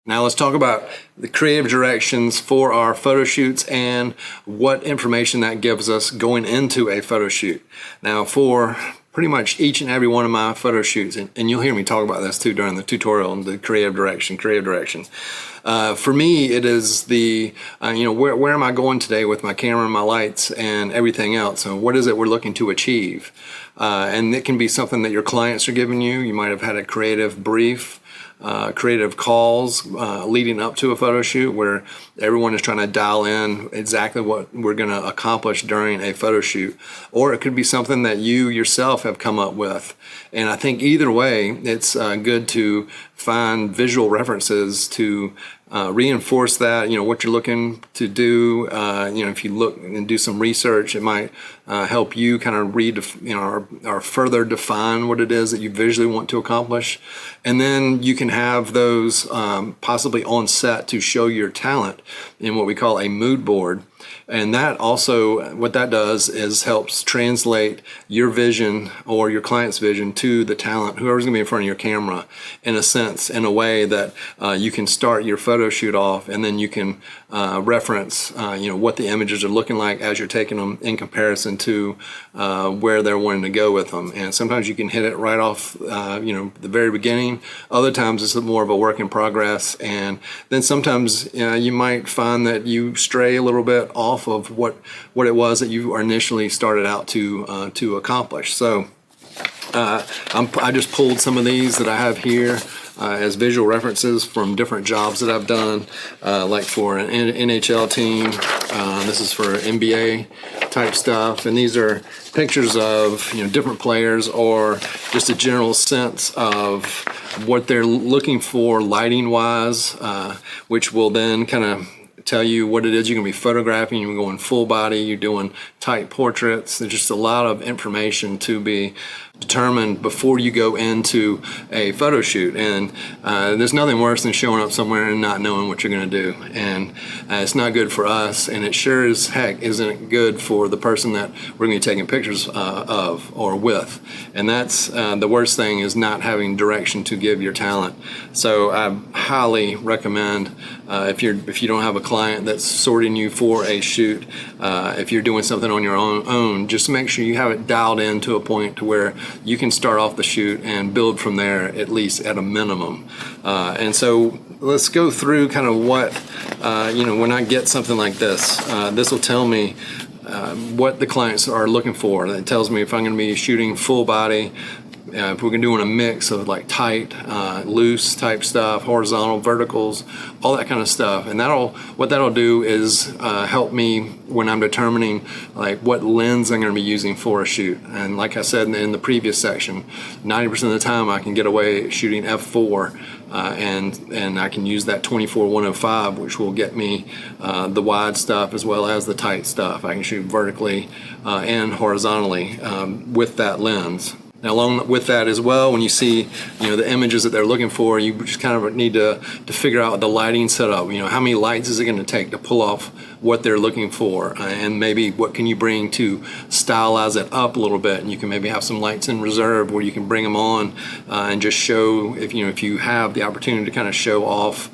Now let's talk about the creative directions for our photo shoots and what information that gives us going into a photo shoot. Now for pretty much each and every one of my photo shoots, and you'll hear me talk about this too during the tutorial on the creative direction. For me, it is the, where am I going today with my camera and my lights and everything else? So what is it we're looking to achieve? And it can be something that your clients are giving you. You might have had a creative brief, creative calls leading up to a photo shoot where everyone is trying to dial in exactly what we're going to accomplish during a photo shoot. Or it could be something that you yourself have come up with. And I think either way, it's good to find visual references to reinforce that, what you're looking to do. If you look and do some research, it might help you kind of read, or further define what it is that you visually want to accomplish. And then you can have those possibly on set to show your talent in what we call a mood board. And that also, what that does is helps translate your vision or your client's vision to the talent, whoever's going to be in front of your camera, in a sense, in a way that you can start your photo shoot off, and then you can reference, what the images are looking like as you're taking them in comparison to where they're wanting to go with them. And sometimes you can hit it right off, the very beginning. Other times it's more of a work in progress, and then sometimes you might find that you stray a little bit off of what it was that you initially started out to accomplish. So I just pulled some of these that I have here as visual references from different jobs that I've done, like for an NHL team. This is for NBA type stuff, and these are pictures of different players, or just a general sense of what they're looking for lighting wise, which will then kind of tell you what it is you're going to be photographing. You're going full body, you're doing tight portraits. There's just a lot of information to be determined before you go into a photo shoot. And there's nothing worse than showing up somewhere and not knowing what you're going to do. And it's not good for us, and it sure as heck isn't good for the person that we're going to be taking pictures of or with. And that's the worst thing, is not having direction to give your talent. So I highly recommend, if you don't have a client that's sorting you for a shoot, if you're doing something on your own, just make sure you have it dialed in to a point to where you can start off the shoot and build from there, at least at a minimum. And so let's go through kind of what, when I get something like this, this will tell me what the clients are looking for. It tells me if I'm going to be shooting full body, if we're doing a mix of like tight, loose type stuff, horizontal, verticals, all that kind of stuff. And what that'll do is help me when I'm determining like what lens I'm going to be using for a shoot. And like I said in the previous section, 90% of the time I can get away shooting f4, and I can use that 24-105, which will get me the wide stuff as well as the tight stuff. I can shoot vertically and horizontally with that lens. Now, along with that as well, when you see, the images that they're looking for, you just kind of need to figure out the lighting setup. How many lights is it going to take to pull off what they're looking for, and maybe what can you bring to stylize it up a little bit. And you can maybe have some lights in reserve where you can bring them on and just show, if you have the opportunity to kind of show off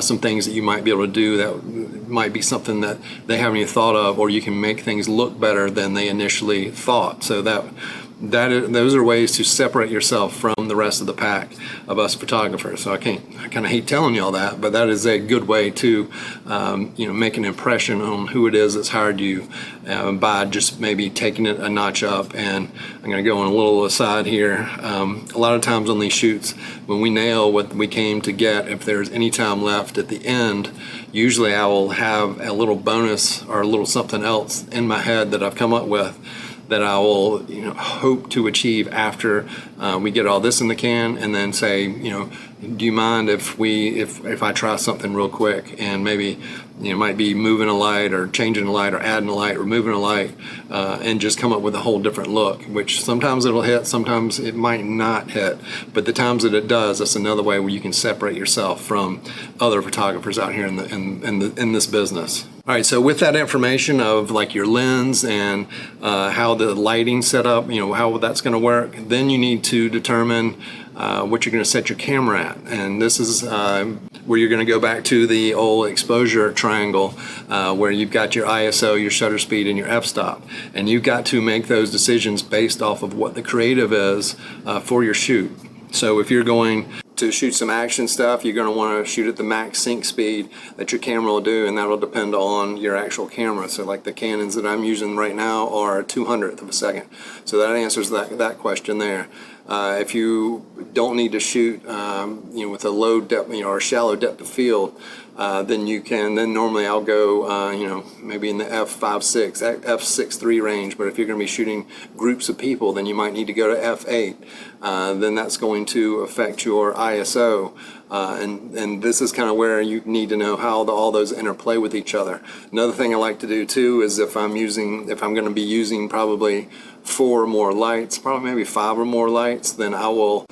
some things that you might be able to do that might be something that they haven't even thought of, or you can make things look better than they initially thought. So those are ways to separate yourself from the rest of the pack of us photographers. So I kind of hate telling y'all that, but that is a good way to, make an impression on who it is that's hired you by just maybe taking it a notch up. And I'm going to go on a little aside here. A lot of times on these shoots, when we nail what we came to get, if there's any time left at the end, usually I will have a little bonus or a little something else in my head that I've come up with that I will, hope to achieve after we get all this in the can, and then say, do you mind if I try something real quick, and maybe might be moving a light or changing a light or adding a light, removing a light, and just come up with a whole different look, which sometimes it'll hit, sometimes it might not hit. But the times that it does, that's another way where you can separate yourself from other photographers out here in this business. All right, so with that information of like your lens and how the lighting set up, how that's going to work, then you need to determine what you're going to set your camera at. And this is where you're going to go back to the old exposure triangle, where you've got your ISO, your shutter speed, and your f-stop. And you've got to make those decisions based off of what the creative is for your shoot. So if you're going to shoot some action stuff, you're going to want to shoot at the max sync speed that your camera will do, and that'll depend on your actual camera. So like the Canons that I'm using right now are 200th of a second. So that answers that question there. If you don't need to shoot with a low depth or a shallow depth of field, then you can, then normally I'll go maybe in the f5.6, f6.3 range. But if you're going to be shooting groups of people, then you might need to go to f8. Then that's going to affect your ISO, and this is kind of where you need to know how all those interplay with each other. Another thing I like to do too is if I'm going to be using probably 4 or more lights, probably maybe 5 or more lights, then I will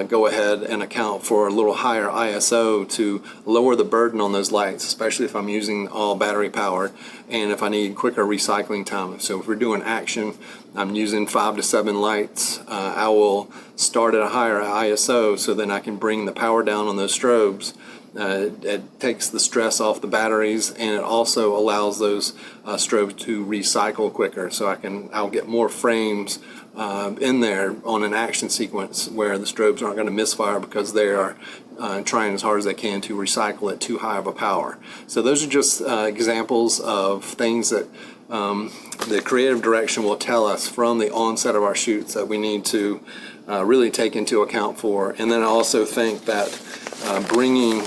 go ahead and account for a little higher ISO to lower the burden on those lights, especially if I'm using all battery powered and if I need quicker recycling time. So if we're doing action, I'm using 5 to 7 lights, I will start at a higher ISO so then I can bring the power down on those strobes. It takes the stress off the batteries, and it also allows those strobes to recycle quicker, so I'll get more frames in there on an action sequence where the strobes aren't going to misfire because they are trying as hard as they can to recycle at too high of a power. So those are just examples of things that the creative direction will tell us from the onset of our shoots that we need to really take into account for. And then I also think that bringing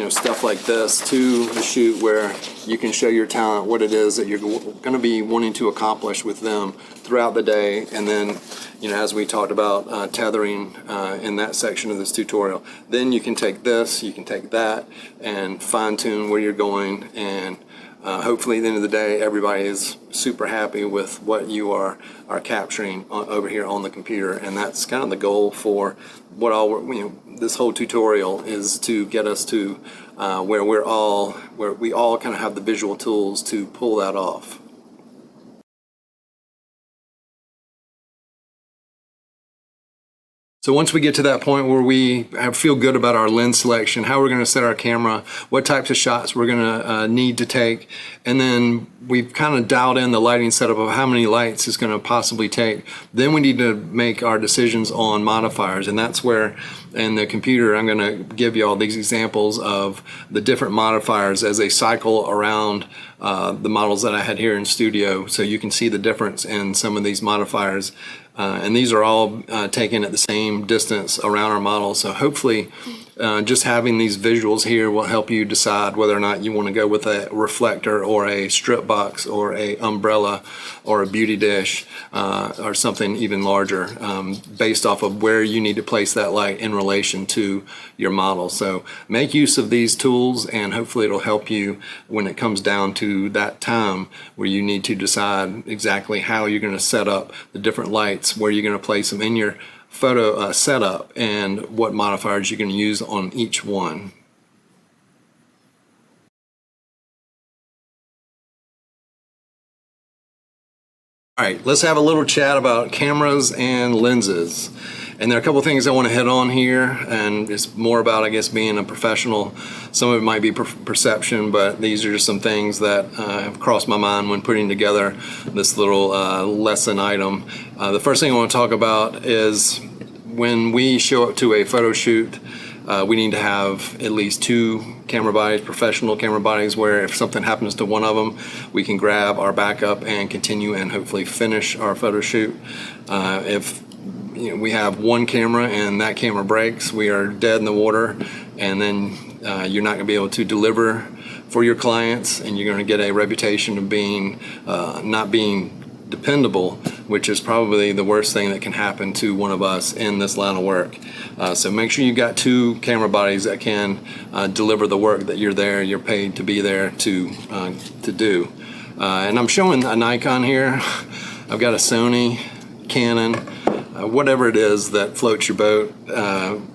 stuff like this to the shoot where you can show your talent, what it is that you're going to be wanting to accomplish with them throughout the day. And then as we talked about tethering in that section of this tutorial, then you can take this, you can take that and fine-tune where you're going, and hopefully at the end of the day everybody is super happy with what you are capturing over here on the computer. And that's kind of the goal for what this whole tutorial is, to get us to where we all kind of have the visual tools to pull that off. So once we get to that point where we feel good about our lens selection, how we're going to set our camera, what types of shots we're going to need to take, and then we've kind of dialed in the lighting setup of how many lights it's going to possibly take, then we need to make our decisions on modifiers. And that's where in the computer I'm going to give you all these examples of the different modifiers as they cycle around the models that I had here in studio, so you can see the difference in some of these modifiers. And these are all taken at the same distance around our model. So hopefully just having these visuals here will help you decide whether or not you want to go with a reflector or a strip box or a umbrella or a beauty dish or something even larger, based off of where you need to place that light in relation to your model. So make use of these tools, and hopefully it'll help you when it comes down to that time where you need to decide exactly how you're going to set up the different lights, where you're going to place them in your photo setup, and what modifiers you're going to use on each one. All right, let's have a little chat about cameras and lenses. And there are a couple of things I want to hit on here, and it's more about, I guess, being a professional. Some of it might be perception, but these are just some things that have crossed my mind when putting together this little lesson item. The first thing I want to talk about is when we show up to a photo shoot, we need to have at least 2 camera bodies, professional camera bodies, where if something happens to one of them, we can grab our backup and continue and hopefully finish our photo shoot. If we have one camera and that camera breaks, we are dead in the water, and then you're not going to be able to deliver for your clients, and you're going to get a reputation of being not being dependable, which is probably the worst thing that can happen to one of us in this line of work. So make sure you've got 2 camera bodies that can deliver the work that you're paid to be there to do. And I'm showing a Nikon here. I've got a Sony, Canon, whatever it is that floats your boat.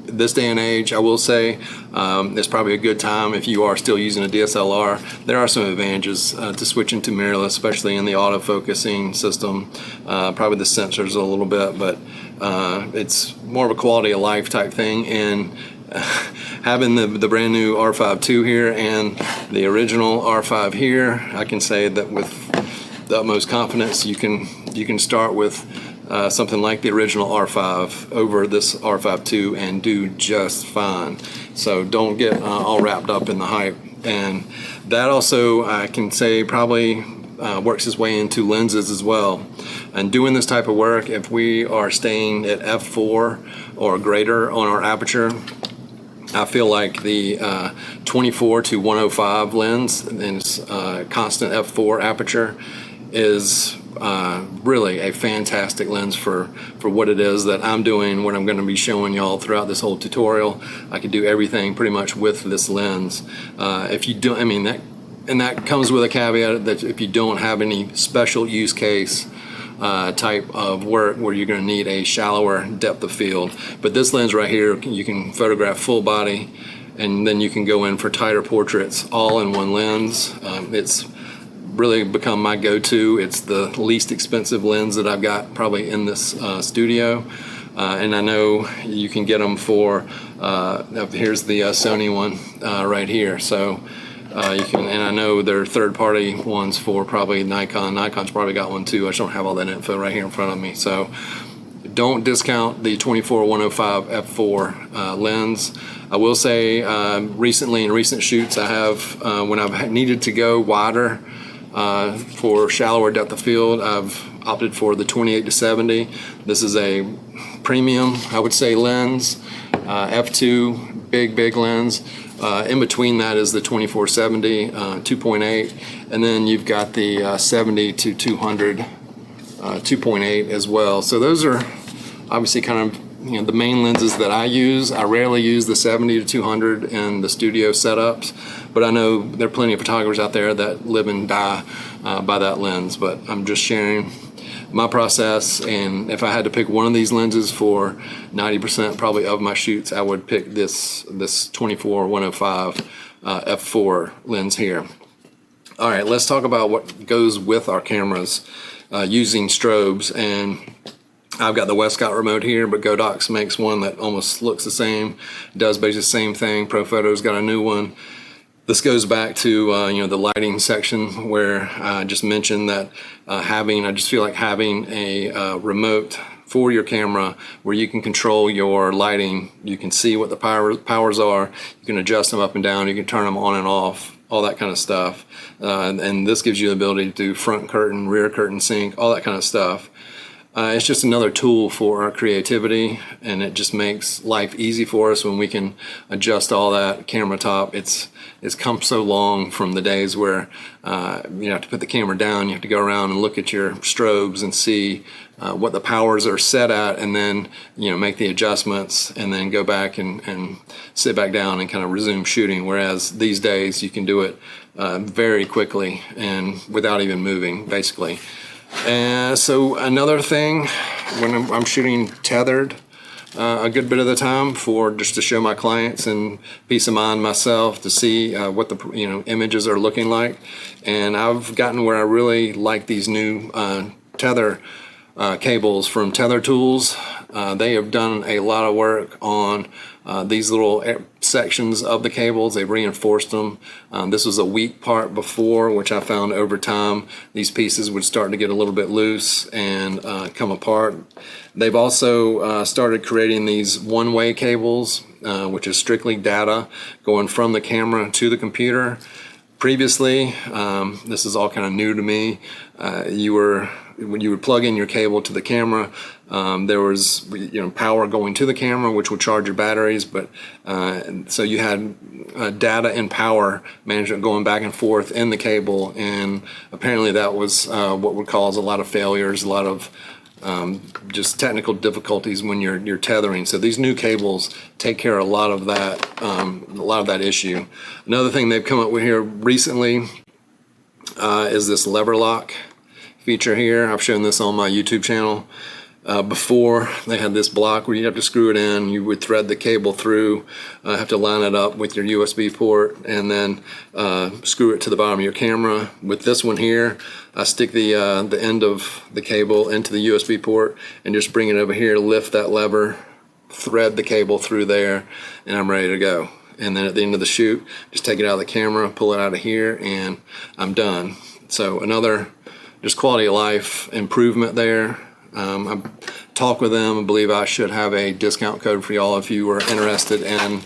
This day and age, I will say, it's probably a good time if you are still using a DSLR. There are some advantages to switching to mirrorless, especially in the autofocusing system. Probably the sensors a little bit, but it's more of a quality of life type thing. And having the brand new R5 II here and the original R5 here, I can say that with the utmost confidence you can start with something like the original R5 over this R5 II and do just fine. So don't get all wrapped up in the hype. And that also, I can say, probably works its way into lenses as well. And doing this type of work, if we are staying at f4 or greater on our aperture, I feel like the 24 to 105 lens and constant f4 aperture is really a fantastic lens for what it is that I'm doing, what I'm going to be showing y'all throughout this whole tutorial. I can do everything pretty much with this lens. If you don't, I mean, that comes with a caveat that if you don't have any special use case type of work where you're going to need a shallower depth of field. But this lens right here, you can photograph full body, and then you can go in for tighter portraits all in one lens. It's really become my go-to. It's the least expensive lens that I've got probably in this studio, and I know you can get them for here's the Sony one right here. So you can, and I know there are third-party ones for probably Nikon. Nikon's probably got one too. I just don't have all that info right here in front of me. So don't discount the 24-105 f4 lens. I will say recently in recent shoots I have, when I've needed to go wider for shallower depth of field, I've opted for the 28-70. This is a premium, I would say, lens, f2, big lens. In between that is the 24-70 2.8, and then you've got the 70 to 200 2.8 as well. So those are obviously kind of, you know, the main lenses that I use. I rarely use the 70 to 200 in the studio setups, but I know there are plenty of photographers out there that live and die by that lens. But I'm just sharing my process, and if I had to pick one of these lenses for 90% probably of my shoots, I would pick this 24-105 f4 lens here. All right, let's talk about what goes with our cameras using strobes. And I've got the Westcott remote here, but Godox makes one that almost looks the same, does basically the same thing. Profoto's got a new one. This goes back to you know, the lighting section where I just mentioned that I just feel like having a remote for your camera where you can control your lighting. You can see what the powers are. You can adjust them up and down. You can turn them on and off, all that kind of stuff. And this gives you the ability to do front curtain, rear curtain sync, all that kind of stuff. It's just another tool for our creativity, and it just makes life easy for us when we can adjust all that camera top. It's come so long from the days where you have to put the camera down, you have to go around and look at your strobes and see what the powers are set at, and then make the adjustments, and then go back and sit back down and kind of resume shooting. Whereas these days you can do it very quickly and without even moving, basically. And so another thing, when I'm shooting tethered a good bit of the time, for just to show my clients and peace of mind myself to see what the images are looking like. And I've gotten where I really like these new tether cables from Tether Tools. They have done a lot of work on these little sections of the cables. They've reinforced them. This was a weak part before, which I found over time these pieces would start to get a little bit loose and come apart. They've also started creating these one-way cables, which is strictly data going from the camera to the computer. Previously, this is all kind of new to me, when you would plug in your cable to the camera, there was power going to the camera, which would charge your batteries, but so you had data and power management going back and forth in the cable, and apparently that was what would cause a lot of failures, a lot of just technical difficulties when you're tethering. So these new cables take care of a lot of that issue. Another thing they've come up with here recently is this lever lock feature here. I've shown this on my YouTube channel, Before, they had this block where you have to screw it in. You would thread the cable through, have to line it up with your USB port, and then screw it to the bottom of your camera. With this one here, I stick the end of the cable into the USB port and just bring it over here, lift that lever, thread the cable through there, and I'm ready to go. And then at the end of the shoot, just take it out of the camera, pull it out of here, and I'm done. So another just quality of life improvement there. I talked with them. I believe I should have a discount code for y'all if you were interested in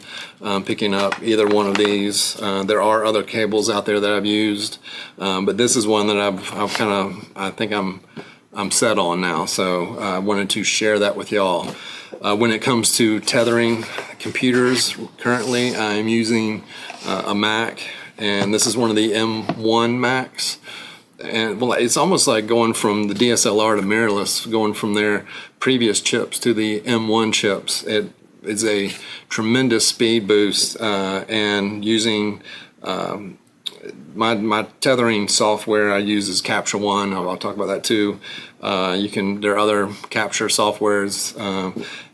picking up either one of these. There are other cables out there that I've used, but this is one that I think I'm set on now. So I wanted to share that with y'all. When it comes to tethering computers, currently I'm using a Mac, and this is one of the M1 Macs. And well, it's almost like going from the DSLR to mirrorless, going from their previous chips to the M1 chips. It is a tremendous speed boost, and using my tethering software I use is Capture One. I'll talk about that too. There are other capture softwares.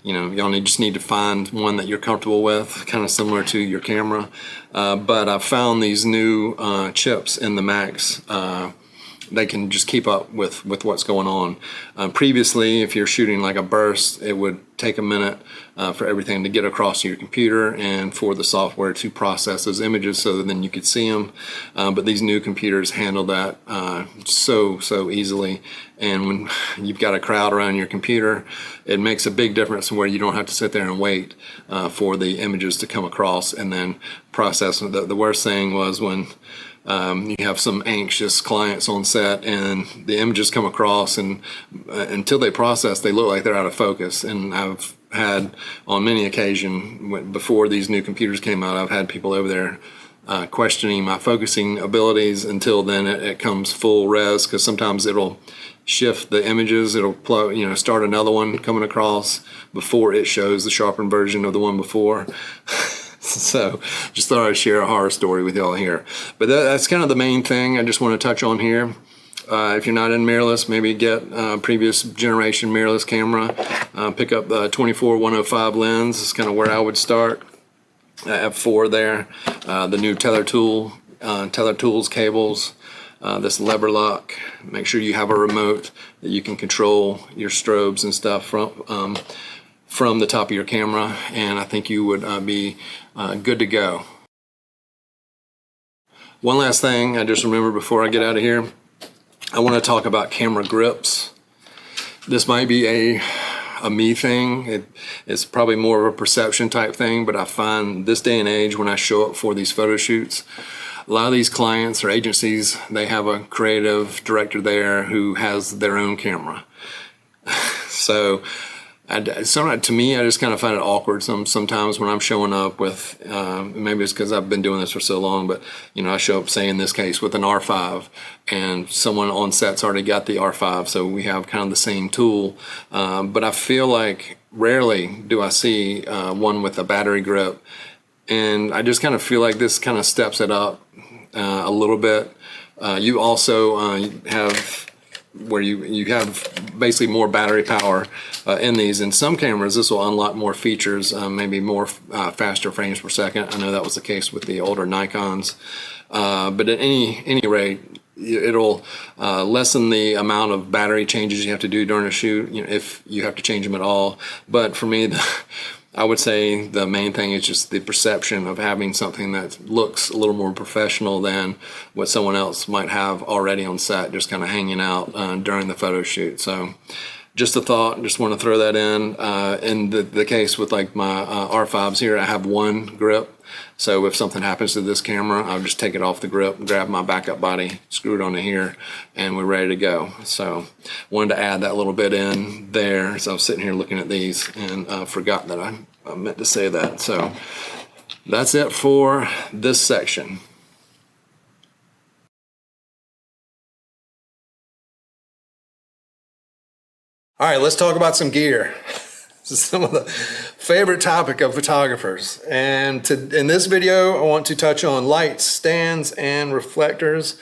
Y'all just need to find one that you're comfortable with, kind of similar to your camera. But I found these new chips in the Macs. They can just keep up with what's going on. Previously, if you're shooting like a burst, it would take a minute for everything to get across to your computer and for the software to process those images so that then you could see them. But these new computers handle that so easily. And when you've got a crowd around your computer, it makes a big difference where you don't have to sit there and wait for the images to come across and then process them. The worst thing was when you have some anxious clients on set and the images come across, and until they process, they look like they're out of focus. And I've had on many occasions before these new computers came out, I've had people over there questioning my focusing abilities until then it comes full res, because sometimes it'll shift the images, it'll start another one coming across before it shows the sharpened version of the one before. So just thought I'd share a horror story with y'all here. But that's kind of the main thing I just want to touch on here. If you're not in mirrorless, maybe get a previous generation mirrorless camera. Pick up the 24-105 lens. It's kind of where I would start. I have 4 there. The new Tether Tools cables. This lever lock. Make sure you have a remote that you can control your strobes and stuff from the top of your camera, and I think you would be good to go. One last thing I just remembered before I get out of here, I want to talk about camera grips. This might be a me thing. It's probably more of a perception type thing, but I find this day and age when I show up for these photo shoots, a lot of these clients or agencies, they have a creative director there who has their own camera. So to me, I just kind of find it awkward sometimes when I'm showing up with, maybe it's because I've been doing this for so long, but I show up, say in this case, with an R5, and someone on set's already got the R5, so we have kind of the same tool. But I feel like rarely do I see one with a battery grip, and I just kind of feel like this kind of steps it up a little bit. You also have where you have basically more battery power in these. In some cameras, this will unlock more features, maybe more faster frames per second. I know that was the case with the older Nikons. But at any rate, it'll lessen the amount of battery changes you have to do during a shoot, if you have to change them at all. But for me, I would say the main thing is just the perception of having something that looks a little more professional than what someone else might have already on set, just kind of hanging out during the photo shoot. So just a thought, just want to throw that in. In the case with like my R5s here, I have one grip. So if something happens to this camera, I'll just take it off the grip, grab my backup body, screw it onto here, and we're ready to go. So wanted to add that little bit in there. So I was sitting here looking at these and forgot that I meant to say that. So that's it for this section. All right, let's talk about some gear. This is some of the favorite topic of photographers. And in this video, I want to touch on lights, stands, and reflectors.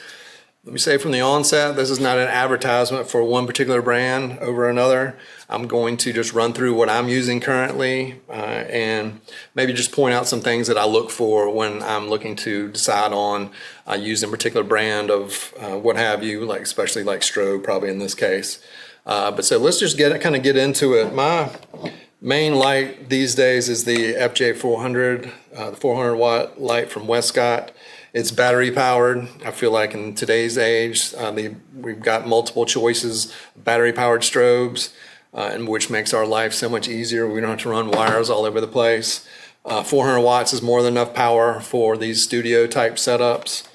Let me say from the onset, this is not an advertisement for one particular brand over another. I'm going to just run through what I'm using currently and maybe just point out some things that I look for when I'm looking to decide on using a particular brand of what have you, like especially like strobe probably in this case. But so let's just kind of get into it. My main light these days is the FJ400, the 400 watt light from Westcott. It's battery powered. I feel like in today's age, we've got multiple choices, battery powered strobes, and which makes our life so much easier. We don't have to run wires all over the place. 400 watts is more than enough power for these studio type setups.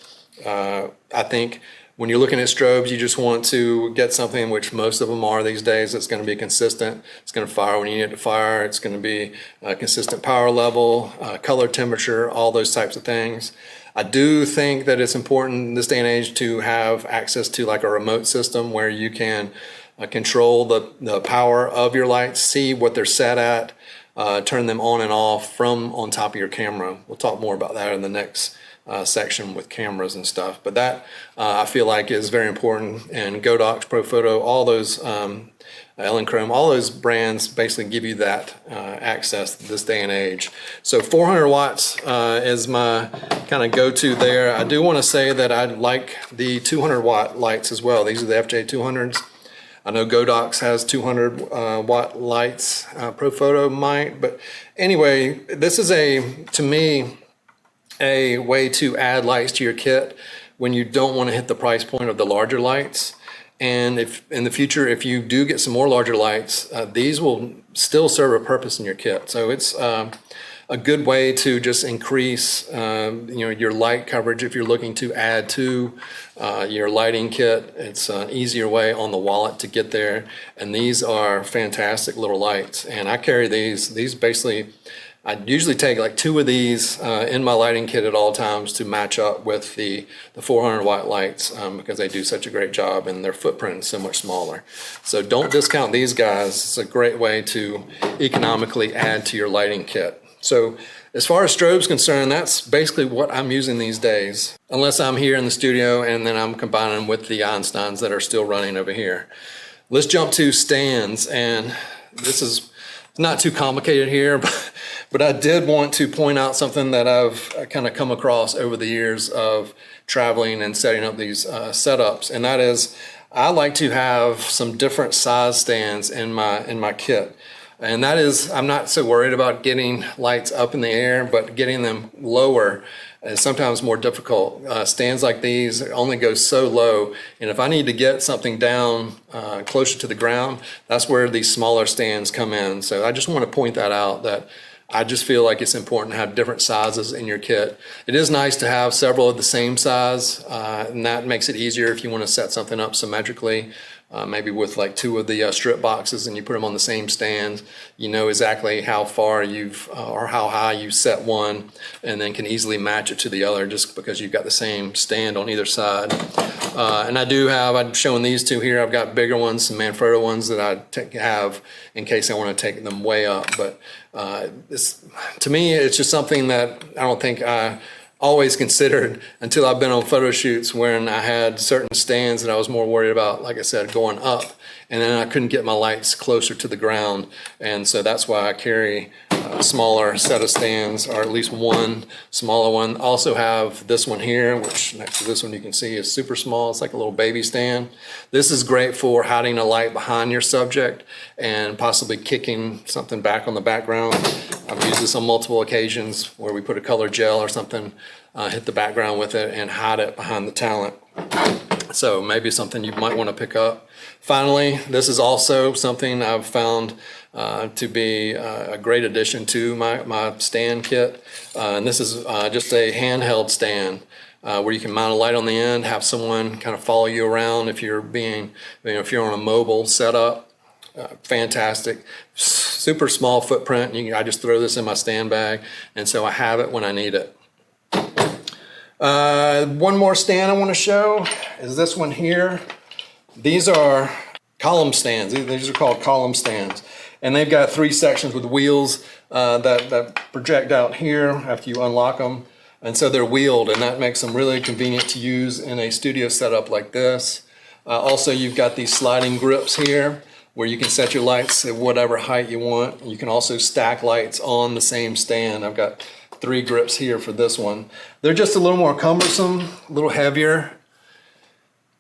I think when you're looking at strobes, you just want to get something, which most of them are these days, that's going to be consistent. It's going to fire when you need it to fire. It's going to be a consistent power level, color temperature, all those types of things. I do think that it's important in this day and age to have access to like a remote system where you can control the power of your lights, see what they're set at, turn them on and off from on top of your camera. We'll talk more about that in the next section with cameras and stuff. But that I feel like is very important. And Godox, Profoto, all those Elechrome, all those brands basically give you that access this day and age. So 400 watts is my kind of go-to there. I do want to say that I like the 200 watt lights as well. These are the FJ200s. I know Godox has 200 watt lights, Profoto might, but anyway, this is to me, a way to add lights to your kit when you don't want to hit the price point of the larger lights. And if in the future, if you do get some more larger lights, these will still serve a purpose in your kit. So it's a good way to just increase your light coverage if you're looking to add to your lighting kit. It's an easier way on the wallet to get there. And these are fantastic little lights. And I carry these basically, I usually take like 2 of these in my lighting kit at all times to match up with the 400 watt lights because they do such a great job and their footprint is so much smaller. So don't discount these guys. It's a great way to economically add to your lighting kit. So as far as strobe's concerned, that's basically what I'm using these days, unless I'm here in the studio and then I'm combining with the Einsteins that are still running over here. Let's jump to stands, and this is not too complicated here, but I did want to point out something that I've kind of come across over the years of traveling and setting up these setups, and that is I like to have some different size stands in my kit. And that is, I'm not so worried about getting lights up in the air, but getting them lower is sometimes more difficult. Stands like these only go so low, and if I need to get something down closer to the ground, that's where these smaller stands come in. So I just want to point that out, that I just feel like it's important to have different sizes in your kit. It is nice to have several of the same size, and that makes it easier if you want to set something up symmetrically. Maybe with like 2 of the strip boxes and you put them on the same stand, you know exactly how far or how high you set one, and then can easily match it to the other just because you've got the same stand on either side. And I'm showing these 2 here. I've got bigger ones, some Manfrotto ones that I have in case I want to take them way up. But to me, it's just something that I don't think I always considered until I've been on photo shoots when I had certain stands that I was more worried about, like I said, going up, and then I couldn't get my lights closer to the ground. And so that's why I carry a smaller set of stands, or at least one smaller one. Also have this one here, which next to this one you can see is super small. It's like a little baby stand. This is great for hiding a light behind your subject and possibly kicking something back on the background. I've used this on multiple occasions where we put a color gel or something, hit the background with it and hide it behind the talent. So maybe something you might want to pick up. Finally, this is also something I've found to be a great addition to my stand kit. And this is just a handheld stand where you can mount a light on the end, have someone kind of follow you around if you're if you're on a mobile setup. Fantastic, super small footprint. I just throw this in my stand bag, and so I have it when I need it. One more stand I want to show is this one here. These are column stands. These are called column stands, and they've got 3 sections with wheels that project out here after you unlock them. And so they're wheeled, and that makes them really convenient to use in a studio setup like this. Also, you've got these sliding grips here where you can set your lights at whatever height you want. You can also stack lights on the same stand. I've got 3 grips here for this one. They're just a little more cumbersome, a little heavier.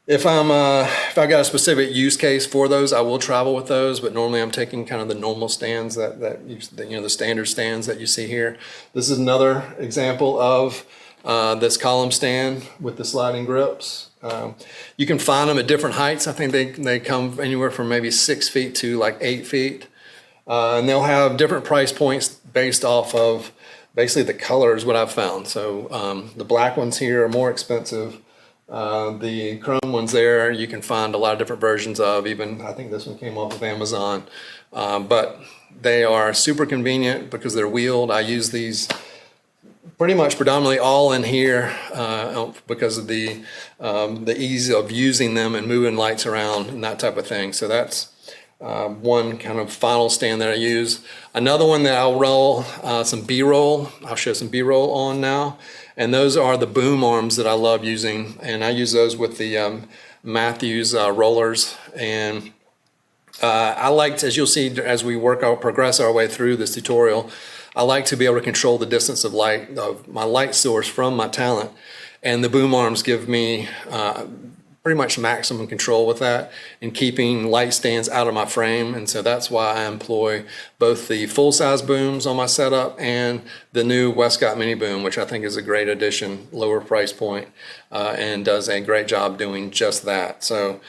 If I got a specific use case for those, I will travel with those, but normally I'm taking kind of the normal stands that the standard stands that you see here. This is another example of this column stand with the sliding grips. You can find them at different heights. I think they come anywhere from maybe 6 feet to like 8 feet. And they'll have different price points based off of basically the color is what I've found. So the black ones here are more expensive. The chrome ones there, you can find a lot of different versions of. Even I think this one came off of Amazon. But they are super convenient because they're wheeled. I use these pretty much predominantly all in here because of the ease of using them and moving lights around and that type of thing. So that's one kind of final stand that I use. Another one that I'll roll some B-roll. I'll show some B-roll on now. And those are the boom arms that I love using. And I use those with the Matthews rollers. And I like to, as you'll see as we progress our way through this tutorial, I like to be able to control the distance of light, of my light source from my talent. And the boom arms give me pretty much maximum control with that and keeping light stands out of my frame. And so that's why I employ both the full-size booms on my setup and the new Westcott mini boom, which I think is a great addition, lower price point, and does a great job doing just that. So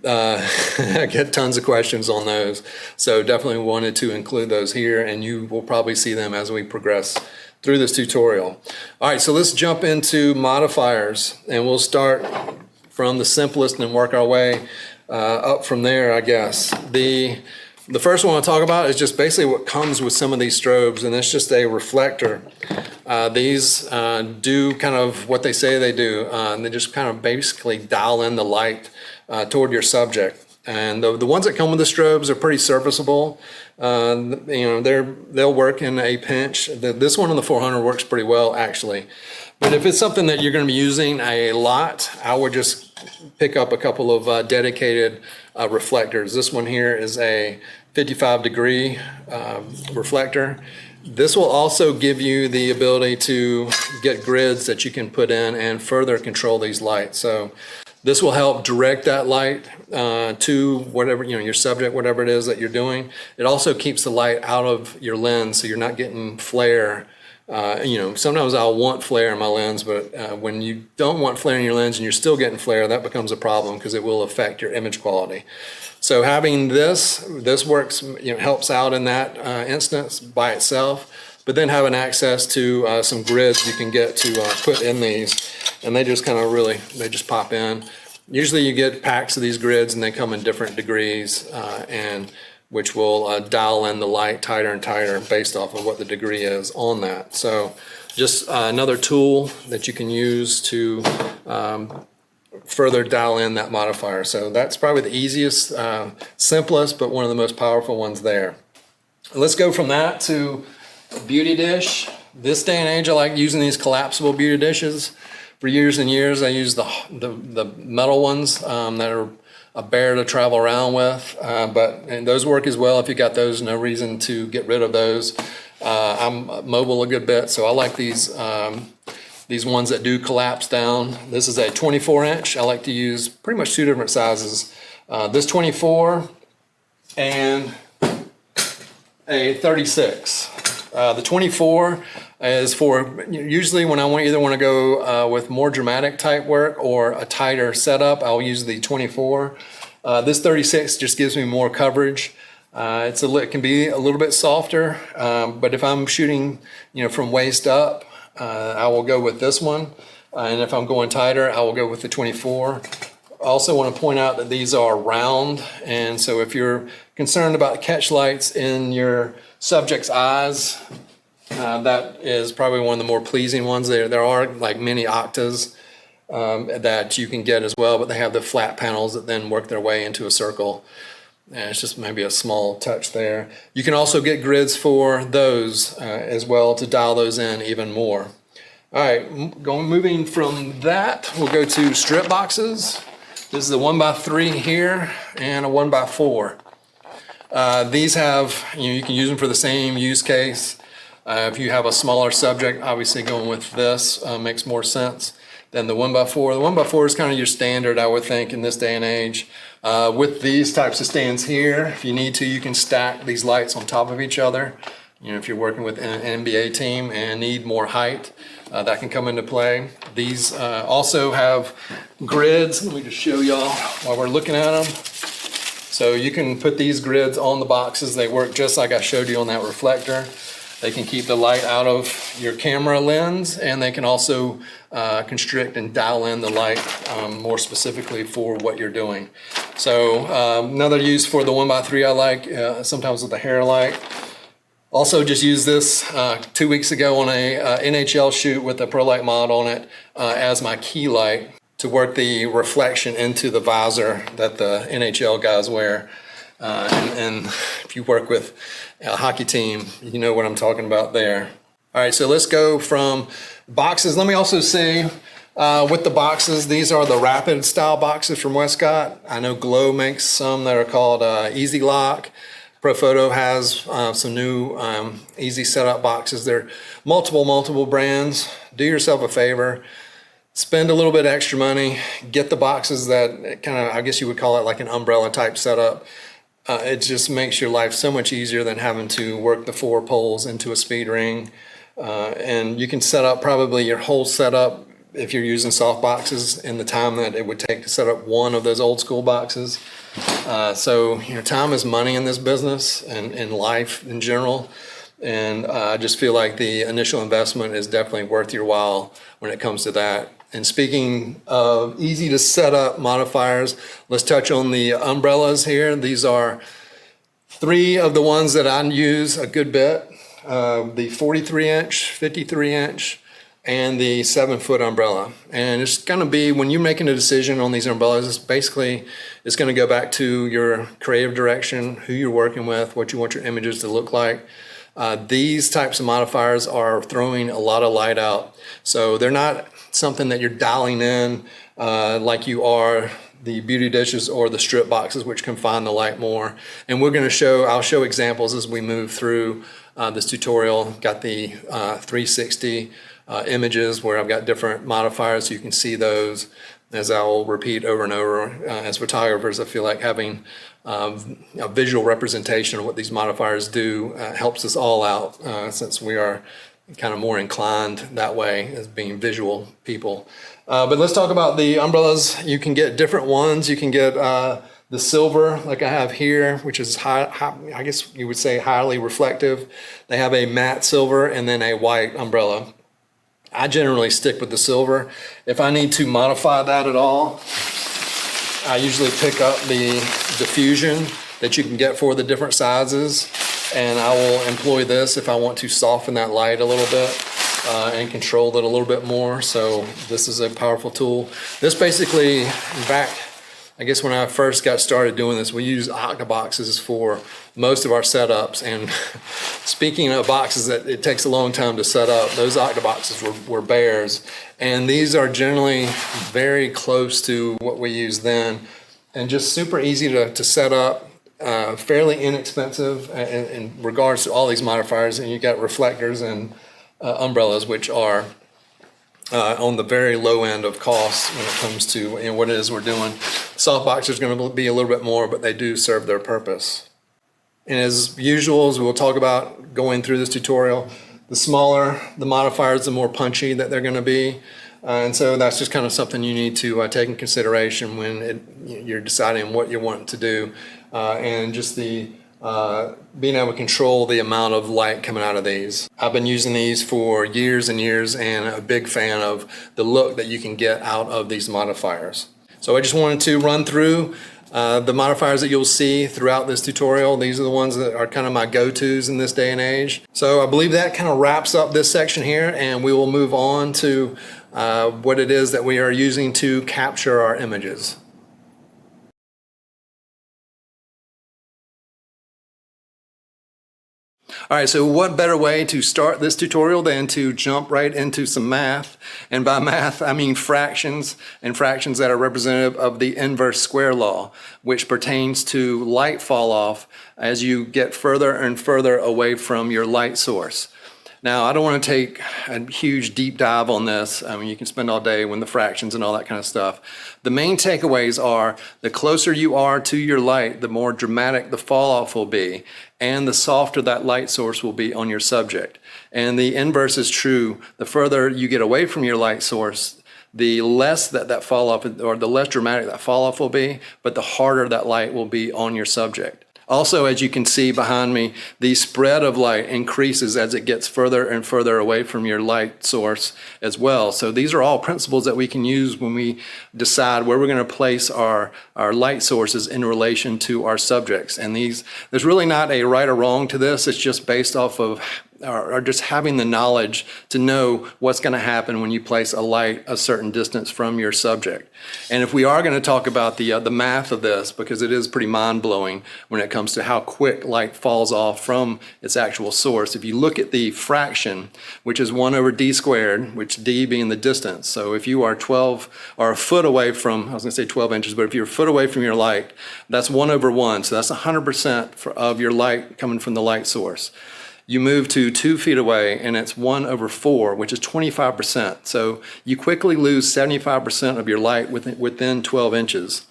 I get tons of questions on those. So definitely wanted to include those here, and you will probably see them as we progress through this tutorial. All right, so let's jump into modifiers, and we'll start from the simplest and work our way up from there, I guess. The first one I'll talk about is just basically what comes with some of these strobes, and it's just a reflector. These do kind of what they say they do. They just kind of basically dial in the light toward your subject. And the ones that come with the strobes are pretty serviceable. They'll work in a pinch. This one on the 400 works pretty well, actually. But if it's something that you're going to be using a lot, I would just pick up a couple of dedicated reflectors. This one here is a 55-degree reflector. This will also give you the ability to get grids that you can put in and further control these lights. So this will help direct that light to whatever, your subject, whatever it is that you're doing. It also keeps the light out of your lens, so you're not getting flare. Sometimes I'll want flare in my lens, but when you don't want flare in your lens and you're still getting flare, that becomes a problem because it will affect your image quality. So having this works, helps out in that instance by itself. But then having access to some grids you can get to put in these, and they just kind of they just pop in. Usually you get packs of these grids and they come in different degrees, and which will dial in the light tighter and tighter based off of what the degree is on that. So just another tool that you can use to further dial in that modifier. So that's probably the easiest, simplest, but one of the most powerful ones there. Let's go from that to beauty dish. This day and age, I like using these collapsible beauty dishes. For years and years, I used the metal ones that are a bear to travel around with, and those work as well. If you got those, no reason to get rid of those. I'm mobile a good bit, so I like these ones that do collapse down. This is a 24-inch. I like to use pretty much 2 different sizes. This 24 and a 36. The 24 is for usually when I either want to go with more dramatic type work or a tighter setup, I'll use the 24. This 36 just gives me more coverage. It can be a little bit softer, but if I'm shooting, from waist up, I will go with this one. And if I'm going tighter, I will go with the 24. I also want to point out that these are round, and so if you're concerned about catch lights in your subject's eyes, that is probably one of the more pleasing ones. There are like mini octas that you can get as well, but they have the flat panels that then work their way into a circle. And it's just maybe a small touch there. You can also get grids for those as well to dial those in even more. All right, moving from that, we'll go to strip boxes. This is a 1x3 here and a 1x4. These have, you can use them for the same use case. If you have a smaller subject, obviously going with this makes more sense than the 1x4. The 1x4 is kind of your standard, I would think, in this day and age. With these types of stands here, if you need to, you can stack these lights on top of each other. You know, if you're working with an NBA team and need more height, that can come into play. These also have grids. Let me just show y'all while we're looking at them. So you can put these grids on the boxes. They work just like I showed you on that reflector. They can keep the light out of your camera lens, and they can also constrict and dial in the light more specifically for what you're doing. So another use for the 1x3 I like, sometimes with the hair light. Also just used this 2 weeks ago on a NHL shoot with a Pro Light mod on it as my key light to work the reflection into the visor that the NHL guys wear. And if you work with a hockey team, you know what I'm talking about there. All right, so let's go from boxes. Let me also say with the boxes, these are the rapid style boxes from Westcott. I know Glow makes some that are called Easy Lock. Profoto has some new easy setup boxes. They're multiple brands. Do yourself a favor, spend a little bit extra money, get the boxes that kind of, I guess you would call it like an umbrella type setup. It just makes your life so much easier than having to work the 4 poles into a speed ring. And you can set up probably your whole setup if you're using soft boxes in the time that it would take to set up one of those old school boxes. So your time is money in this business and in life in general. And I just feel like the initial investment is definitely worth your while when it comes to that. And speaking of easy to set up modifiers, let's touch on the umbrellas here. These are 3 of the ones that I use a good bit. The 43-inch, 53-inch, and the 7-foot umbrella. And it's gonna be, when you're making a decision on these umbrellas, it's gonna go back to your creative direction, who you're working with, what you want your images to look like. These types of modifiers are throwing a lot of light out. So they're not something that you're dialing in like you are the beauty dishes or the strip boxes, which confine the light more. And I'll show examples as we move through this tutorial. Got the 360 images where I've got different modifiers, so you can see those, as I will repeat over and over. As photographers, I feel like having a visual representation of what these modifiers do helps us all out, since we are kind of more inclined that way as being visual people. But let's talk about the umbrellas. You can get different ones. You can get the silver, like I have here, which is I guess you would say highly reflective. They have a matte silver and then a white umbrella. I generally stick with the silver. If I need to modify that at all, I usually pick up the diffusion that you can get for the different sizes, and I will employ this if I want to soften that light a little bit and control it a little bit more. So this is a powerful tool. This basically, back, I guess when I first got started doing this, we use octaboxes for most of our setups. And speaking of boxes that it takes a long time to set up, those octaboxes were bears. And these are generally very close to what we used then, and just super easy to set up, fairly inexpensive in regards to all these modifiers. And you got reflectors and umbrellas, which are on the very low end of costs when it comes to what it is we're doing. Softbox is going to be a little bit more, but they do serve their purpose. And as usual, as we'll talk about going through this tutorial, the smaller the modifiers, the more punchy that they're going to be. And so that's just kind of something you need to take in consideration when you're deciding what you want to do. And just the being able to control the amount of light coming out of these. I've been using these for years and years, and a big fan of the look that you can get out of these modifiers. So I just wanted to run through the modifiers that you'll see throughout this tutorial. These are the ones that are kind of my go-tos in this day and age. So I believe that kind of wraps up this section here, and we will move on to what it is that we are using to capture our images. All right, so what better way to start this tutorial than to jump right into some math? And by math, I mean fractions, and fractions that are representative of the inverse square law, which pertains to light fall off as you get further and further away from your light source. Now, I don't want to take a huge deep dive on this. I mean, you can spend all day with the fractions and all that kind of stuff. The main takeaways are the closer you are to your light, the more dramatic the fall off will be, and the softer that light source will be on your subject. And the inverse is true. The further you get away from your light source, the less that fall off, or the less dramatic that fall off will be, but the harder that light will be on your subject. Also, as you can see behind me, the spread of light increases as it gets further and further away from your light source as well. So these are all principles that we can use when we decide where we're going to place our light sources in relation to our subjects. And there's really not a right or wrong to this. It's just based off of or just having the knowledge to know what's going to happen when you place a light a certain distance from your subject. And if we are going to talk about the math of this, because it is pretty mind-blowing when it comes to how quick light falls off from its actual source. If you look at the fraction, which is 1 over d squared, which d being the distance. So if you are 12 or a foot away from, I was going to say 12 inches, but if you're a foot away from your light, that's 1 over 1. So that's 100% of your light coming from the light source. You move to 2 feet away and it's 1 over 4, which is 25%. So you quickly lose 75% of your light within 12 inches.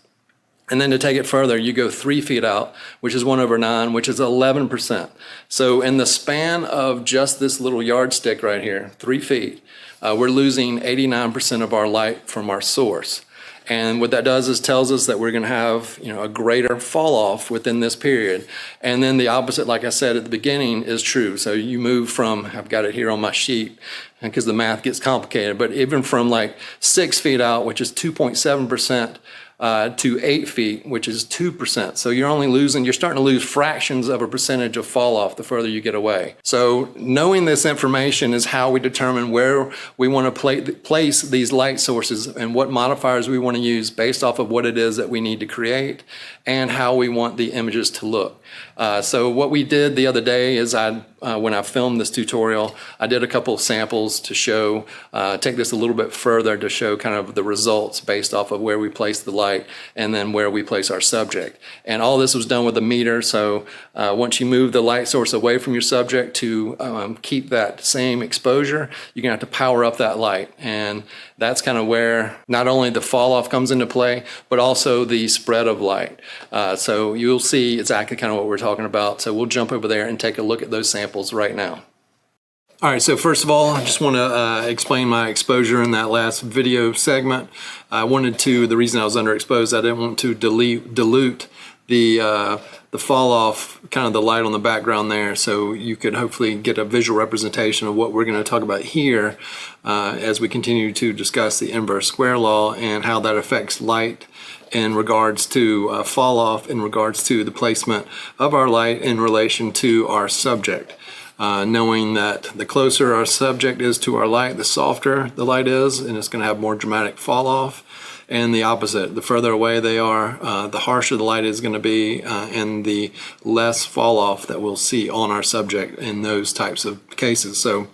And then to take it further, you go 3 feet out, which is 1 over 9, which is 11%. So in the span of just this little yardstick right here, 3 feet, we're losing 89% of our light from our source. And what that does is tells us that we're going to have, a greater fall off within this period. And then the opposite, like I said at the beginning, is true. So you move from, I've got it here on my sheet because the math gets complicated, but even from like 6 feet out, which is 2.7%, to 8 feet, which is 2%. So you're starting to lose fractions of a percentage of fall off the further you get away. So knowing this information is how we determine where we want to place these light sources and what modifiers we want to use based off of what it is that we need to create and how we want the images to look. So what we did the other day is when I filmed this tutorial, I did a couple of samples to show, take this a little bit further to show kind of the results based off of where we place the light and then where we place our subject. And all this was done with a meter, so once you move the light source away from your subject to keep that same exposure, you're going to have to power up that light. And that's kind of where not only the fall off comes into play, but also the spread of light. So you'll see exactly kind of what we're talking about. So we'll jump over there and take a look at those samples right now. All right, so first of all, I just want to explain my exposure in that last video segment. The reason I was underexposed, I didn't want to dilute the fall off, kind of the light on the background there, so you could hopefully get a visual representation of what we're going to talk about here as we continue to discuss the inverse square law and how that affects light in regards to fall off, in regards to the placement of our light in relation to our subject. Knowing that the closer our subject is to our light, the softer the light is, and it's going to have more dramatic fall off. And the opposite, the further away they are, the harsher the light is going to be, and the less fall off that we'll see on our subject in those types of cases. So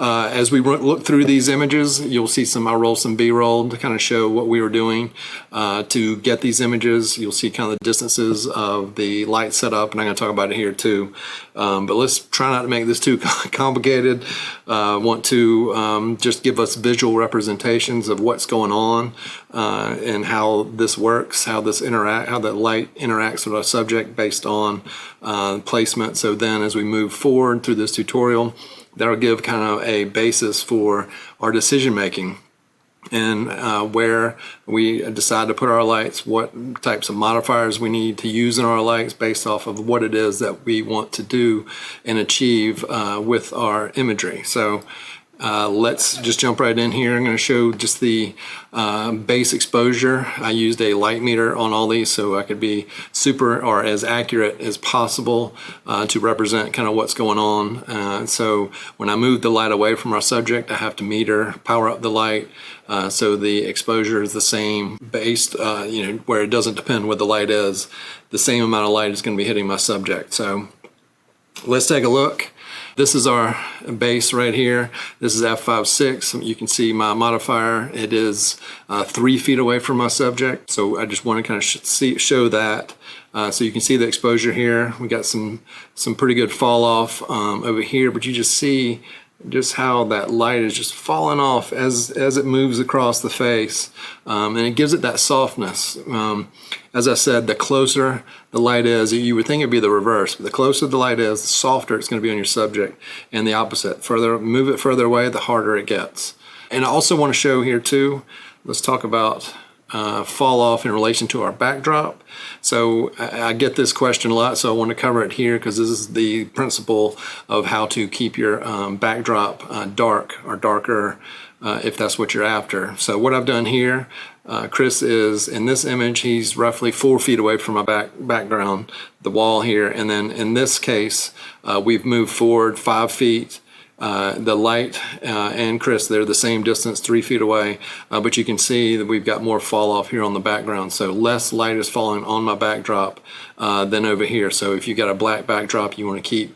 as we look through these images, you'll see I'll roll some B-roll to kind of show what we were doing to get these images. You'll see kind of the distances of the light setup, and I'm going to talk about it here too. But let's try not to make this too complicated. Want to just give us visual representations of what's going on and how this works, how that light interacts with our subject based on placement. So then as we move forward through this tutorial, that'll give kind of a basis for our decision making and where we decide to put our lights, what types of modifiers we need to use in our lights based off of what it is that we want to do and achieve with our imagery. So let's just jump right in here. I'm going to show just the base exposure. I used a light meter on all these so I could be super or as accurate as possible to represent kind of what's going on. So when I move the light away from our subject, I have to power up the light so the exposure is the same based, where it doesn't depend what the light is. The same amount of light is going to be hitting my subject. So let's take a look. This is our base right here. This is f5.6. You can see my modifier. It is 3 feet away from my subject. So I just want to kind of show that. So you can see the exposure here. We got some pretty good fall off over here, but you just see just how that light is just falling off as it moves across the face, and it gives it that softness. As I said, the closer the light is, you would think it'd be the reverse, but the closer the light is, the softer it's going to be on your subject, and the opposite. Move it further away, the harder it gets. And I also want to show here too, let's talk about fall off in relation to our backdrop. So I get this question a lot, so I want to cover it here because this is the principle of how to keep your backdrop dark or darker if that's what you're after. So what I've done here, Chris is in this image, he's roughly 4 feet away from my background, the wall here, and then in this case we've moved forward 5 feet. The light and Chris, they're the same distance, 3 feet away, but you can see that we've got more fall off here on the background, so less light is falling on my backdrop than over here. So if you got a black backdrop, you want to keep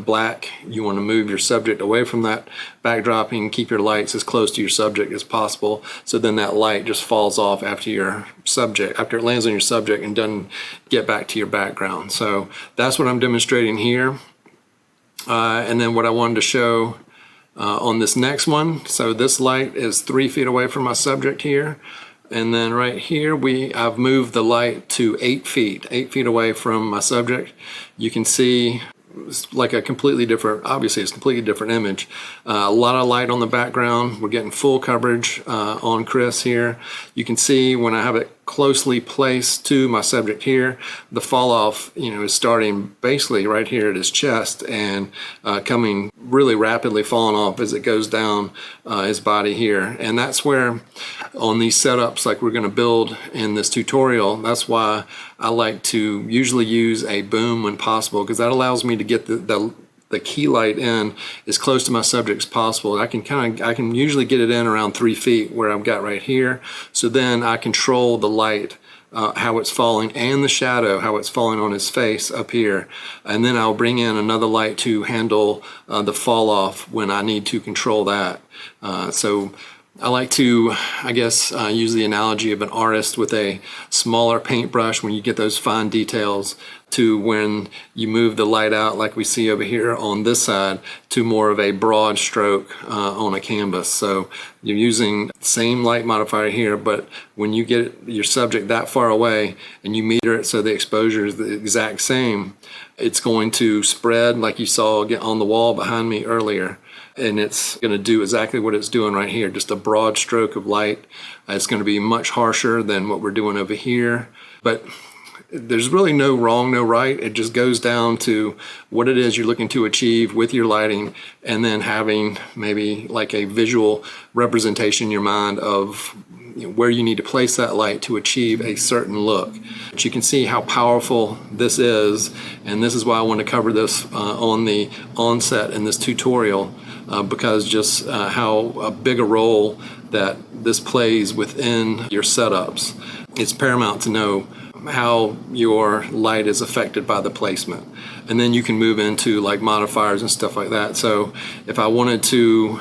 black, you want to move your subject away from that backdrop and keep your lights as close to your subject as possible, so then that light just falls off after it lands on your subject and doesn't get back to your background. So that's what I'm demonstrating here. And then what I wanted to show on this next one, so this light is 3 feet away from my subject here, and then right here I've moved the light to 8 feet away from my subject. You can see it's like a completely different, obviously it's a completely different image. A lot of light on the background. We're getting full coverage on Chris here. You can see when I have it closely placed to my subject here, the fall off, is starting basically right here at his chest and coming really rapidly, falling off as it goes down his body here. And that's where on these setups like we're going to build in this tutorial, that's why I like to usually use a boom when possible, because that allows me to get the key light in as close to my subject as possible. I can usually get it in around 3 feet where I've got right here. So then I control the light, how it's falling, and the shadow, how it's falling on his face up here. And then I'll bring in another light to handle the fall off when I need to control that. So I like to, use the analogy of an artist with a smaller paintbrush when you get those fine details, to when you move the light out like we see over here on this side to more of a broad stroke on a canvas. So you're using the same light modifier here, but when you get your subject that far away and you meter it so the exposure is the exact same, it's going to spread like you saw on the wall behind me earlier. And it's going to do exactly what it's doing right here, just a broad stroke of light. It's going to be much harsher than what we're doing over here. But there's really no wrong, no right. It just goes down to what it is you're looking to achieve with your lighting, and then having maybe like a visual representation in your mind of where you need to place that light to achieve a certain look. But you can see how powerful this is, and this is why I want to cover this on the onset in this tutorial, because just how big a role that this plays within your setups. It's paramount to know how your light is affected by the placement, and then you can move into like modifiers and stuff like that. So if I wanted to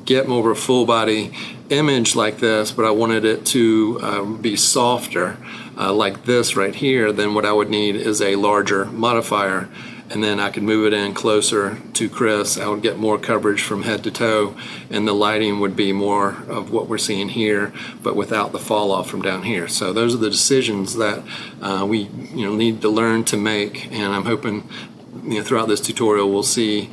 get more of a full body image like this, but I wanted it to be softer like this right here, then what I would need is a larger modifier, and then I could move it in closer to Chris. I would get more coverage from head to toe, and the lighting would be more of what we're seeing here, but without the fall off from down here. So those are the decisions that we need to learn to make, and I'm hoping throughout this tutorial we'll see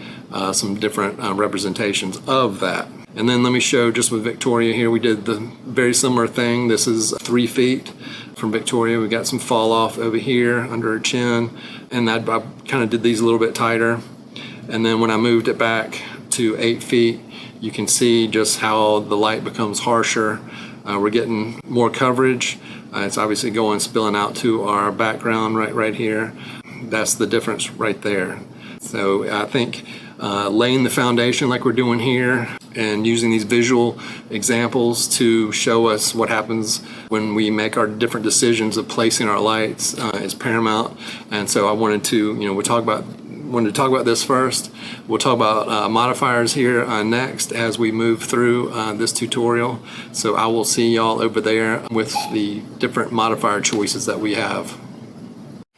some different representations of that. And then let me show just with Victoria here, we did the very similar thing. This is 3 feet from Victoria. We got some fall off over here under her chin, and I kind of did these a little bit tighter. And then when I moved it back to 8 feet, you can see just how the light becomes harsher. We're getting more coverage. It's obviously spilling out to our background right here. That's the difference right there. So I think laying the foundation like we're doing here and using these visual examples to show us what happens when we make our different decisions of placing our lights is paramount. And so I wanted to, we'll talk about wanted to talk about this first. We'll talk about modifiers here next as we move through this tutorial. So I will see y'all over there with the different modifier choices that we have.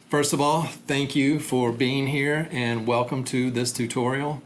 First of all, thank you for being here and welcome to this tutorial.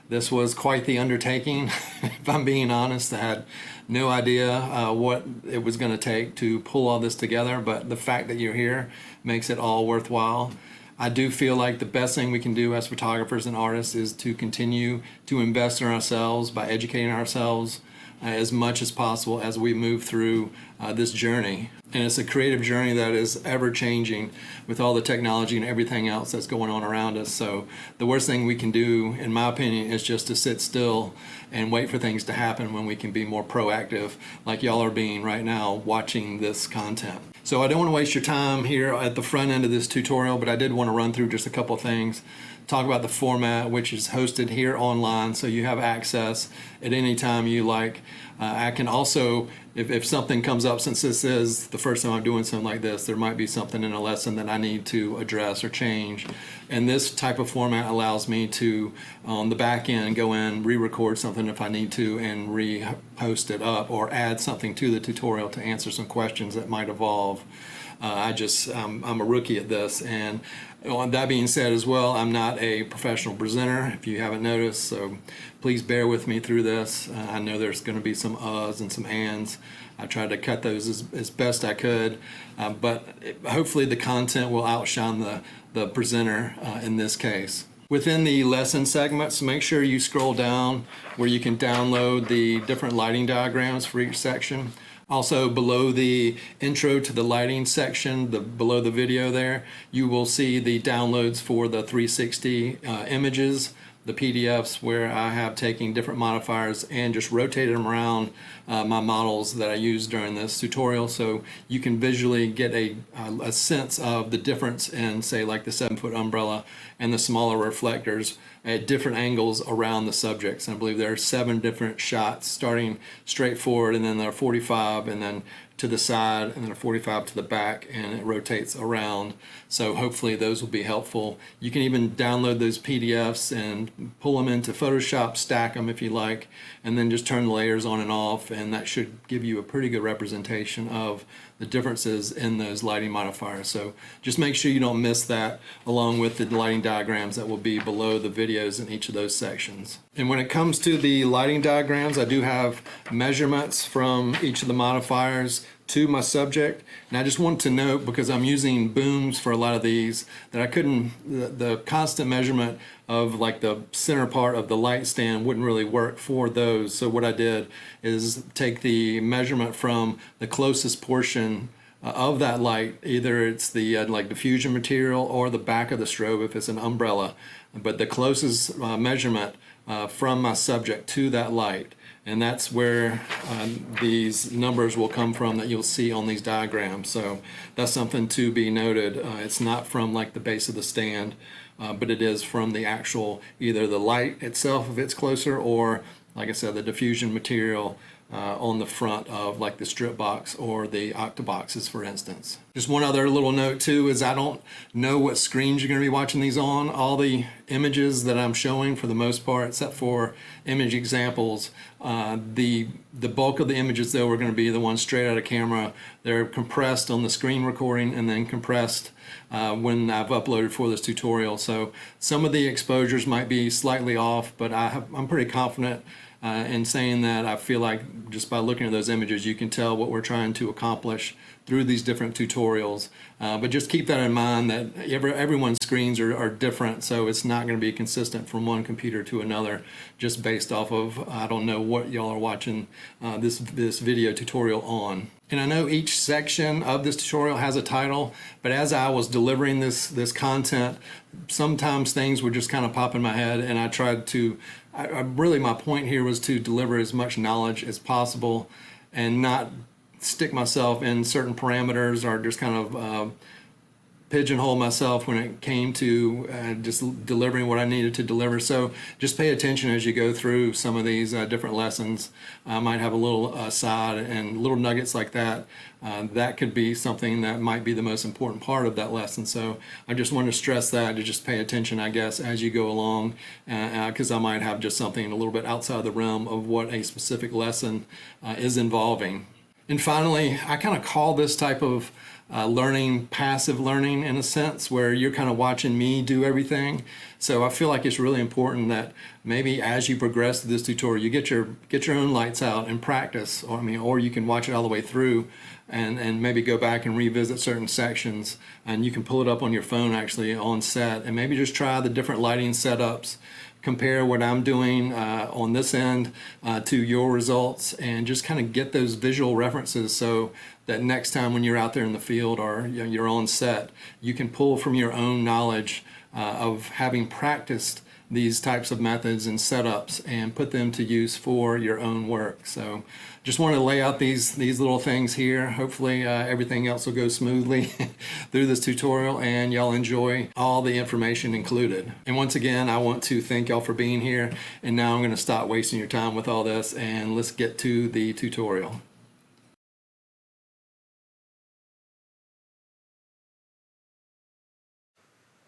This was quite the undertaking. If I'm being honest, I had no idea what it was going to take to pull all this together, but the fact that you're here makes it all worthwhile. I do feel like the best thing we can do as photographers and artists is to continue to invest in ourselves by educating ourselves as much as possible as we move through this journey. And it's a creative journey that is ever changing with all the technology and everything else that's going on around us. So the worst thing we can do, in my opinion, is just to sit still and wait for things to happen when we can be more proactive, like y'all are being right now watching this content. So I don't want to waste your time here at the front end of this tutorial, but I did want to run through just a couple of things. Talk about the format, which is hosted here online, so you have access at any time you like. I can also, if something comes up, since this is the first time I'm doing something like this, there might be something in a lesson that I need to address or change. And this type of format allows me to, on the back end, go in, re-record something if I need to, and re-post it up, or add something to the tutorial to answer some questions that might evolve. I'm a rookie at this, and that being said as well, I'm not a professional presenter, if you haven't noticed, so please bear with me through this. I know there's going to be some uhs and some ands. I tried to cut those as best I could, but hopefully the content will outshine the presenter in this case. Within the lesson segments, make sure you scroll down where you can download the different lighting diagrams for each section. Also, below the intro to the lighting section, below the video there, you will see the downloads for the 360 images, the PDFs, where I have taken different modifiers and just rotated them around my models that I used during this tutorial, so you can visually get a sense of the difference in, say, like the 7-foot umbrella and the smaller reflectors at different angles around the subjects. And I believe there are 7 different shots, starting straight forward, and then there are 45, and then to the side, and then a 45 to the back, and it rotates around. So hopefully those will be helpful. You can even download those PDFs and pull them into Photoshop, stack them if you like, and then just turn the layers on and off, and that should give you a pretty good representation of the differences in those lighting modifiers. So just make sure you don't miss that, along with the lighting diagrams that will be below the videos in each of those sections. And when it comes to the lighting diagrams, I do have measurements from each of the modifiers to my subject. And I just want to note, because I'm using booms for a lot of these, that I couldn't, the constant measurement of like the center part of the light stand wouldn't really work for those. So what I did is take the measurement from the closest portion of that light, either it's the like diffusion material or the back of the strobe if it's an umbrella, but the closest measurement from my subject to that light. And that's where these numbers will come from that you'll see on these diagrams. So that's something to be noted. It's not from like the base of the stand, but it is from the actual, either the light itself if it's closer, or like I said, the diffusion material on the front of like the strip box or the octaboxes, for instance. Just one other little note too is I don't know what screens you're going to be watching these on. All the images that I'm showing, for the most part, except for image examples, the bulk of the images though are going to be the ones straight out of camera. They're compressed on the screen recording and then compressed when I've uploaded for this tutorial. So some of the exposures might be slightly off, but I'm pretty confident in saying that I feel like just by looking at those images you can tell what we're trying to accomplish through these different tutorials. But just keep that in mind, that everyone's screens are different, so it's not going to be consistent from one computer to another just based off of, I don't know what y'all are watching this video tutorial on. And I know each section of this tutorial has a title, but as I was delivering this content, sometimes things would just kind of pop in my head, and I tried to, really my point here was to deliver as much knowledge as possible and not stick myself in certain parameters or just kind of pigeonhole myself when it came to just delivering what I needed to deliver. So just pay attention as you go through some of these different lessons. I might have a little aside and little nuggets like that. That could be something that might be the most important part of that lesson. So I just want to stress that, to just pay attention, I guess, as you go along, because I might have just something a little bit outside the realm of what a specific lesson is involving. And finally, I kind of call this type of learning passive learning, in a sense, where you're kind of watching me do everything. So I feel like it's really important that maybe as you progress through this tutorial, you get your own lights out and practice, or you can watch it all the way through and maybe go back and revisit certain sections, and you can pull it up on your phone actually on set and maybe just try the different lighting setups, compare what I'm doing on this end to your results, and just kind of get those visual references so that next time when you're out there in the field or you're on set, you can pull from your own knowledge of having practiced these types of methods and setups and put them to use for your own work. So just want to lay out these little things here. Hopefully everything else will go smoothly through this tutorial and y'all enjoy all the information included. And once again, I want to thank y'all for being here, and now I'm going to stop wasting your time with all this and let's get to the tutorial.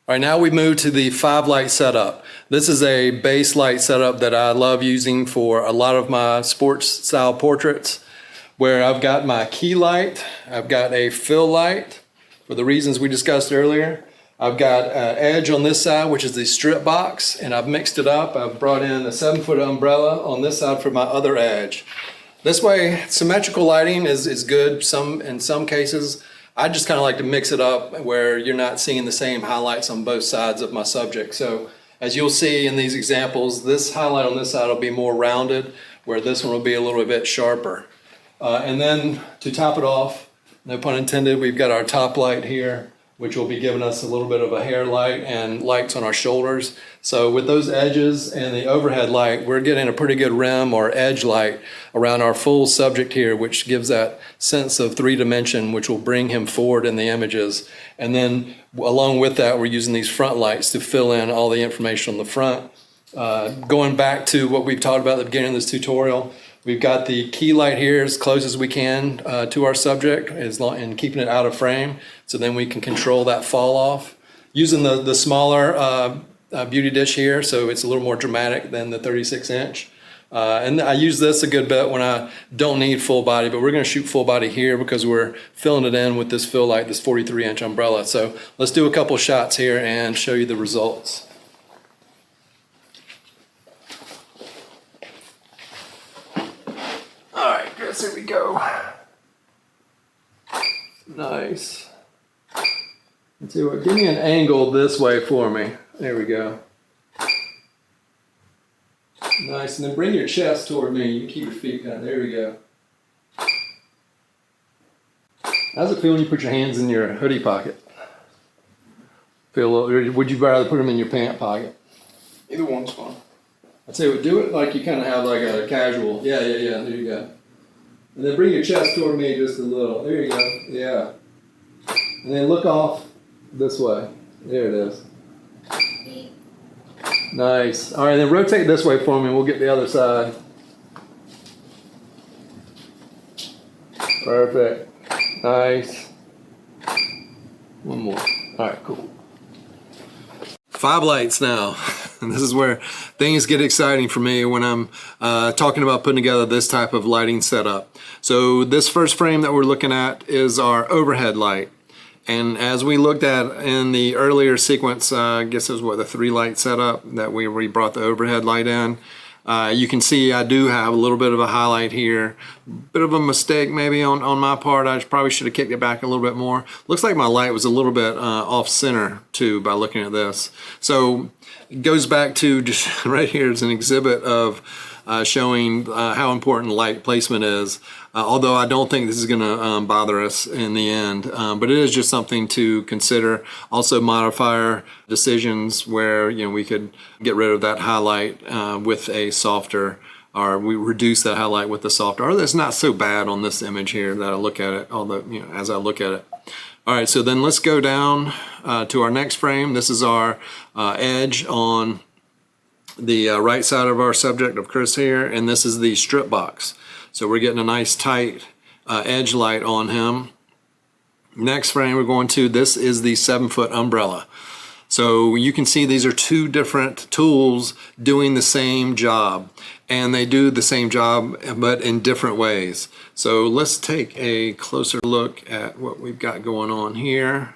All right, now we move to the 5-light setup. This is a base light setup that I love using for a lot of my sports style portraits, where I've got my key light, I've got a fill light for the reasons we discussed earlier. I've got edge on this side, which is the strip box, and I've mixed it up. I've brought in a 7-foot umbrella on this side for my other edge. This way, symmetrical lighting is good in some cases. I just kind of like to mix it up where you're not seeing the same highlights on both sides of my subject. So as you'll see in these examples, this highlight on this side will be more rounded, where this one will be a little bit sharper. And then to top it off, no pun intended, we've got our top light here, which will be giving us a little bit of a hair light and lights on our shoulders. So with those edges and the overhead light, we're getting a pretty good rim or edge light around our full subject here, which gives that sense of 3-dimension, which will bring him forward in the images. And then along with that, we're using these front lights to fill in all the information on the front. Going back to what we've talked about at the beginning of this tutorial, we've got the key light here as close as we can to our subject, and keeping it out of frame, so then we can control that fall off. Using the smaller beauty dish here, so it's a little more dramatic than the 36-inch. And I use this a good bit when I don't need full body, but we're going to shoot full body here because we're filling it in with this fill light, this 43-inch umbrella. So let's do a couple shots here and show you the results. All right, Chris, here we go. Nice. Let's see what, give me an angle this way for me. There we go. Nice, and then bring your chest toward me. You keep your feet down. There we go. How's it feel when you put your hands in your hoodie pocket? Feel a little, or would you rather put them in your pant pocket? Either one's fine. I'd say do it like you kind of have like a casual. Yeah. There you go. And then bring your chest toward me just a little. There you go. Yeah. And then look off this way. There it is. Nice. All right, then rotate this way for me and we'll get the other side. Perfect. Nice. One more. All right, cool. 5 lights now. And this is where things get exciting for me when I'm talking about putting together this type of lighting setup. So this first frame that we're looking at is our overhead light. And as we looked at in the earlier sequence, I guess it was what, the 3-light setup that we brought the overhead light in. You can see I do have a little bit of a highlight here. Bit of a mistake maybe on my part. I probably should have kicked it back a little bit more. Looks like my light was a little bit off center too by looking at this. So it goes back to just right here is an exhibit of showing how important light placement is. Although I don't think this is going to bother us in the end, but it is just something to consider. Also modifier decisions where we could get rid of that highlight with a softer, or we reduce that highlight with the softer. Or it's not so bad on this image here that I look at it, although as I look at it. All right, so then let's go down to our next frame. This is our edge on the right side of our subject of Chris here, and this is the strip box. So we're getting a nice tight edge light on him. Next frame we're going to, this is the 7-foot umbrella. So you can see these are two different tools doing the same job, and they do the same job but in different ways. So let's take a closer look at what we've got going on here.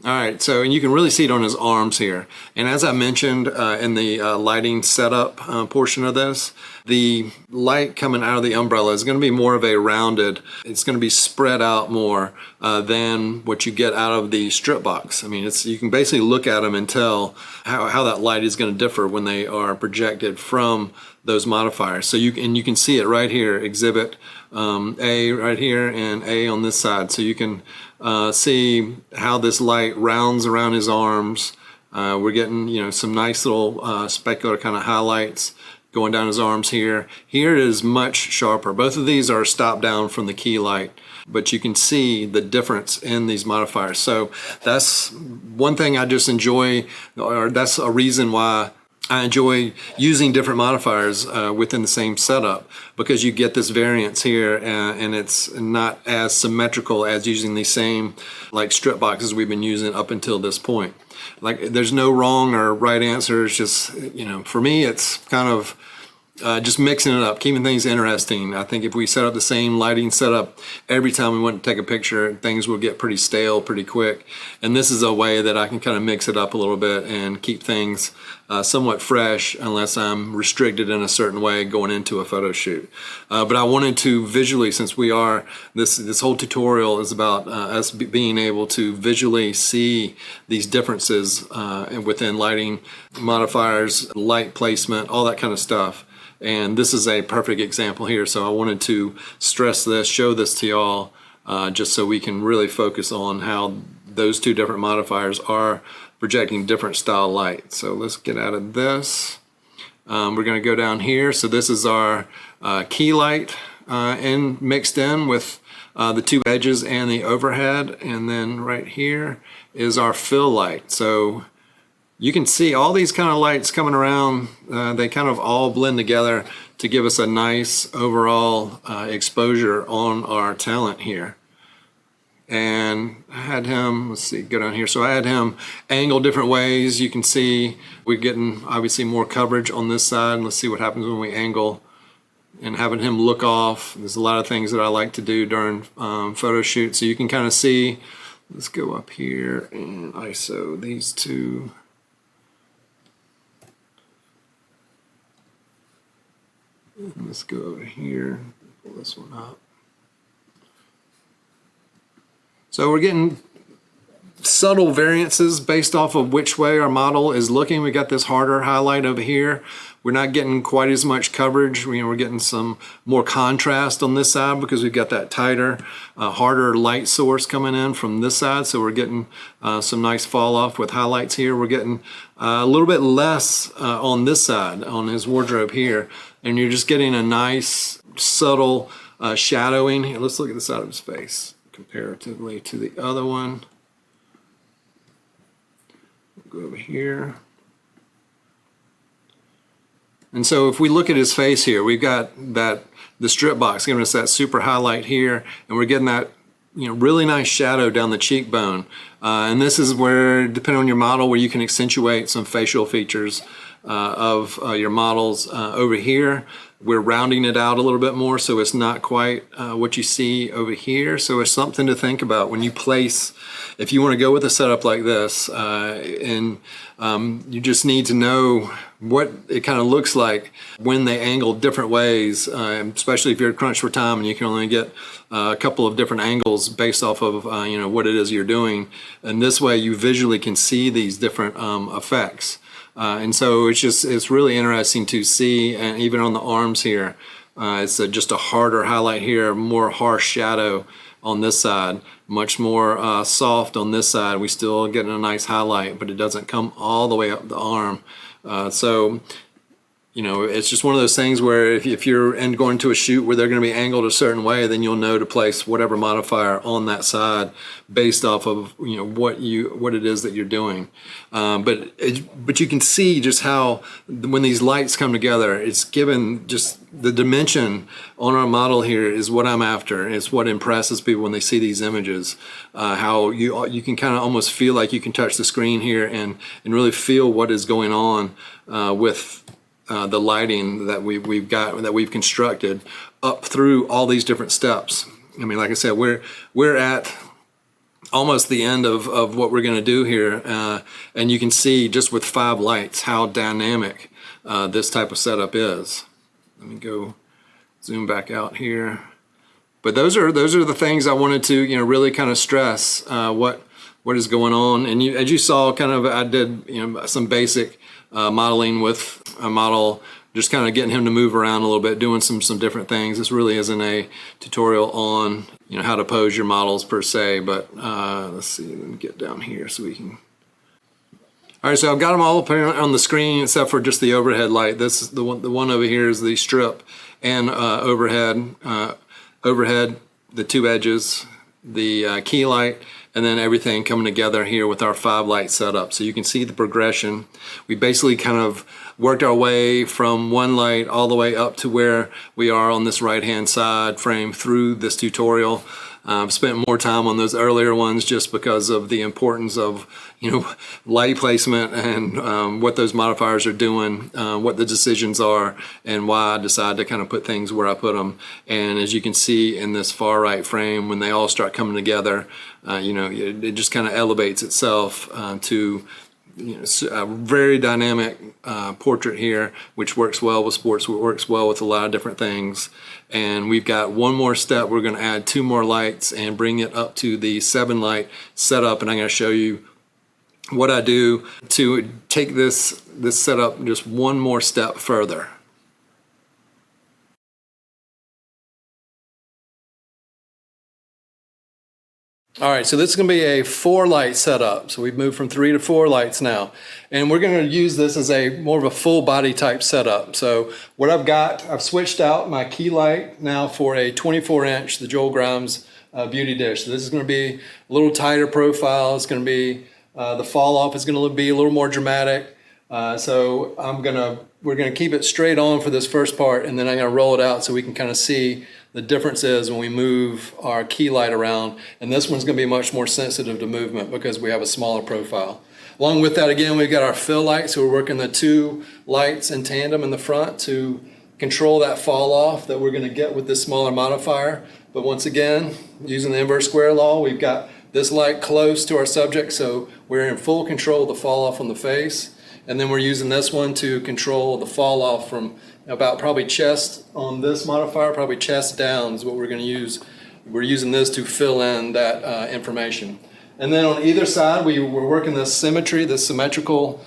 All right, so and you can really see it on his arms here. And as I mentioned in the lighting setup portion of this, the light coming out of the umbrella is going to be more of a rounded, it's going to be spread out more than what you get out of the strip box. I mean, you can basically look at them and tell how that light is going to differ when they are projected from those modifiers. So you can see it right here, exhibit A right here and A on this side. So you can see how this light rounds around his arms. We're getting some nice little specular kind of highlights going down his arms here. Here it is much sharper. Both of these are stopped down from the key light, but you can see the difference in these modifiers. So that's one thing I just enjoy, or that's a reason why I enjoy using different modifiers within the same setup, because you get this variance here and it's not as symmetrical as using the same like strip boxes we've been using up until this point. Like, there's no wrong or right answer. It's just, for me, it's kind of just mixing it up, keeping things interesting. I think if we set up the same lighting setup every time we want to take a picture, things will get pretty stale pretty quick. And this is a way that I can kind of mix it up a little bit and keep things somewhat fresh, unless I'm restricted in a certain way going into a photo shoot. But I wanted to visually, since we are, this whole tutorial is about us being able to visually see these differences within lighting modifiers, light placement, all that kind of stuff. And this is a perfect example here. So I wanted to stress this, show this to y'all, just so we can really focus on how those two different modifiers are projecting different style light. So let's get out of this. We're going to go down here. So this is our key light mixed in with the two edges and the overhead. And then right here is our fill light. So you can see all these kind of lights coming around, they kind of all blend together to give us a nice overall exposure on our talent here. And I had him, let's see, go down here. So I had him angle different ways. You can see we're getting obviously more coverage on this side. Let's see what happens when we angle, and having him look off. There's a lot of things that I like to do during photo shoots. So you can kind of see, let's go up here and ISO these two. Let's go over here, pull this one up. So we're getting subtle variances based off of which way our model is looking. We got this harder highlight over here. We're not getting quite as much coverage. We're getting some more contrast on this side because we've got that tighter, harder light source coming in from this side. So we're getting some nice fall off with highlights here. We're getting a little bit less on this side, on his wardrobe here. And you're just getting a nice, subtle shadowing. Here, let's look at the side of his face comparatively to the other one. We'll go over here. And so if we look at his face here, we've got the strip box giving us that super highlight here, and we're getting that really nice shadow down the cheekbone. And this is where, depending on your model, where you can accentuate some facial features of your models. Over here, we're rounding it out a little bit more, so it's not quite what you see over here. So it's something to think about when you place, if you want to go with a setup like this, and you just need to know what it kind of looks like when they angle different ways, especially if you're crunched for time and you can only get a couple of different angles based off of what it is you're doing. And this way you visually can see these different effects. And so it's really interesting to see, and even on the arms here, it's just a harder highlight here, more harsh shadow on this side, much more soft on this side. We still getting a nice highlight, but it doesn't come all the way up the arm. So you know, it's just one of those things where if you're going to a shoot where they're going to be angled a certain way, then you'll know to place whatever modifier on that side based off of, you know, what it is that you're doing. But you can see just how when these lights come together, it's given just the dimension on our model here is what I'm after. It's what impresses people when they see these images. How you can kind of almost feel like you can touch the screen here and really feel what is going on with the lighting that we've constructed up through all these different steps. I mean, like I said, we're at almost the end of what we're going to do here, and you can see just with 5 lights how dynamic this type of setup is. Let me go zoom back out here. But those are the things I wanted to, you know, really kind of stress what is going on. And as you saw, kind of I did, you know, some basic modeling with a model, just kind of getting him to move around a little bit, doing some different things. This really isn't a tutorial on, you know, how to pose your models per se, but let's see, let me get down here so we can. All right, so I've got them all up here on the screen except for just the overhead light. This is the one over here is the strip and overhead, the 2 edges, the key light, and then everything coming together here with our 5 light setup. So you can see the progression. We basically kind of worked our way from 1 light all the way up to where we are on this right hand side frame through this tutorial. Spent more time on those earlier ones just because of the importance of, you know, light placement and what those modifiers are doing, what the decisions are, and why I decide to kind of put things where I put them. And as you can see in this far right frame, when they all start coming together, you know, it just kind of elevates itself to, you know, a very dynamic portrait here, which works well with sports, works well with a lot of different things. And we've got one more step. We're going to add 2 more lights and bring it up to the 7 light setup. And I'm going to show you what I do to take this setup just one more step further. All right, so this is going to be a 4 light setup. So we've moved from 3 to 4 lights now. And we're going to use this as a more of a full body type setup. So what I've switched out my key light now for a 24-inch, the Joel Grimes beauty dish. So this is going to be a little tighter profile. It's going to be, the fall off is going to be a little more dramatic. So we're going to keep it straight on for this first part, and then I'm going to roll it out so we can kind of see the difference is when we move our key light around. And this one's going to be much more sensitive to movement because we have a smaller profile. Along with that, again, we've got our fill light. So we're working the 2 lights in tandem in the front to control that fall off that we're going to get with this smaller modifier. But once again, using the inverse square law, we've got this light close to our subject, so we're in full control of the fall off on the face. And then we're using this one to control the fall off from about probably chest on this modifier, probably chest down is what we're going to use. We're using this to fill in that information. And then on either side, we're working this symmetry, this symmetrical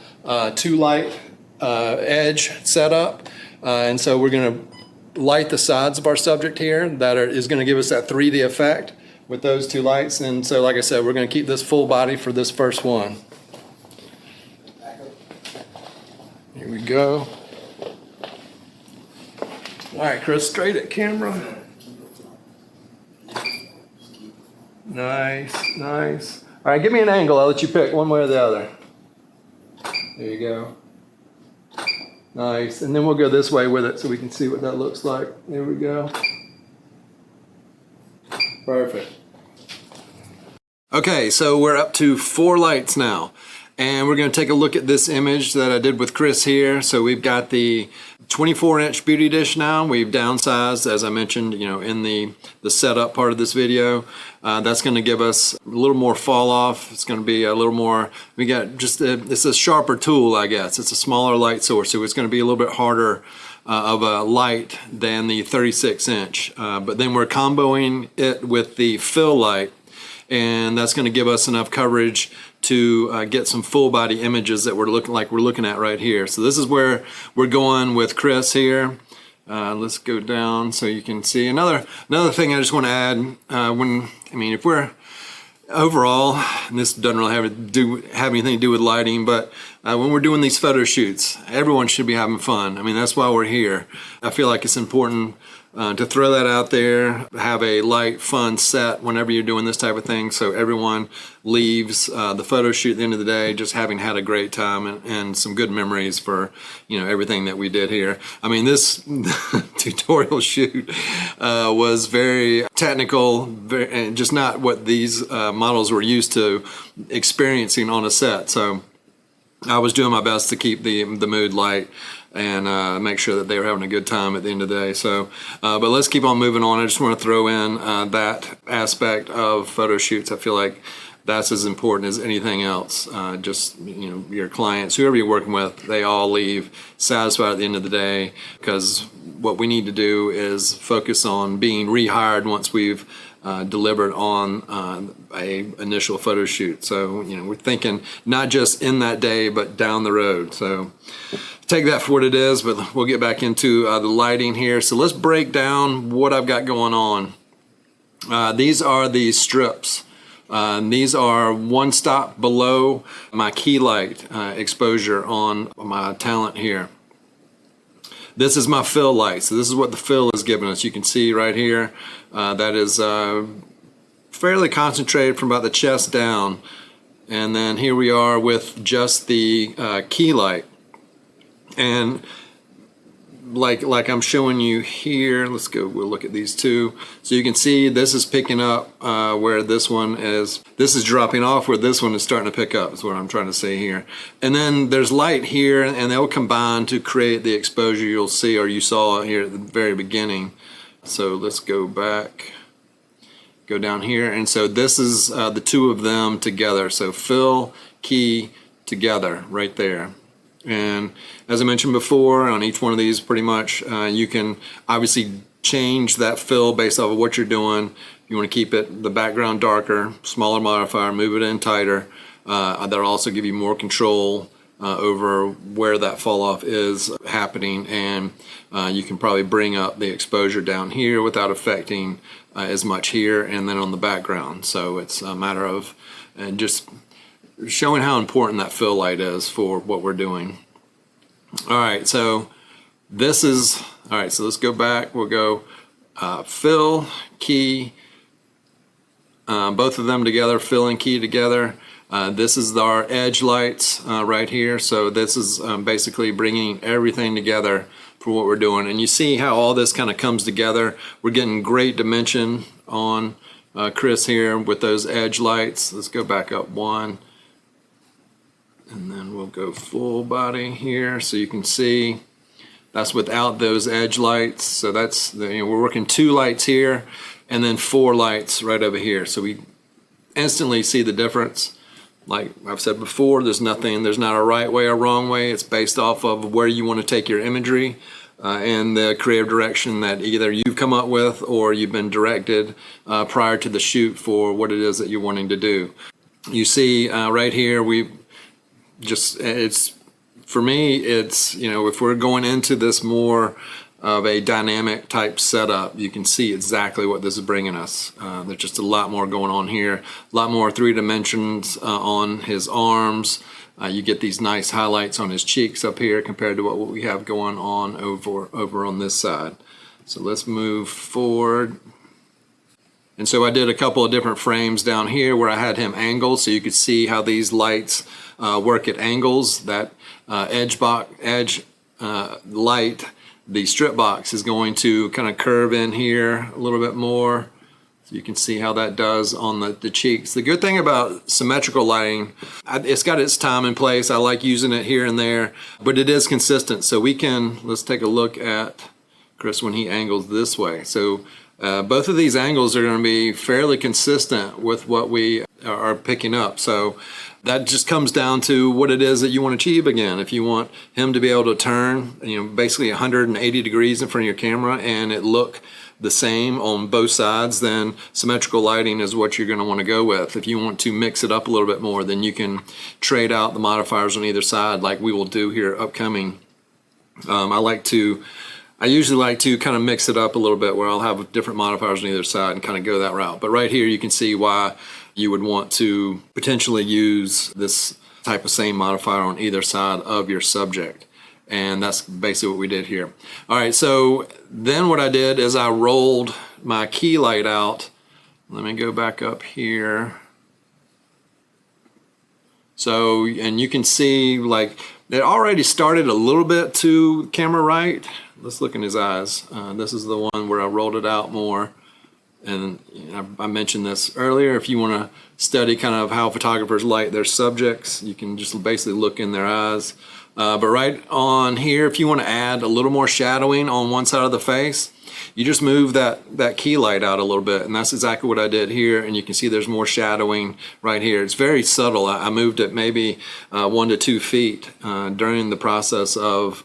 2 light edge setup. And so we're going to light the sides of our subject here that is going to give us that 3D effect with those 2 lights. And so, like I said, we're going to keep this full body for this first one. Here we go. All right, Chris, straight at camera. Nice, nice. All right, give me an angle. I'll let you pick one way or the other. There you go. Nice. And then we'll go this way with it so we can see what that looks like. There we go. Perfect. Okay, so we're up to 4 lights now. And we're going to take a look at this image that I did with Chris here. So we've got the 24-inch beauty dish now. We've downsized, as I mentioned, you know, in the setup part of this video. That's going to give us a little more fall off. It's going to be a little more, we got just, it's a sharper tool, I guess. It's a smaller light source, so it's going to be a little bit harder of a light than the 36-inch. But then we're comboing it with the fill light, and that's going to give us enough coverage to get some full body images that we're looking at right here. So this is where we're going with Chris here. Let's go down so you can see another thing I just want to add. overall, and this doesn't really have anything to do with lighting, but when we're doing these photo shoots, everyone should be having fun. I mean, that's why we're here. I feel like it's important to throw that out there, have a light, fun set whenever you're doing this type of thing, so everyone leaves the photo shoot at the end of the day just having had a great time and some good memories for, you know, everything that we did here. I mean, this tutorial shoot was very technical, and just not what these models were used to experiencing on a set. So I was doing my best to keep the mood light and make sure that they were having a good time at the end of the day. So, but let's keep on moving on. I just want to throw in that aspect of photo shoots. I feel like that's as important as anything else. Just, you know, your clients, whoever you're working with, they all leave satisfied at the end of the day, because what we need to do is focus on being rehired once we've delivered on a initial photo shoot. So, you know, we're thinking not just in that day, but down the road. So take that for what it is, but we'll get back into the lighting here. So let's break down what I've got going on. These are the strips. These are one stop below my key light exposure on my talent here. This is my fill light. So this is what the fill is giving us. You can see right here, that is fairly concentrated from about the chest down. And then here we are with just the key light. And like I'm showing you here, let's go, we'll look at these two. So you can see this is picking up where this is dropping off where this one is starting to pick up, is what I'm trying to say here. And then there's light here, and they'll combine to create the exposure you'll see, or you saw here at the very beginning. So let's go back, go down here. And so this is the two of them together. So fill, key, together right there. And as I mentioned before, on each one of these, pretty much, you can obviously change that fill based off of what you're doing. You want to keep the background darker, smaller modifier, move it in tighter. That'll also give you more control over where that fall off is happening, and you can probably bring up the exposure down here without affecting as much here, and then on the background. So it's a matter of just showing how important that fill light is for what we're doing. All right, so this is, all right, so let's go back. We'll go fill, key, both of them together, fill and key together. This is our edge lights right here. So this is basically bringing everything together for what we're doing. And you see how all this kind of comes together. We're getting great dimension on Chris here with those edge lights. Let's go back up one. And then we'll go full body here, so you can see that's without those edge lights. So that's we're working two lights here and then four lights right over here. So we instantly see the difference. Like I've said before, there's not a right way or wrong way. It's based off of where you want to take your imagery and the creative direction that either you've come up with or you've been directed prior to the shoot for what it is that you're wanting to do. You see right here, for me, it's, you know, if we're going into this more of a dynamic type setup, you can see exactly what this is bringing us. There's just a lot more going on here, a lot more 3 dimensions on his arms. You get these nice highlights on his cheeks up here compared to what we have going on over on this side. So let's move forward. And so I did a couple of different frames down here where I had him angled, so you could see how these lights work at angles. That edge light, the strip box, is going to kind of curve in here a little bit more. So you can see how that does on the cheeks. The good thing about symmetrical lighting, it's got its time and place. I like using it here and there, but it is consistent. So let's take a look at Chris when he angles this way. So both of these angles are going to be fairly consistent with what we are picking up. So that just comes down to what it is that you want to achieve again. If you want him to be able to turn, basically 180 degrees in front of your camera and it look the same on both sides, then symmetrical lighting is what you're going to want to go with. If you want to mix it up a little bit more, then you can trade out the modifiers on either side like we will do here upcoming. I usually like to kind of mix it up a little bit where I'll have different modifiers on either side and kind of go that route. But right here you can see why you would want to potentially use this type of same modifier on either side of your subject. And that's basically what we did here. All right, so then what I did is I rolled my key light out. Let me go back up here. So, and you can see like it already started a little bit to camera right. Let's look in his eyes. This is the one where I rolled it out more. And I mentioned this earlier, if you want to study kind of how photographers light their subjects, you can just basically look in their eyes. But right on here, if you want to add a little more shadowing on one side of the face, you just move that key light out a little bit, and that's exactly what I did here. And you can see there's more shadowing right here. It's very subtle. I moved it maybe 1 to 2 feet during the process of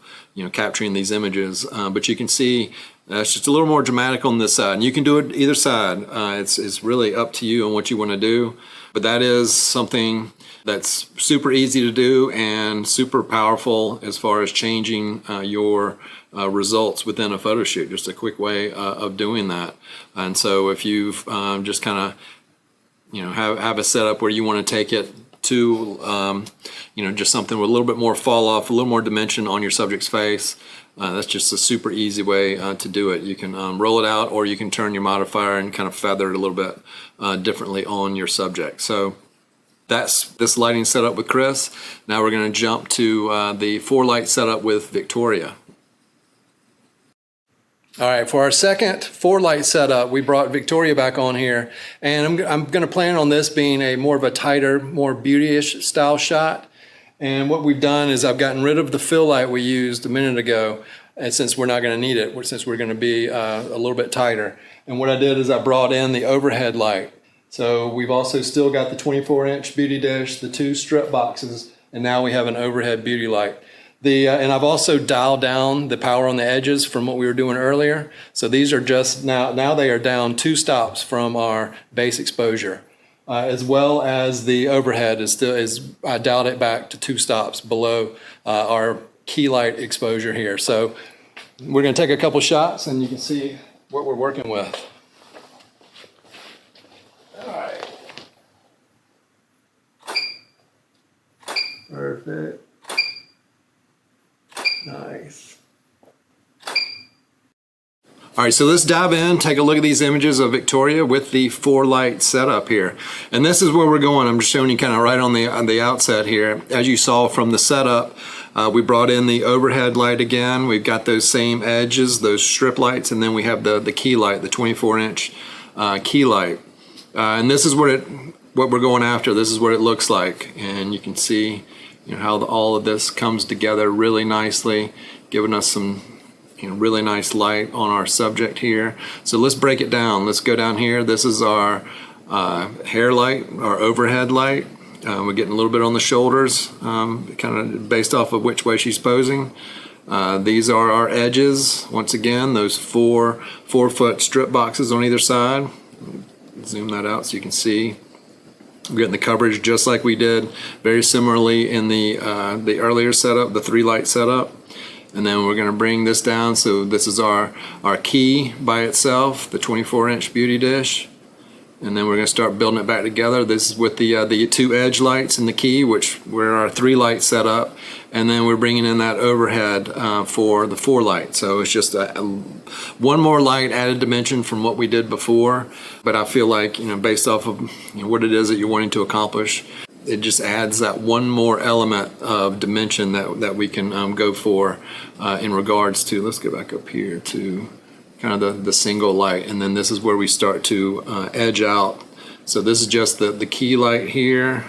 capturing these images. But you can see it's just a little more dramatic on this side, and you can do it either side. It's really up to you on what you want to do. But that is something that's super easy to do and super powerful as far as changing your results within a photo shoot. Just a quick way of doing that. And so if you've just kind of have a setup where you want to take it to just something with a little bit more fall off, a little more dimension on your subject's face, that's just a super easy way to do it. You can roll it out, or you can turn your modifier and kind of feather it a little bit differently on your subject. So that's this lighting setup with Chris. Now we're going to jump to the 4-light setup with Victoria. All right, for our second 4-light setup, we brought Victoria back on here, and I'm going to plan on this being a more of a tighter, more beauty-ish style shot. And what we've done is I've gotten rid of the fill light we used a minute ago, and since we're not going to need it, since we're going to be a little bit tighter. And what I did is I brought in the overhead light. So we've also still got the 24-inch beauty dish, the 2 strip boxes, and now we have an overhead beauty light. And I've also dialed down the power on the edges from what we were doing earlier. So these are just now they are down 2 stops from our base exposure, as well as the overhead I dialed it back to 2 stops below our key light exposure here. So we're going to take a couple shots, and you can see what we're working with. All right. Perfect. Nice. All right, so let's dive in, take a look at these images of Victoria with the 4-light setup here. And this is where we're going. I'm just showing you kind of right on the outset here. As you saw from the setup, we brought in the overhead light again. We've got those same edges, those strip lights, and then we have the key light, the 24-inch key light. And this is what we're going after. This is what it looks like. And you can see how all of this comes together really nicely, giving us some really nice light on our subject here. So let's break it down. Let's go down here. This is our hair light, our overhead light. We're getting a little bit on the shoulders, kind of based off of which way she's posing. These are our edges. Once again, those 4-foot strip boxes on either side. Zoom that out so you can see. We're getting the coverage just like we did very similarly in the earlier setup, the 3-light setup. And then we're going to bring this down. So this is our key by itself, the 24-inch beauty dish. And then we're going to start building it back together. This is with the 2 edge lights in the key, which were our 3-light setup. And then we're bringing in that overhead for the 4-light. So it's just one more light added dimension from what we did before. But I feel like, based off of what it is that you're wanting to accomplish, it just adds that one more element of dimension that we can go for in regards to, let's go back up here to kind of the single light. And then this is where we start to edge out. So this is just the key light here.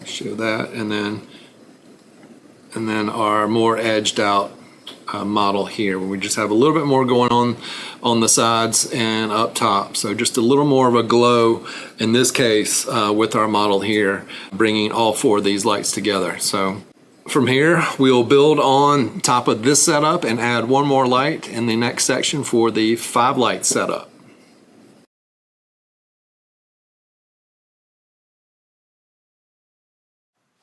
Show that, and then our more edged out model here, where we just have a little bit more going on the sides and up top. So just a little more of a glow in this case with our model here, bringing all 4 of these lights together. So from here, we'll build on top of this setup and add one more light in the next section for the 5-light setup.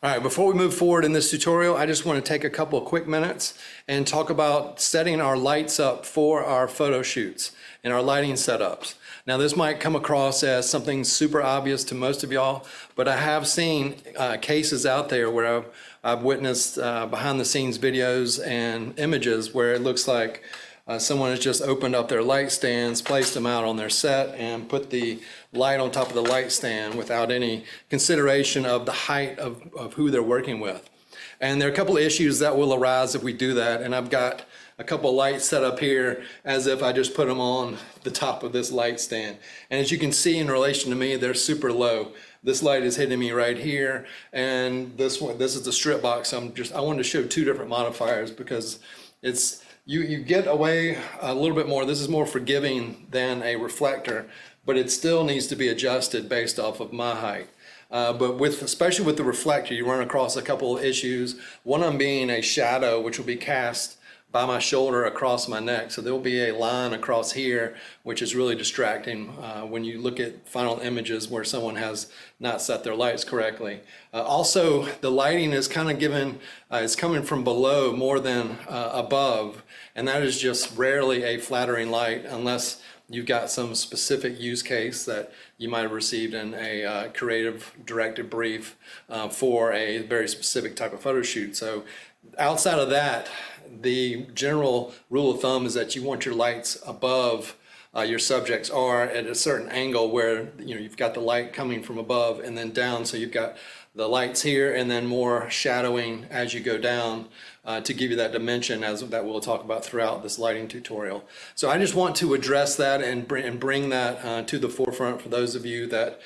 All right, before we move forward in this tutorial, I just want to take a couple of quick minutes and talk about setting our lights up for our photo shoots and our lighting setups. Now, this might come across as something super obvious to most of y'all, but I have seen cases out there where I've witnessed behind the scenes videos and images where it looks like someone has just opened up their light stands, placed them out on their set, and put the light on top of the light stand without any consideration of the height of who they're working with. And there are a couple of issues that will arise if we do that, and I've got a couple of lights set up here as if I just put them on the top of this light stand. And as you can see in relation to me, they're super low. This light is hitting me right here, and this is the strip box. I wanted to show two different modifiers because it's you get away a little bit more. This is more forgiving than a reflector, but it still needs to be adjusted based off of my height. But especially with the reflector, you run across a couple of issues. One of them being a shadow, which will be cast by my shoulder across my neck. So there'll be a line across here, which is really distracting when you look at final images where someone has not set their lights correctly. Also, the lighting is kind of it's coming from below more than above, and that is just rarely a flattering light unless you've got some specific use case that you might have received in a creative directed brief for a very specific type of photo shoot. So outside of that, the general rule of thumb is that you want your lights above your subjects are at a certain angle where you've got the light coming from above and then down, so you've got the lights here and then more shadowing as you go down to give you that dimension that we'll talk about throughout this lighting tutorial. So I just want to address that and bring that to the forefront for those of you that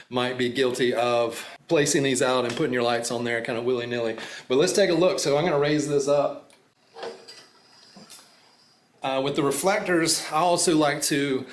might be guilty of placing these out and putting your lights on there kind of willy-nilly. But let's take a look. So I'm going to raise this up. With the reflectors, I also like to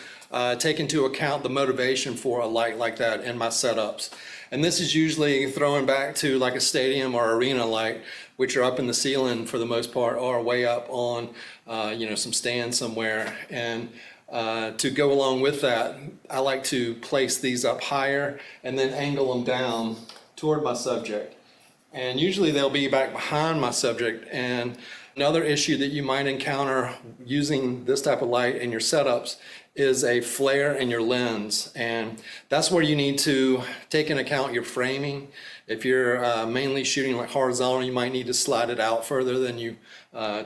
take into account the motivation for a light like that in my setups. And this is usually throwing back to like a stadium or arena light, which are up in the ceiling for the most part, or way up on some stand somewhere. And to go along with that, I like to place these up higher and then angle them down toward my subject. And usually they'll be back behind my subject. And another issue that you might encounter using this type of light in your setups is a flare in your lens. And that's where you need to take into account your framing. If you're mainly shooting like horizontal, you might need to slide it out further than you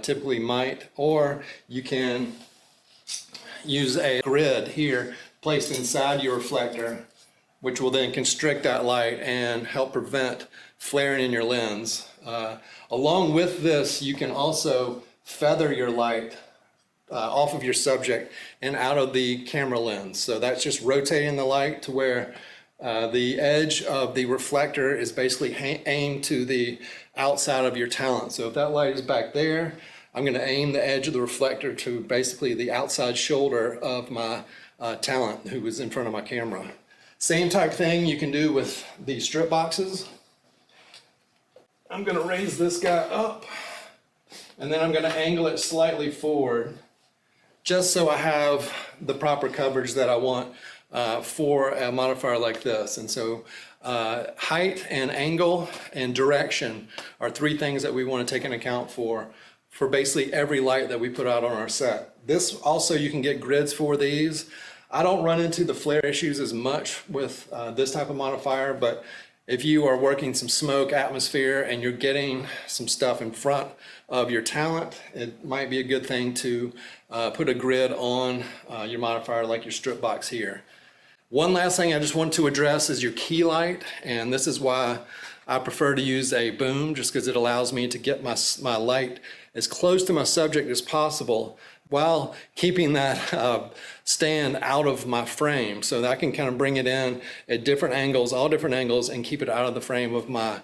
typically might. Or you can use a grid here placed inside your reflector, which will then constrict that light and help prevent flaring in your lens. Along with this, you can also feather your light off of your subject and out of the camera lens. So that's just rotating the light to where the edge of the reflector is basically aimed to the outside of your talent. So if that light is back there, I'm going to aim the edge of the reflector to basically the outside shoulder of my talent who is in front of my camera. Same type thing you can do with the strip boxes. I'm going to raise this guy up and then I'm going to angle it slightly forward just so I have the proper coverage that I want for a modifier like this. And so height and angle and direction are three things that we want to take into account for basically every light that we put out on our set. This also, you can get grids for these. I don't run into the flare issues as much with this type of modifier, but if you are working some smoke atmosphere and you're getting some stuff in front of your talent, it might be a good thing to put a grid on your modifier like your strip box here. One last thing I just want to address is your key light, and this is why I prefer to use a boom, just because it allows me to get my light as close to my subject as possible while keeping that stand out of my frame, so that I can kind of bring it in at different angles, all different angles, and keep it out of the frame of my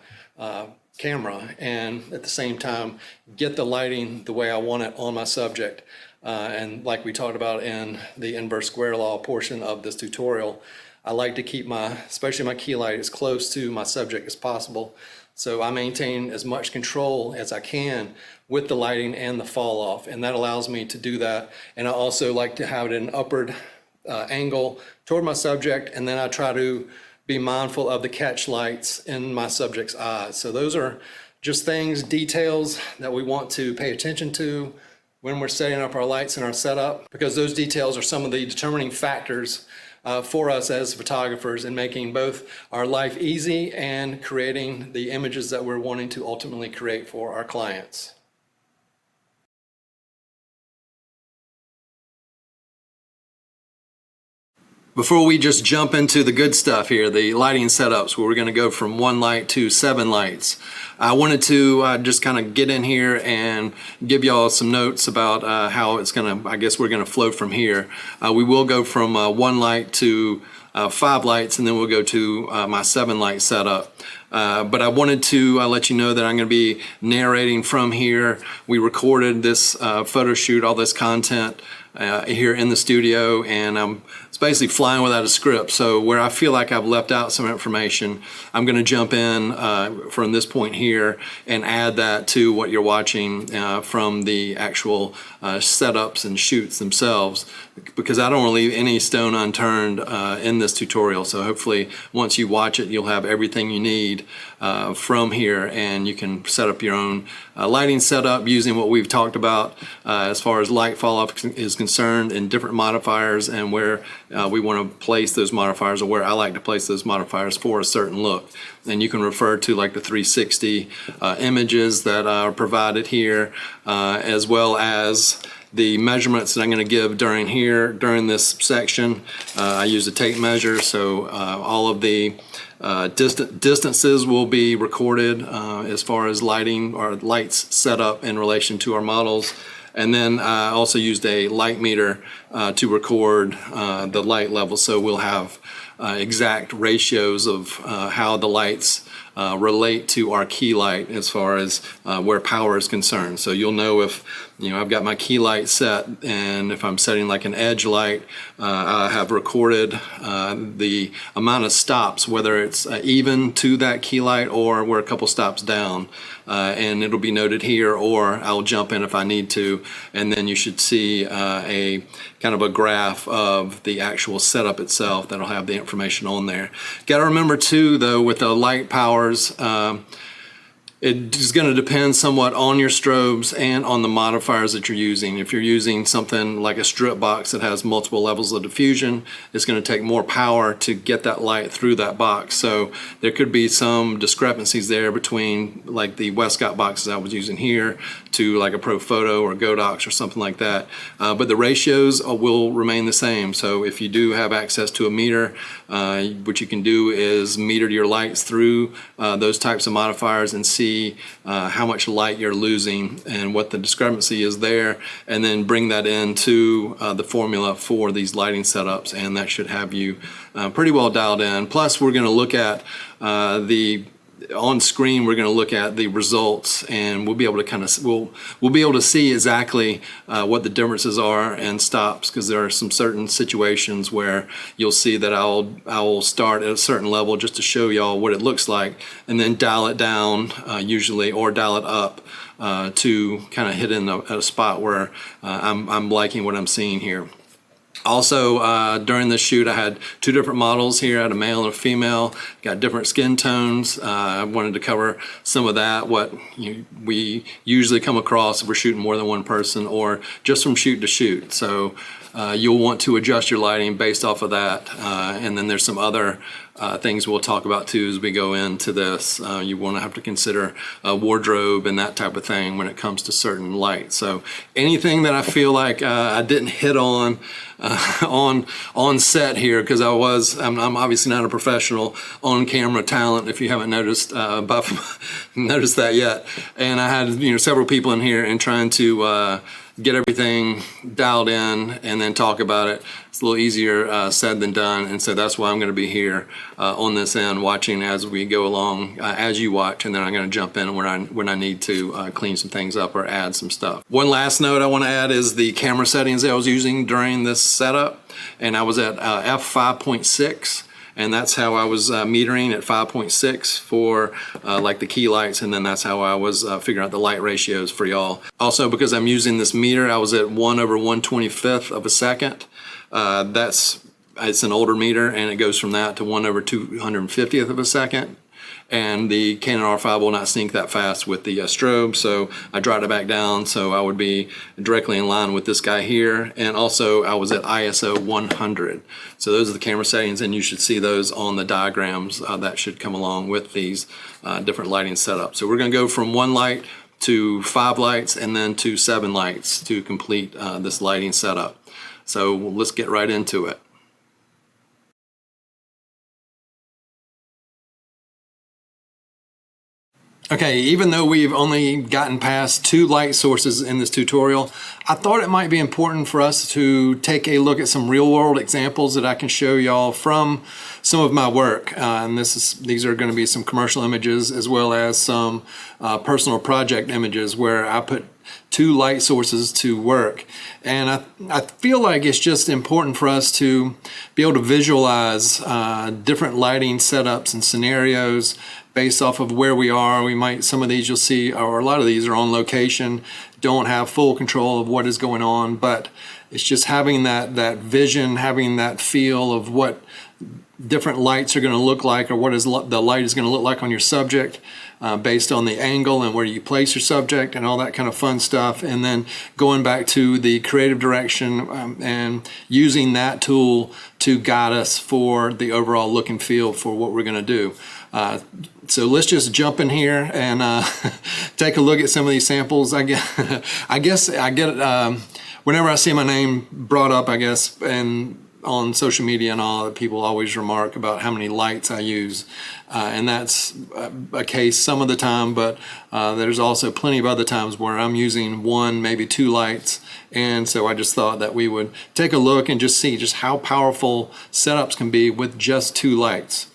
camera, and at the same time get the lighting the way I want it on my subject. And like we talked about in the inverse square law portion of this tutorial, I like to keep especially my key light as close to my subject as possible. So I maintain as much control as I can with the lighting and the fall off, and that allows me to do that. And I also like to have it in an upward angle toward my subject, and then I try to be mindful of the catch lights in my subject's eyes. So those are just things, details that we want to pay attention to when we're setting up our lights in our setup, because those details are some of the determining factors for us as photographers in making both our life easy and creating the images that we're wanting to ultimately create for our clients. Before we just jump into the good stuff here, the lighting setups where we're going to go from 1 light to 7 lights, I wanted to just kind of get in here and give y'all some notes about how it's going to, I guess we're going to flow from here. We will go from 1 light to 5 lights, and then we'll go to my 7 light setup. But I wanted to let you know that I'm going to be narrating from here. We recorded this photo shoot, all this content here in the studio, and it's basically flying without a script. So where I feel like I've left out some information, I'm going to jump in from this point here and add that to what you're watching from the actual setups and shoots themselves, because I don't want to leave any stone unturned in this tutorial. So hopefully once you watch it, you'll have everything you need from here, and you can set up your own lighting setup using what we've talked about as far as light fall off is concerned, and different modifiers, and where we want to place those modifiers, or where I like to place those modifiers for a certain look. And you can refer to like the 360 images that are provided here, as well as the measurements that I'm going to give during this section. I use a tape measure, so all of the distances will be recorded as far as lighting or lights set up in relation to our models. And then I also used a light meter to record the light level, so we'll have exact ratios of how the lights relate to our key light as far as where power is concerned. So you'll know if I've got my key light set, and if I'm setting like an edge light, I have recorded the amount of stops, whether it's even to that key light or we're a couple stops down, and it'll be noted here, or I'll jump in if I need to, and then you should see a kind of a graph of the actual setup itself that'll have the information on there. Got to remember too, though, with the light powers, it is going to depend somewhat on your strobes and on the modifiers that you're using. If you're using something like a strip box that has multiple levels of diffusion, it's going to take more power to get that light through that box. So there could be some discrepancies there between like the Westcott boxes I was using here to like a Profoto or Godox or something like that. But the ratios will remain the same. So if you do have access to a meter, what you can do is meter your lights through those types of modifiers and see how much light you're losing and what the discrepancy is there, and then bring that into the formula for these lighting setups, and that should have you pretty well dialed in. Plus, we're going to look at on screen, we're going to look at the results, and we'll be able to kind of we'll be able to see exactly what the differences are and stops, because there are some certain situations where you'll see that I'll start at a certain level just to show y'all what it looks like, and then dial it down usually, or dial it up to kind of hit in a spot where I'm liking what I'm seeing here. Also, during this shoot, I had 2 different models here. I had a male and a female, got different skin tones. I wanted to cover some of that, what we usually come across if we're shooting more than one person, or just from shoot to shoot. So you'll want to adjust your lighting based off of that. And then there's some other things we'll talk about too as we go into this. You want to have to consider wardrobe and that type of thing when it comes to certain lights. So anything that I feel like I didn't hit on set here, because I'm obviously not a professional on camera talent, if you haven't noticed noticed that yet. And I had several people in here and trying to get everything dialed in and then talk about it. It's a little easier said than done, and so that's why I'm going to be here on this end watching as we go along, as you watch, and then I'm going to jump in when I need to clean some things up or add some stuff. One last note I want to add is the camera settings that I was using during this setup, and I was at f5.6. And that's how I was metering at 5.6 for like the key lights, and then that's how I was figuring out the light ratios for y'all. Also, because I'm using this meter, I was at 1/125th of a second. That's it's an older meter, and it goes from that to 1/250th of a second. And the Canon R5 will not sync that fast with the strobe, so I dropped it back down so I would be directly in line with this guy here. And also I was at ISO 100. So those are the camera settings, and you should see those on the diagrams that should come along with these different lighting setups. So we're going to go from 1 light to 5 lights and then to 7 lights to complete this lighting setup. So let's get right into it. Okay, even though we've only gotten past 2 light sources in this tutorial, I thought it might be important for us to take a look at some real-world examples that I can show y'all from some of my work. And these are going to be some commercial images as well as some personal project images where I put 2 light sources to work. And I feel like it's just important for us to be able to visualize different lighting setups and scenarios based off of where we are. Some of these you'll see, or a lot of these are on location, don't have full control of what is going on, but it's just having that vision, having that feel of what different lights are going to look like, or what the light is going to look like on your subject based on the angle and where you place your subject and all that kind of fun stuff. And then going back to the creative direction and using that tool to guide us for the overall look and feel for what we're going to do. So let's just jump in here and take a look at some of these samples. I guess I get whenever I see my name brought up, I guess, and on social media and all, people always remark about how many lights I use, and that's a case some of the time, but there's also plenty of other times where I'm using 1, maybe 2 lights. And so I just thought that we would take a look and just see just how powerful setups can be with just 2 lights.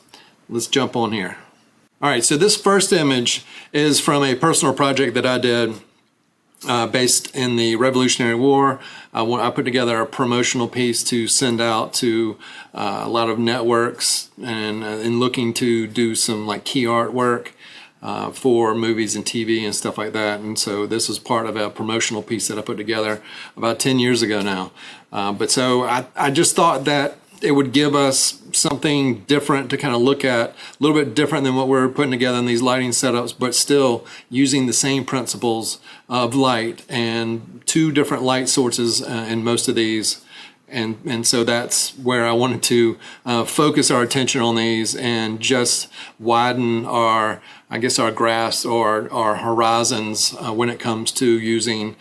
Let's jump on here. All right, so this first image is from a personal project that I did based in the Revolutionary War. I put together a promotional piece to send out to a lot of networks and looking to do some like key artwork for movies and TV and stuff like that. And so this was part of a promotional piece that I put together about 10 years ago now. But so I just thought that it would give us something different to kind of look at, a little bit different than what we're putting together in these lighting setups, but still using the same principles of light and 2 different light sources in most of these. And so that's where I wanted to focus our attention on these and just widen our graphs or our horizons when it comes to using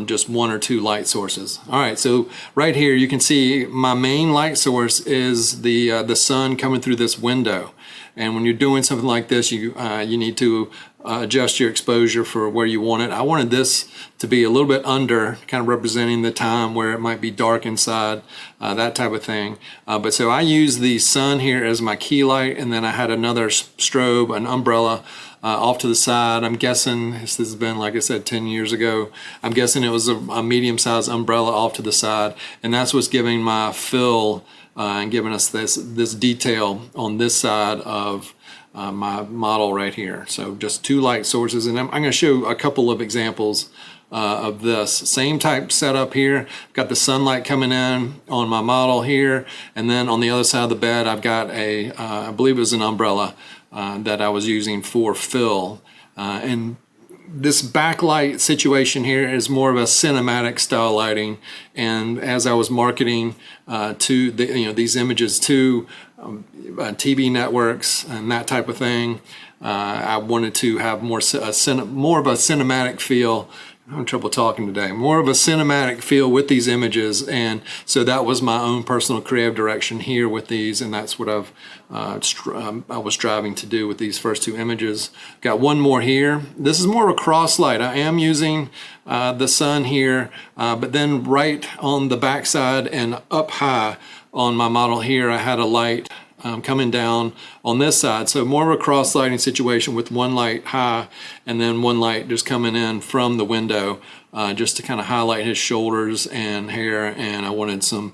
just 1 or 2 light sources. All right, so right here you can see my main light source is the sun coming through this window. And when you're doing something like this, you need to adjust your exposure for where you want it. I wanted this to be a little bit under, kind of representing the time where it might be dark inside, that type of thing. But so I use the sun here as my key light, and then I had another strobe, an umbrella off to the side. I'm guessing, this has been, like I said, 10 years ago, I'm guessing it was a medium-sized umbrella off to the side, and that's what's giving my fill and giving us this detail on this side of my model right here. So just 2 light sources, and I'm going to show a couple of examples of this. Same type setup here. Got the sunlight coming in on my model here, and then on the other side of the bed I've got I believe it was an umbrella that I was using for fill. And this backlight situation here is more of a cinematic style lighting, and as I was marketing to these images to TV networks and that type of thing, I wanted to have more of a cinematic feel. I'm having trouble talking today. More of a cinematic feel with these images, and so that was my own personal creative direction here with these, and that's what I was striving to do with these first 2 images. Got one more here. This is more of a cross light. I am using the sun here, but then right on the back side and up high on my model here, I had a light coming down on this side. So more of a cross lighting situation with 1 light high and then 1 light just coming in from the window just to kind of highlight his shoulders and hair, and I wanted some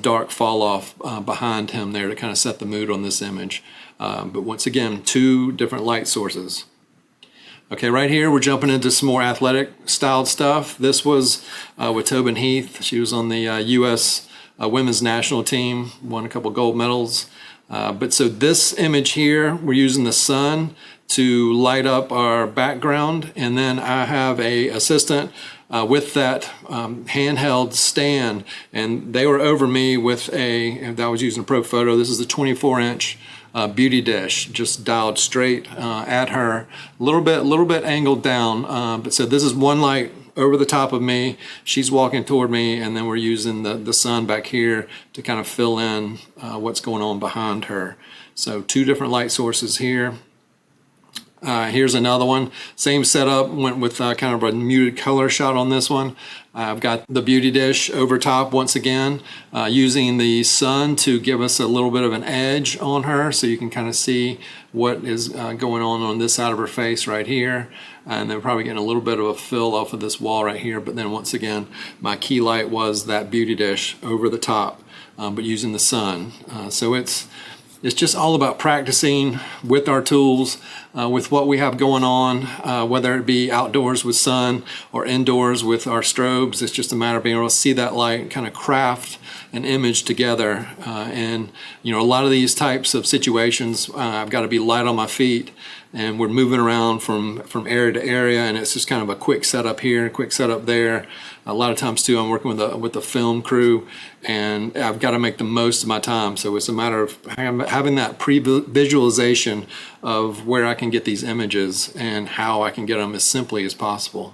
dark fall off behind him there to kind of set the mood on this image. But once again, 2 different light sources. Okay, right here we're jumping into some more athletic styled stuff. This was with Tobin Heath. She was on the U.S. women's national team, won a couple gold medals. But so this image here, we're using the sun to light up our background, and then I have a assistant with that handheld stand, and they were over me with I was using a Pro Photo. This is a 24-inch beauty dish, just dialed straight at her, a little bit angled down. But so this is one light over the top of me, she's walking toward me, and then we're using the sun back here to kind of fill in what's going on behind her. So two different light sources here. Here's another one, same setup, went with kind of a muted color shot on this one. I've got the beauty dish over top once again, using the sun to give us a little bit of an edge on her, so you can kind of see what is going on this side of her face right here. And then probably getting a little bit of a fill off of this wall right here. But then once again, my key light was that beauty dish over the top, but using the sun. So it's just all about practicing with our tools, with what we have going on, whether it be outdoors with sun or indoors with our strobes. It's just a matter of being able to see that light and kind of craft an image together. And you know, a lot of these types of situations, I've got to be light on my feet, and we're moving around from area to area, and it's just kind of a quick setup here, a quick setup there. A lot of times too, I'm working with a film crew, and I've got to make the most of my time. So it's a matter of having that pre-visualization of where I can get these images and how I can get them as simply as possible.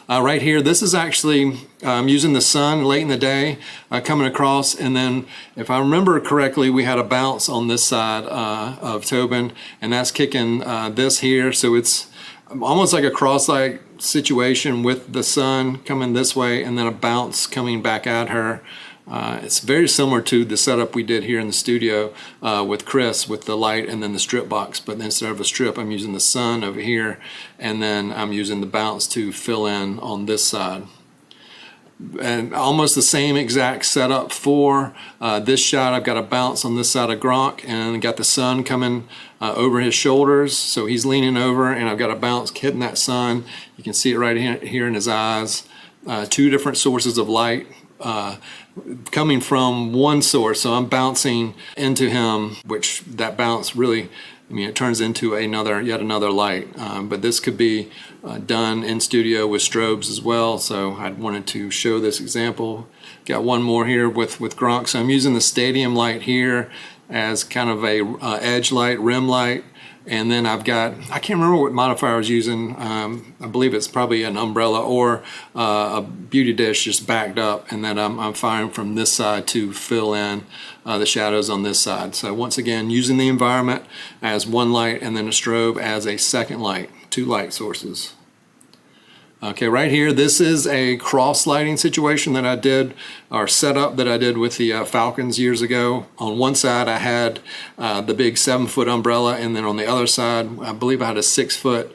Right here, this is actually using the sun late in the day, coming across, and then if I remember correctly, we had a bounce on this side of Tobin, and that's kicking this here. So it's almost like a cross-light situation with the sun coming this way and then a bounce coming back at her. It's very similar to the setup we did here in the studio with Chris, with the light and then the strip box, but instead of a strip, I'm using the sun over here, and then I'm using the bounce to fill in on this side. And almost the same exact setup for this shot. I've got a bounce on this side of Gronk, and got the sun coming over his shoulders, so he's leaning over, and I've got a bounce hitting that sun. You can see it right here in his eyes. Two different sources of light coming from one source, so I'm bouncing into him, which that bounce really, I mean, it turns into yet another light. But this could be done in studio with strobes as well, so I wanted to show this example. Got one more here with Gronk, so I'm using the stadium light here as kind of a edge light, rim light. And then I've got, I can't remember what modifier I was using. I believe it's probably an umbrella or a beauty dish just backed up, and then I'm firing from this side to fill in the shadows on this side. So once again, using the environment as one light and then a strobe as a second light, two light sources. Okay, right here, this is a cross lighting situation that I did, or setup that I did with the Falcons years ago. On one side, I had the big 7-foot umbrella, and then on the other side, I believe I had a 6-foot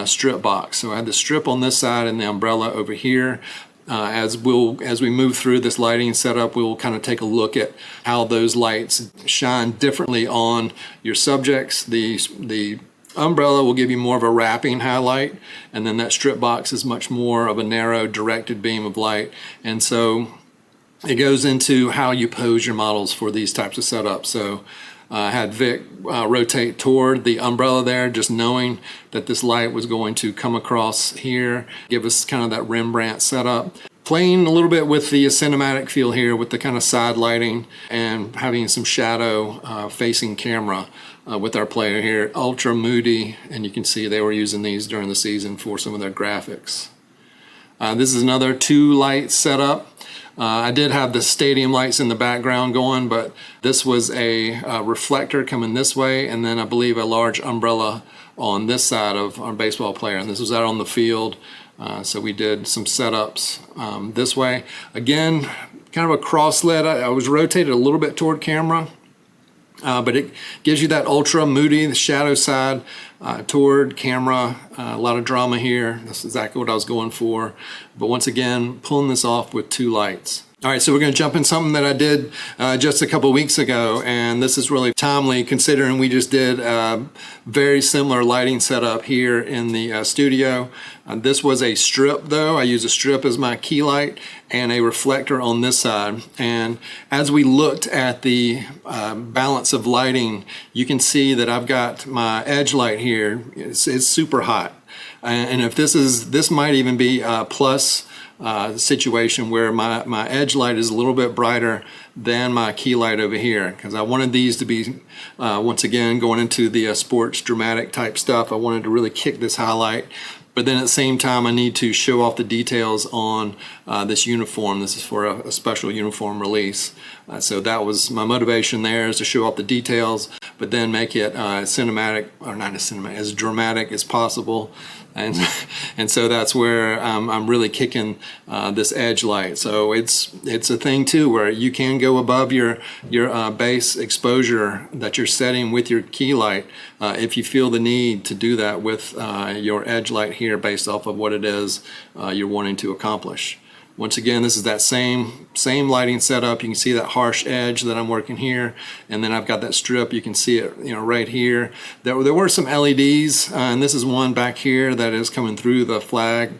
strip box. So I had the strip on this side and the umbrella over here. As we move through this lighting setup, we'll kind of take a look at how those lights shine differently on your subjects. The umbrella will give you more of a wrapping highlight, and then that strip box is much more of a narrow directed beam of light. And so it goes into how you pose your models for these types of setups. So I had Vic rotate toward the umbrella there, just knowing that this light was going to come across here, give us kind of that Rembrandt setup. Playing a little bit with the cinematic feel here with the kind of side lighting and having some shadow facing camera with our player here. Ultra moody, and you can see they were using these during the season for some of their graphics. This is another 2-light setup. I did have the stadium lights in the background going, but this was a reflector coming this way, and then I believe a large umbrella on this side of our baseball player, and this was out on the field. So we did some setups this way. Again, kind of a cross-lit. I was rotated a little bit toward camera, but it gives you that ultra moody, the shadow side toward camera. A lot of drama here. That's exactly what I was going for. But once again, pulling this off with 2 lights. All right, so we're going to jump in something that I did just a couple weeks ago, and this is really timely considering we just did a very similar lighting setup here in the studio. This was a strip though. I use a strip as my key light and a reflector on this side. And as we looked at the balance of lighting, you can see that I've got my edge light here. It's super hot. And if this might even be a plus situation where my edge light is a little bit brighter than my key light over here, because I wanted these to be once again going into the sports dramatic type stuff. I wanted to really kick this highlight, but then at the same time I need to show off the details on this uniform. This is for a special uniform release, so that was my motivation there, is to show off the details but then make it cinematic, or not as cinematic, as dramatic as possible. And so that's where I'm really kicking this edge light. So it's a thing too where you can go above your base exposure that you're setting with your key light if you feel the need to do that with your edge light here based off of what it is you're wanting to accomplish. Once again, this is that same lighting setup. You can see that harsh edge that I'm working here, and then I've got that strip. You can see it, right here. There were some LEDs, and this is one back here that is coming through the flag.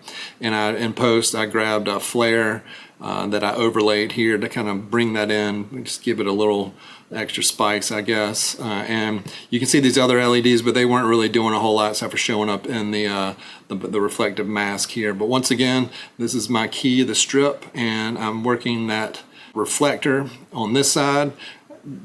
And in post, I grabbed a flare that I overlaid here to kind of bring that in, just give it a little extra spice, I guess. And you can see these other LEDs, but they weren't really doing a whole lot except for showing up in the reflective mask here. But once again, this is my key, the strip, and I'm working that reflector on this side.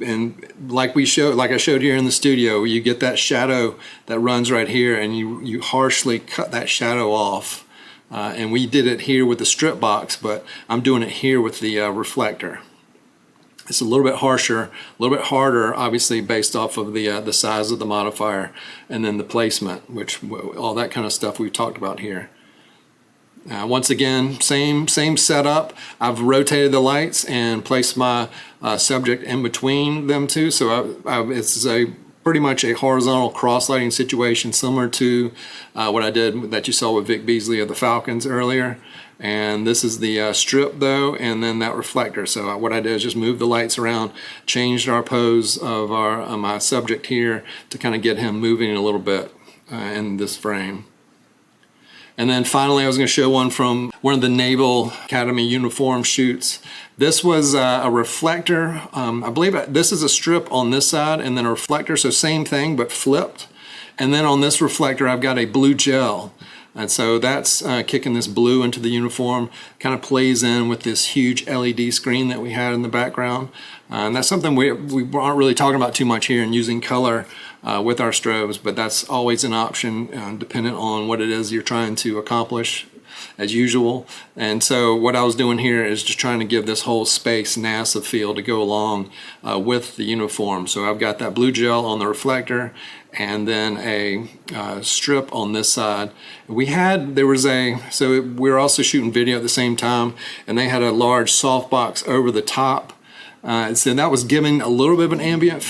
And like I showed here in the studio, you get that shadow that runs right here, and you harshly cut that shadow off. And we did it here with the strip box, but I'm doing it here with the reflector. It's a little bit harsher, a little bit harder, obviously based off of the size of the modifier and then the placement, which all that kind of stuff we've talked about here. Once again, same setup. I've rotated the lights and placed my subject in between them two, so it's pretty much a horizontal cross lighting situation, similar to what I did that you saw with Vic Beasley of the Falcons earlier. And this is the strip though, and then that reflector. So what I did is just move the lights around, changed our pose of my subject here to kind of get him moving a little bit in this frame. And then finally, I was going to show one from one of the Naval Academy uniform shoots. This was a reflector. I believe this is a strip on this side and then a reflector, so same thing but flipped. And then on this reflector, I've got a blue gel. And so that's kicking this blue into the uniform, kind of plays in with this huge LED screen that we had in the background. And that's something we aren't really talking about too much here in using color with our strobes, but that's always an option dependent on what it is you're trying to accomplish, as usual. And so what I was doing here is just trying to give this whole space NASA feel to go along with the uniform. So I've got that blue gel on the reflector and then a strip on this side. So we were also shooting video at the same time, and they had a large softbox over the top. So that was giving a little bit of an ambient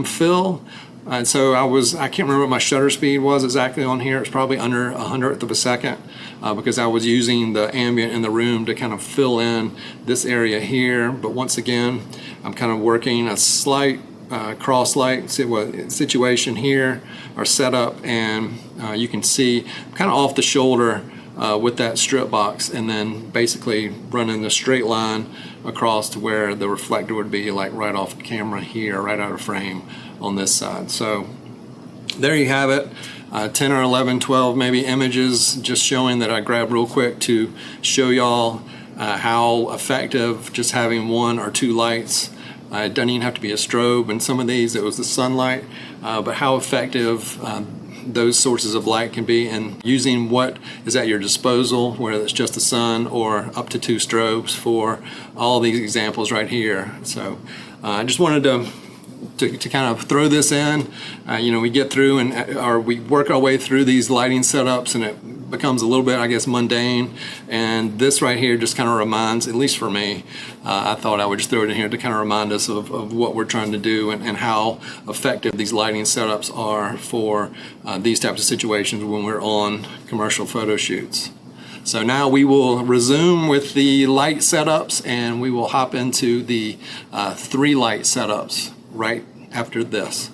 fill. And so I can't remember what my shutter speed was exactly on here. It's probably under 100th of a second because I was using the ambient in the room to kind of fill in this area here. But once again, I'm kind of working a slight cross light situation here, or setup, and you can see kind of off the shoulder with that strip box, and then basically running the straight line across to where the reflector would be, like right off the camera here, right out of frame on this side. So there you have it. 10 or 11, 12 maybe images just showing that I grabbed real quick to show y'all how effective just having one or two lights. It doesn't even have to be a strobe. In some of these it was the sunlight, but how effective those sources of light can be, and using what is at your disposal, whether it's just the sun or up to two strobes for all these examples right here. So I just wanted to kind of throw this in. We get through we work our way through these lighting setups, and it becomes a little bit, I guess, mundane. And this right here just kind of reminds, at least for me, I thought I would just throw it in here to kind of remind us of what we're trying to do and how effective these lighting setups are for these types of situations when we're on commercial photo shoots. So now we will resume with the light setups, and we will hop into the 3 light setups right after this.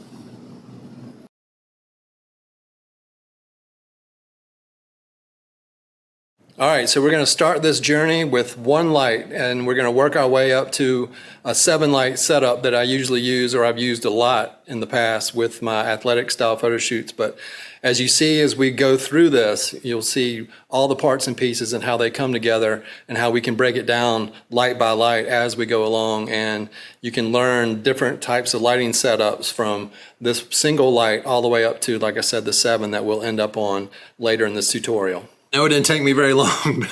All right, so we're going to start this journey with 1 light, and we're going to work our way up to a 7 light setup that I usually use, or I've used a lot in the past with my athletic style photo shoots. But as you see, as we go through this, you'll see all the parts and pieces and how they come together and how we can break it down light by light as we go along. And you can learn different types of lighting setups from this single light all the way up to, like I said, the 7 that we'll end up on later in this tutorial. I know it didn't take me very long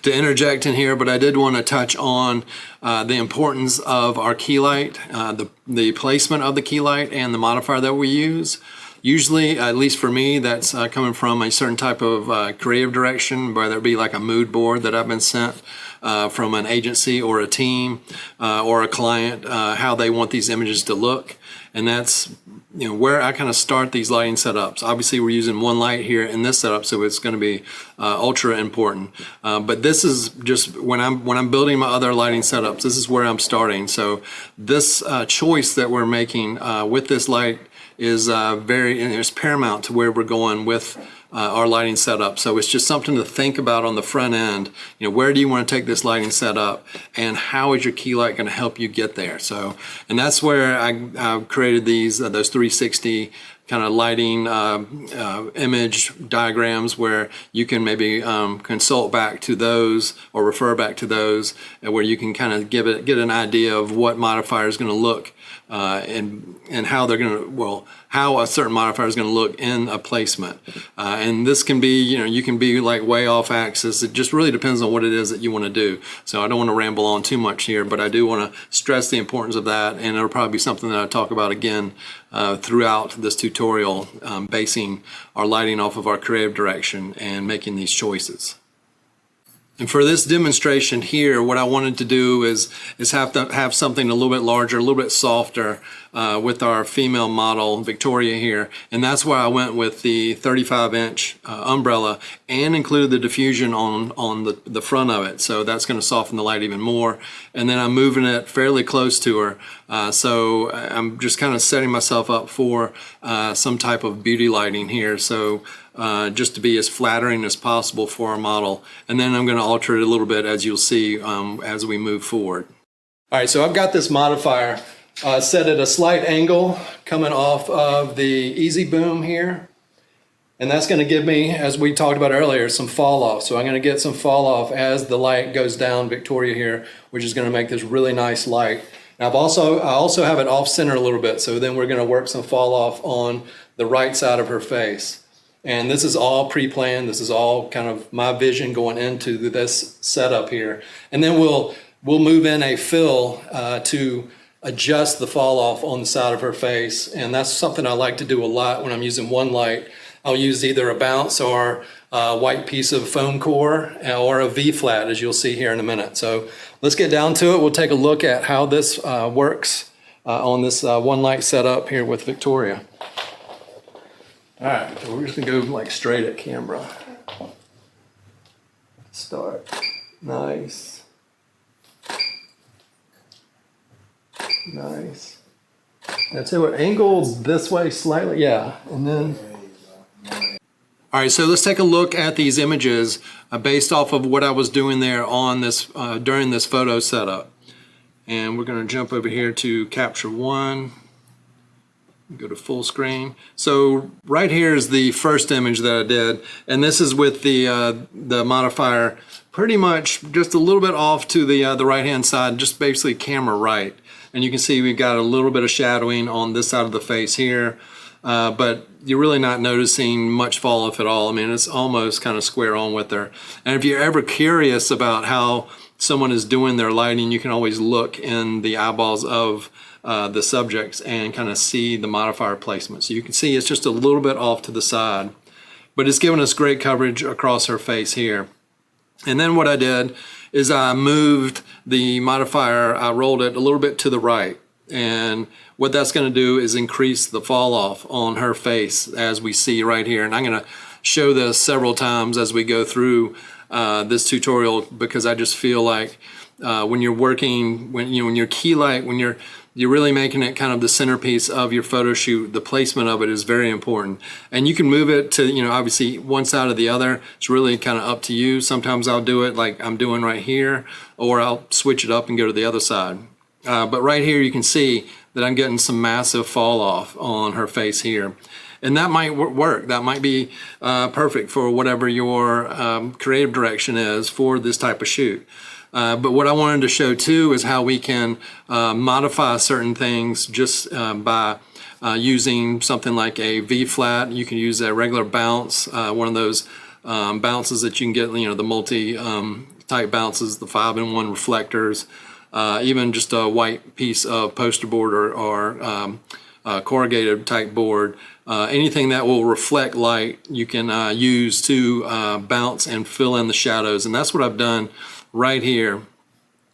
to interject in here, but I did want to touch on the importance of our key light, the placement of the key light, and the modifier that we use. Usually, at least for me, that's coming from a certain type of creative direction, whether it be like a mood board that I've been sent from an agency or a team or a client, how they want these images to look. And that's where I kind of start these lighting setups. Obviously, we're using 1 light here in this setup, so it's going to be ultra important. But this is just when I'm building my other lighting setups, this is where I'm starting. So this choice that we're making with this light is it's paramount to where we're going with our lighting setup. So it's just something to think about on the front end. Where do you want to take this lighting setup, and how is your key light going to help you get there? So, and that's where I created those 360 kind of lighting image diagrams, where you can maybe consult back to those or refer back to those, and where you can kind of get an idea of what modifier is going to look and how they're going to, how a certain modifier is going to look in a placement. And this can be, you can be like way off axis. It just really depends on what it is that you want to do. So I don't want to ramble on too much here, but I do want to stress the importance of that, and it'll probably be something that I talk about again throughout this tutorial, basing our lighting off of our creative direction and making these choices. And for this demonstration here, what I wanted to do is have something a little bit larger, a little bit softer with our female model, Victoria here. And that's why I went with the 35-inch umbrella and included the diffusion on the front of it. So that's going to soften the light even more. And then I'm moving it fairly close to her. So I'm just kind of setting myself up for some type of beauty lighting here. So just to be as flattering as possible for our model. And then I'm going to alter it a little bit, as you'll see as we move forward. All right, so I've got this modifier set at a slight angle coming off of the Easy Boom here. And that's going to give me, as we talked about earlier, some fall off. So I'm going to get some fall off as the light goes down Victoria here, which is going to make this really nice light. Now I also have it off center a little bit, so then we're going to work some fall off on the right side of her face. And this is all pre-planned. This is all kind of my vision going into this setup here. And then we'll move in a fill to adjust the fall off on the side of her face. And that's something I like to do a lot when I'm using 1 light. I'll use either a bounce or a white piece of foam core or a V-flat, as you'll see here in a minute. So let's get down to it. We'll take a look at how this works on this 1 light setup here with Victoria. All right, so we're just gonna go like straight at camera. Start. Nice. Nice. I'd say what, angle this way slightly? Yeah, and then. All right, so let's take a look at these images based off of what I was doing there on this during this photo setup. And we're gonna jump over here to capture 1. Go to full screen. So right here is the first image that I did, and this is with the modifier pretty much just a little bit off to the right hand side, just basically camera right. And you can see we've got a little bit of shadowing on this side of the face here, but you're really not noticing much fall off at all. I mean, it's almost kind of square on with her. And if you're ever curious about how someone is doing their lighting, you can always look in the eyeballs of the subjects and kind of see the modifier placement. So you can see it's just a little bit off to the side, but it's giving us great coverage across her face here. And then what I did is I moved the modifier, I rolled it a little bit to the right. And what that's going to do is increase the fall off on her face, as we see right here. And I'm going to show this several times as we go through this tutorial because I just feel like when you're working, when your key light, when you're really making it kind of the centerpiece of your photo shoot, the placement of it is very important. And you can move it to, obviously one side or the other. It's really kind of up to you. Sometimes I'll do it like I'm doing right here, or I'll switch it up and go to the other side. But right here you can see that I'm getting some massive fall off on her face here. And that might work. That might be perfect for whatever your creative direction is for this type of shoot. But what I wanted to show too is how we can modify certain things just by using something like a V-flat. You can use a regular bounce, one of those bounces that you can get, the multi type bounces, the 5-in-1 reflectors, even just a white piece of poster board or corrugated type board. Anything that will reflect light you can use to bounce and fill in the shadows, and that's what I've done right here.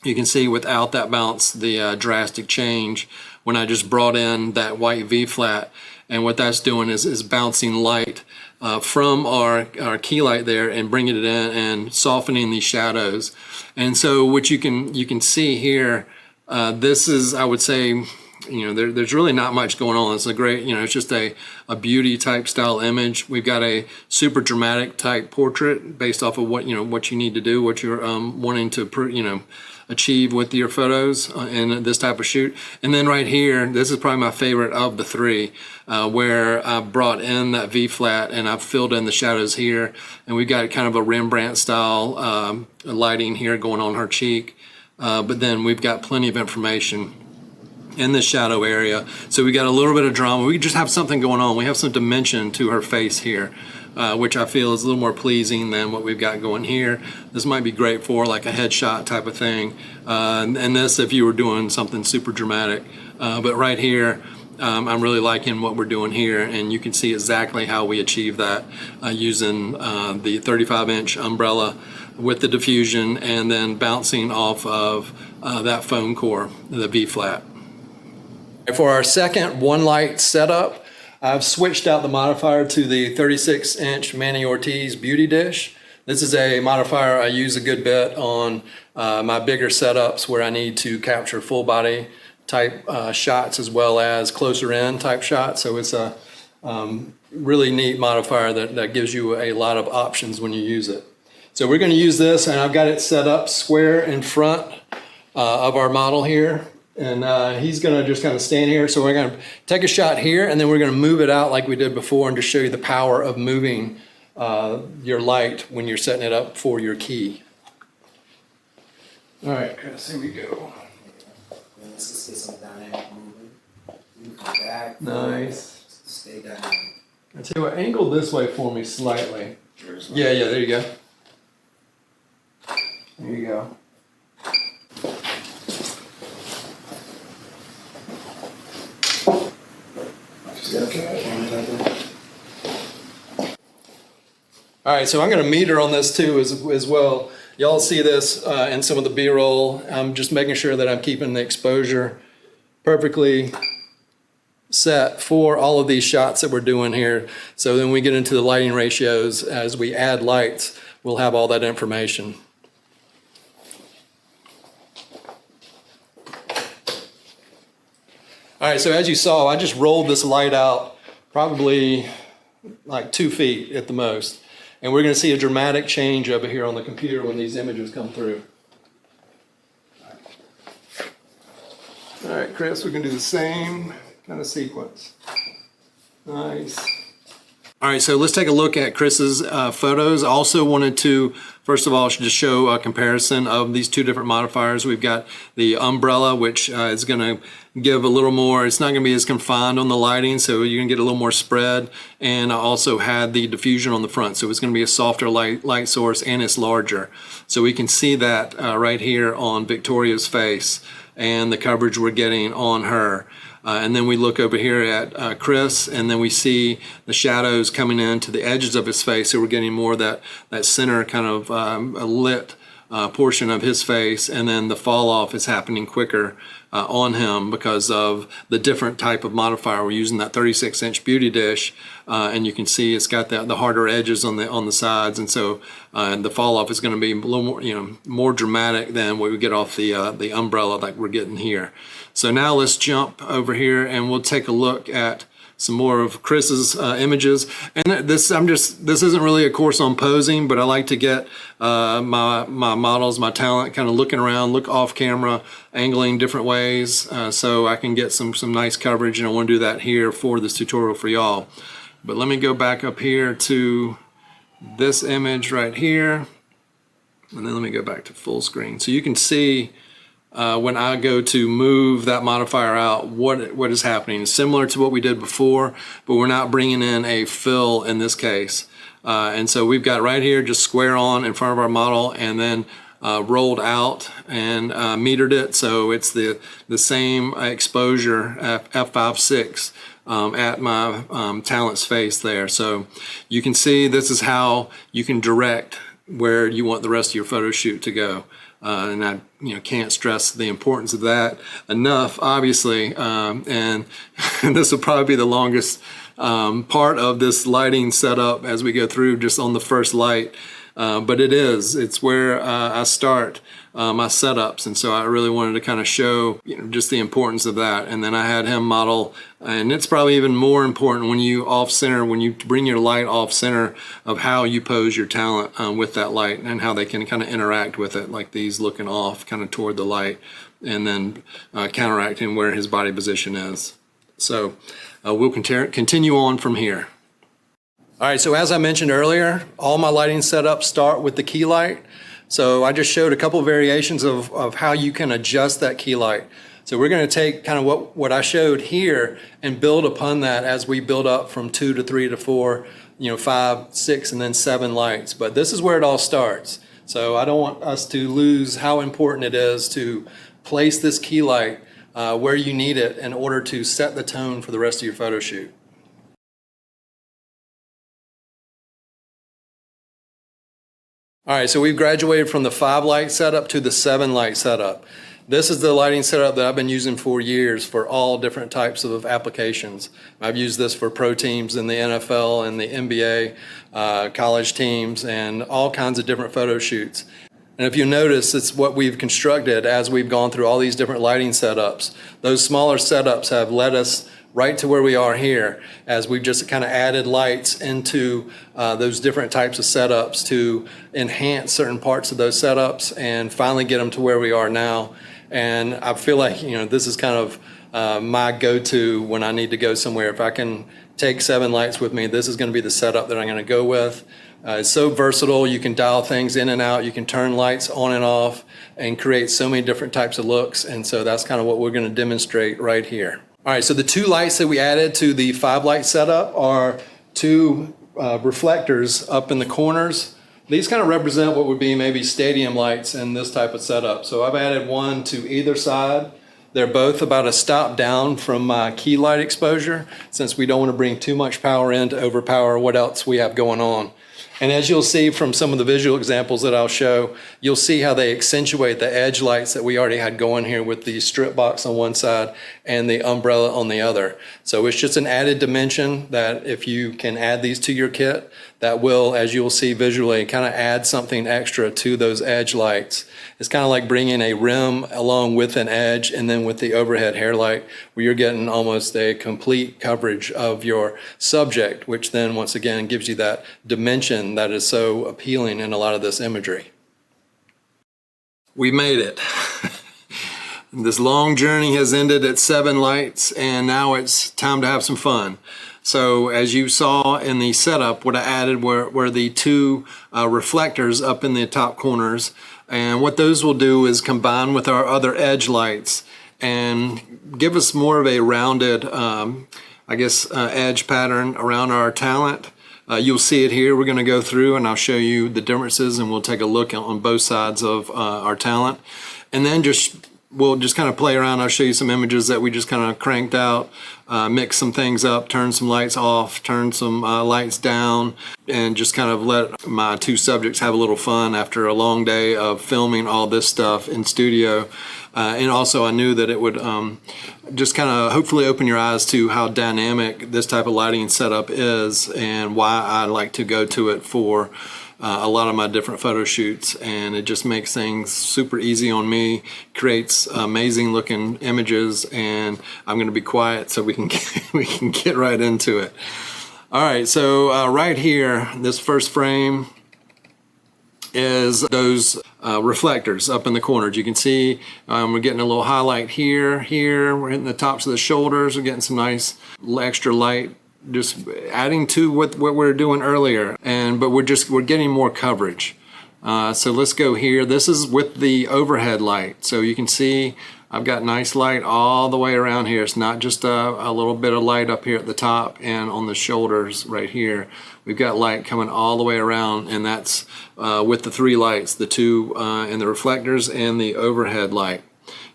You can see without that bounce the drastic change when I just brought in that white V-flat, and what that's doing is bouncing light from our key light there and bringing it in and softening these shadows. And so what you can see here, this is, I would say, there's really not much going on. It's a great, it's just a beauty type style image. We've got a super dramatic type portrait based off of what you need to do, what you're wanting to achieve with your photos in this type of shoot. And then right here, this is probably my favorite of the three, where I brought in that V-flat and I've filled in the shadows here, and we've got kind of a Rembrandt style lighting here going on her cheek, but then we've got plenty of information in the shadow area. So we got a little bit of drama. We just have something going on. We have some dimension to her face here, which I feel is a little more pleasing than what we've got going here. This might be great for like a headshot type of thing. And this if you were doing something super dramatic. But right here, I'm really liking what we're doing here, and you can see exactly how we achieve that using the 35-inch umbrella with the diffusion and then bouncing off of that foam core, the V-flat. For our second one light setup, I've switched out the modifier to the 36-inch Manny Ortiz Beauty Dish. This is a modifier I use a good bit on my bigger setups where I need to capture full body type shots as well as closer in type shots. So it's a really neat modifier that gives you a lot of options when you use it. So we're going to use this, and I've got it set up square in front of our model here. And he's going to just kind of stand here. So we're going to take a shot here, and then we're going to move it out like we did before and just show you the power of moving your light when you're setting it up for your key. All right, Chris, here we go. Nice. Stay down. I tell you what, angle this way for me slightly. Yeah, there you go. There you go. All right, so I'm going to meter on this too as well. Y'all see this in some of the B-roll. I'm just making sure that I'm keeping the exposure perfectly set for all of these shots that we're doing here. So then we get into the lighting ratios, as we add lights, we'll have all that information. All right, so as you saw, I just rolled this light out probably like 2 feet at the most. And we're going to see a dramatic change over here on the computer when these images come through. All right, Chris, we're going to do the same kind of sequence. Nice. All right, so let's take a look at Chris's photos. I also wanted to, first of all, just show a comparison of these two different modifiers. We've got the umbrella, which is going to give a little more, it's not going to be as confined on the lighting, so you're going to get a little more spread. And I also had the diffusion on the front, so it's going to be a softer light source, and it's larger. So we can see that right here on Victoria's face and the coverage we're getting on her. And then we look over here at Chris, and then we see the shadows coming into the edges of his face, so we're getting more of that center kind of lit portion of his face, and then the fall off is happening quicker on him because of the different type of modifier. We're using that 36-inch beauty dish, and you can see it's got the harder edges on the sides, and so the fall off is going to be a little more, more dramatic than what we get off the umbrella like we're getting here. So now let's jump over here and we'll take a look at some more of Chris's images. And this isn't really a course on posing, but I like to get my models, my talent, kind of looking around, look off camera, angling different ways, so I can get some nice coverage, and I want to do that here for this tutorial for y'all. But let me go back up here to this image right here, and then let me go back to full screen. So you can see when I go to move that modifier out, what is happening. Similar to what we did before, but we're not bringing in a fill in this case. And so we've got right here just square on in front of our model, and then rolled out and metered it, so it's the same exposure f5.6 at my talent's face there. So you can see this is how you can direct where you want the rest of your photo shoot to go. And I can't stress the importance of that enough, obviously, and this will probably be the longest part of this lighting setup as we go through just on the first light, but it's where I start my setups, and so I really wanted to kind of show just the importance of that. And then I had him model, and it's probably even more important when you bring your light off center, of how you pose your talent with that light and how they can kind of interact with it, like these looking off kind of toward the light, and then counteracting where his body position is. So we'll continue on from here. All right, so as I mentioned earlier, all my lighting setups start with the key light. So I just showed a couple of variations of how you can adjust that key light. So we're going to take kind of what I showed here and build upon that as we build up from 2 to 3 to 4, 5, 6, and then 7 lights. But this is where it all starts. So I don't want us to lose how important it is to place this key light where you need it in order to set the tone for the rest of your photo shoot. All right, so we've graduated from the 5 light setup to the 7 light setup. This is the lighting setup that I've been using for years for all different types of applications. I've used this for pro teams in the NFL and the NBA, college teams, and all kinds of different photo shoots. And if you notice, it's what we've constructed as we've gone through all these different lighting setups. Those smaller setups have led us right to where we are here, as we've just kind of added lights into those different types of setups to enhance certain parts of those setups and finally get them to where we are now. And I feel like this is kind of my go-to when I need to go somewhere. If I can take 7 lights with me, this is going to be the setup that I'm going to go with. It's so versatile. You can dial things in and out. You can turn lights on and off and create so many different types of looks. And so that's kind of what we're going to demonstrate right here. All right, so the 2 lights that we added to the 5 light setup are 2 reflectors up in the corners. These kind of represent what would be maybe stadium lights in this type of setup. So I've added 1 to either side. They're both about a stop down from my key light exposure, since we don't want to bring too much power in to overpower what else we have going on. And as you'll see from some of the visual examples that I'll show, you'll see how they accentuate the edge lights that we already had going here with the strip box on one side and the umbrella on the other. So it's just an added dimension that if you can add these to your kit, that will, as you'll see visually, kind of add something extra to those edge lights. It's kind of like bringing a rim along with an edge, and then with the overhead hair light, where you're getting almost a complete coverage of your subject, which then once again gives you that dimension that is so appealing in a lot of this imagery. We made it. This long journey has ended at 7 lights, and now it's time to have some fun. So as you saw in the setup, what I added were the 2 reflectors up in the top corners. And what those will do is combine with our other edge lights and give us more of a rounded, edge pattern around our talent. You'll see it here. We're going to go through and I'll show you the differences, and we'll take a look on both sides of our talent. And then just we'll just kind of play around. I'll show you some images that we just kind of cranked out, mix some things up, turn some lights off, turn some lights down, and just kind of let my two subjects have a little fun after a long day of filming all this stuff in studio. And also I knew that it would just kind of hopefully open your eyes to how dynamic this type of lighting setup is and why I like to go to it for a lot of my different photo shoots. And it just makes things super easy on me, creates amazing looking images, and I'm going to be quiet so we can get right into it. All right, so right here, this first frame is those reflectors up in the corners. You can see we're getting a little highlight here, we're hitting the tops of the shoulders, we're getting some nice extra light, just adding to what we were doing earlier, but we're getting more coverage. So let's go here. This is with the overhead light, so you can see I've got nice light all the way around here. It's not just a little bit of light up here at the top and on the shoulders right here. We've got light coming all the way around, and that's with the three lights, the two and the reflectors and the overhead light.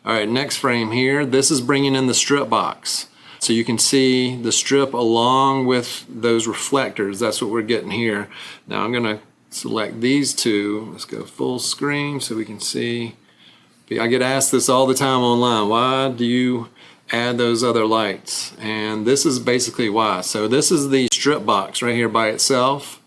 All right, next frame here, this is bringing in the strip box. So you can see the strip along with those reflectors. That's what we're getting here. Now I'm gonna select these two. Let's go full screen so we can see. I get asked this all the time online. Why do you add those other lights? And this is basically why. So this is the strip box right here by itself.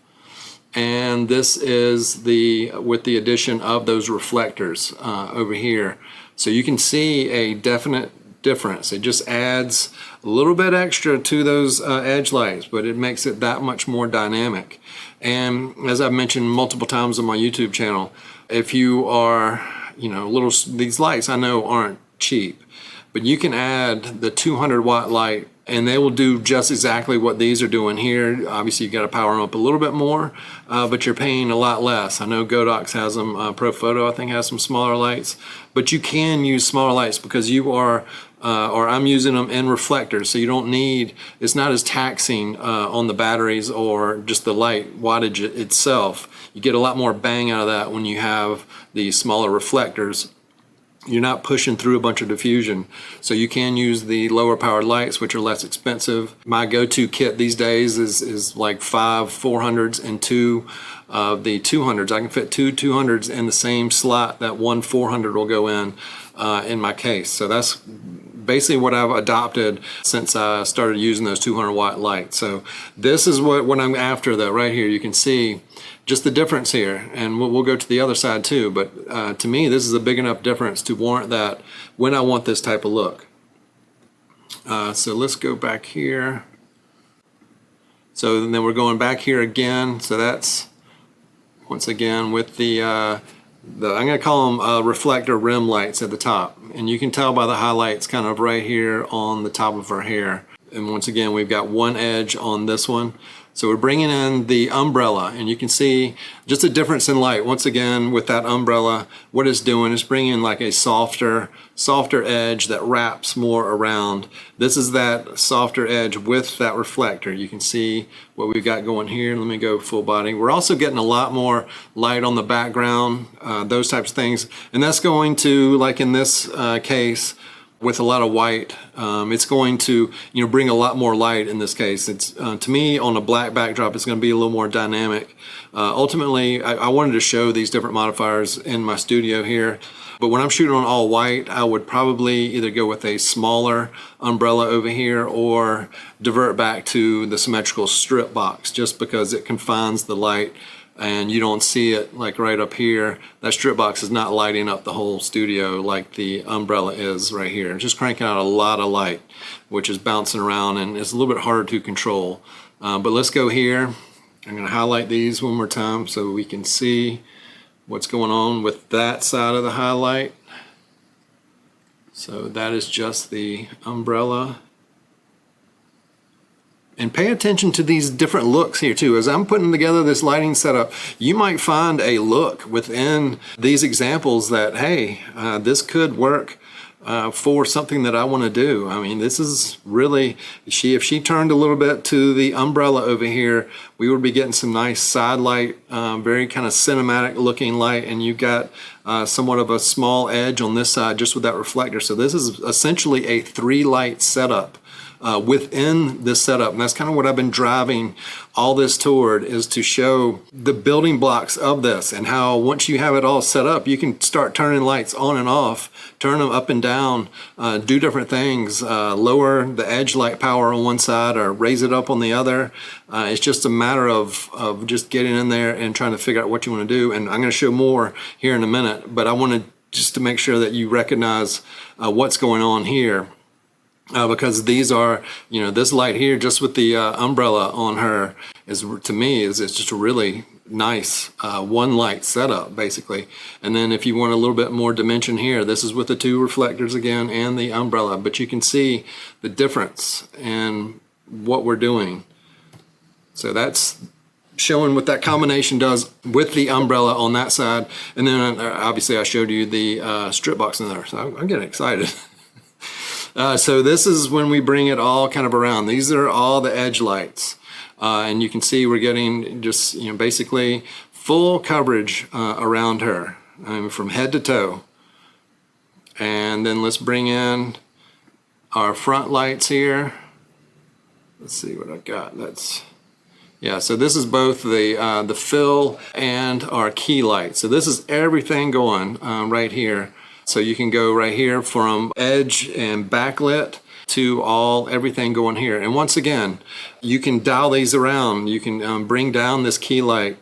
And this is with the addition of those reflectors over here. So you can see a definite difference. It just adds a little bit extra to those edge lights, but it makes it that much more dynamic. And as I've mentioned multiple times on my YouTube channel, if you are, these lights I know aren't cheap, but you can add the 200 watt light and they will do just exactly what these are doing here. Obviously you got to power them up a little bit more, but you're paying a lot less. I know lig0h0t0ing has them, Pro Photo I think has some smaller lights, but you can use smaller lights because you are or I'm using them in reflectors, so you don't need, it's not as taxing on the batteries or just the light wattage itself. You get a lot more bang out of that when you have these smaller reflectors. You're not pushing through a bunch of diffusion, so you can use the lower powered lights, which are less expensive. My go-to kit these days is like 5 400s and 2 of the 200s. I can fit 2 200s in the same slot that one 400 will go in my case. So that's basically what I've adopted since I started using those 200 watt lights. So this is what I'm after though. Right here you can see just the difference here, and we'll go to the other side too, but to me this is a big enough difference to warrant that when I want this type of look. So let's go back here. So then we're going back here again, so that's once again with the I'm going to call them reflector rim lights at the top, and you can tell by the highlights kind of right here on the top of her hair. And once again we've got one edge on this one. So we're bringing in the umbrella, and you can see just a difference in light. Once again, with that umbrella, what it's doing is bringing like a softer edge that wraps more around. This is that softer edge with that reflector. You can see what we've got going here. Let me go full body. We're also getting a lot more light on the background, those types of things. And that's going to, like in this case, with a lot of white, it's going to bring a lot more light in this case. It's to me on a black backdrop it's going to be a little more dynamic. Ultimately I wanted to show these different modifiers in my studio here, but when I'm shooting on all white I would probably either go with a smaller umbrella over here or divert back to the symmetrical strip box, just because it confines the light and you don't see it like right up here. That strip box is not lighting up the whole studio like the umbrella is right here. It's just cranking out a lot of light, which is bouncing around and it's a little bit harder to control. But let's go here. I'm going to highlight these one more time so we can see what's going on with that side of the highlight. So that is just the umbrella. And pay attention to these different looks here too. As I'm putting together this lighting setup, you might find a look within these examples that, hey, this could work for something that I want to do. I mean, this is really, if she turned a little bit to the umbrella over here, we would be getting some nice side light, very kind of cinematic looking light, and you got somewhat of a small edge on this side just with that reflector. So this is essentially a 3-light setup within this setup, and that's kind of what I've been driving all this toward, is to show the building blocks of this and how once you have it all set up, you can start turning lights on and off, turn them up and down, do different things, lower the edge light power on one side or raise it up on the other. It's just a matter of just getting in there and trying to figure out what you want to do, and I'm going to show more here in a minute, but I wanted just to make sure that you recognize what's going on here. Because these are, this light here, just with the umbrella on her, is, to me, it's just a really nice one light setup, basically. And then if you want a little bit more dimension here, this is with the 2 reflectors again and the umbrella, but you can see the difference in what we're doing. So that's showing what that combination does with the umbrella on that side. And then obviously I showed you the strip box in there, so I'm getting excited. So this is when we bring it all kind of around. These are all the edge lights. And you can see we're getting just, basically full coverage around her, from head to toe. And then let's bring in our front lights here. Let's see what I've got. So this is both the fill and our key light. So this is everything going right here. So you can go right here from edge and backlit to everything going here. And once again, you can dial these around. You can bring down this key light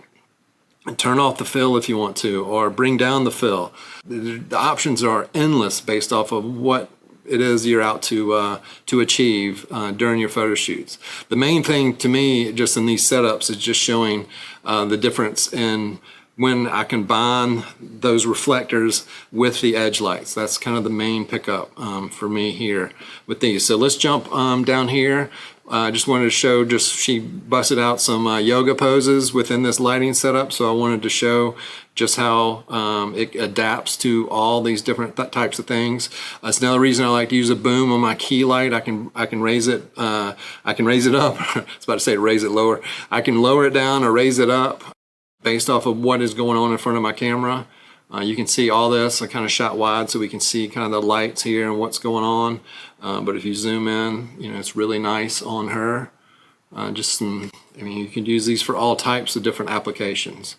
and turn off the fill if you want to, or bring down the fill. The options are endless based off of what it is you're out to achieve during your photo shoots. The main thing to me just in these setups is just showing the difference in when I combine those reflectors with the edge lights. That's kind of the main pickup for me here with these. So let's jump down here. I just wanted to show, she busted out some yoga poses within this lighting setup, so I wanted to show just how it adapts to all these different types of things. That's another reason I like to use a boom on my key light. I can raise it. I can raise it up. I was about to say raise it lower. I can lower it down or raise it up based off of what is going on in front of my camera. You can see all this. I kind of shot wide so we can see kind of the lights here and what's going on. But if you zoom in, it's really nice on her. You can use these for all types of different applications.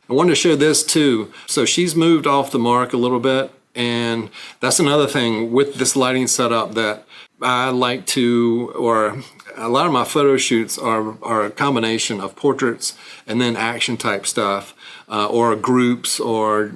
I wanted to show this too. So she's moved off the mark a little bit, and that's another thing with this lighting setup that I like to, or a lot of my photo shoots are a combination of portraits and then action type stuff, or groups, or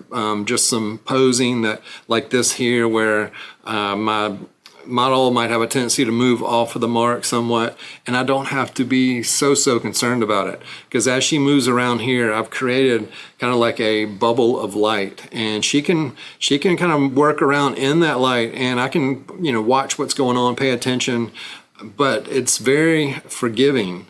just some posing that, like this here, where my model might have a tendency to move off of the mark somewhat, and I don't have to be so concerned about it, because as she moves around here, I've created kind of like a bubble of light, and she can kind of work around in that light, and I can watch what's going on, pay attention, but it's very forgiving.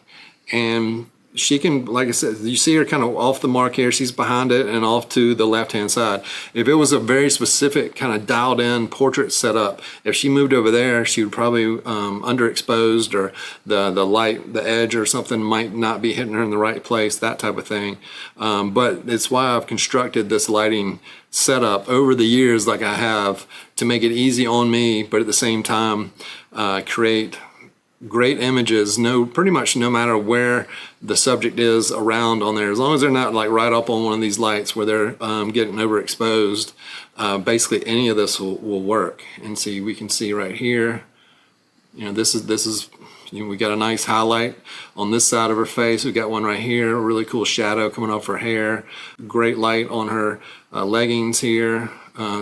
And she can, like I said, you see her kind of off the mark here, she's behind it and off to the left hand side. If it was a very specific kind of dialed in portrait setup, if she moved over there, she would probably underexposed, or the light, the edge or something might not be hitting her in the right place, that type of thing. But it's why I've constructed this lighting setup over the years like I have, to make it easy on me, but at the same time create great images, pretty much no matter where the subject is around on there, as long as they're not like right up on one of these lights where they're getting overexposed. Basically any of this will work. And see, we can see right here, this is we got a nice highlight on this side of her face. We got one right here, a really cool shadow coming off her hair, great light on her leggings here.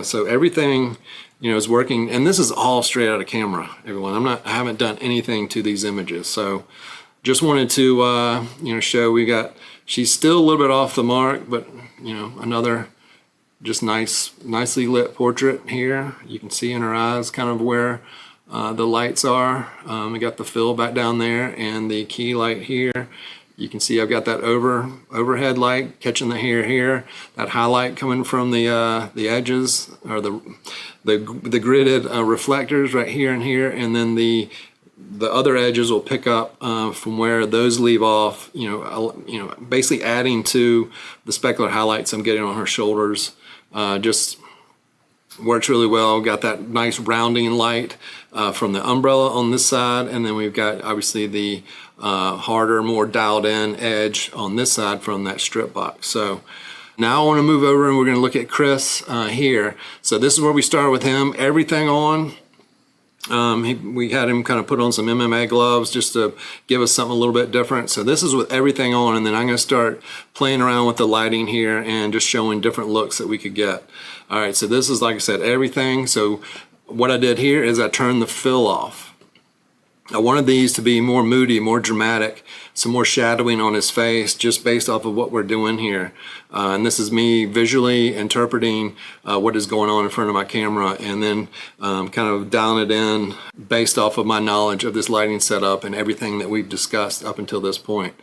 So everything is working, and this is all straight out of camera, everyone. I haven't done anything to these images. So just wanted to show she's still a little bit off the mark, but another just nicely lit portrait here. You can see in her eyes kind of where the lights are. We got the fill back down there and the key light here. You can see I've got that overhead light catching the hair here, that highlight coming from the edges, or the gridded reflectors right here and here, and then the other edges will pick up from where those leave off, basically adding to the specular highlights I'm getting on her shoulders. Just works really well. Got that nice rounding light from the umbrella on this side, and then we've got obviously the harder, more dialed in edge on this side from that strip box. So now I want to move over and we're going to look at Chris here. So this is where we start with him. Everything on. We had him kind of put on some MMA gloves just to give us something a little bit different. So this is with everything on, and then I'm going to start playing around with the lighting here and just showing different looks that we could get. All right, so this is, like I said, everything. So what I did here is I turned the fill off. I wanted these to be more moody, more dramatic, some more shadowing on his face just based off of what we're doing here. And this is me visually interpreting what is going on in front of my camera, and then kind of dialing it in based off of my knowledge of this lighting setup and everything that we've discussed up until this point.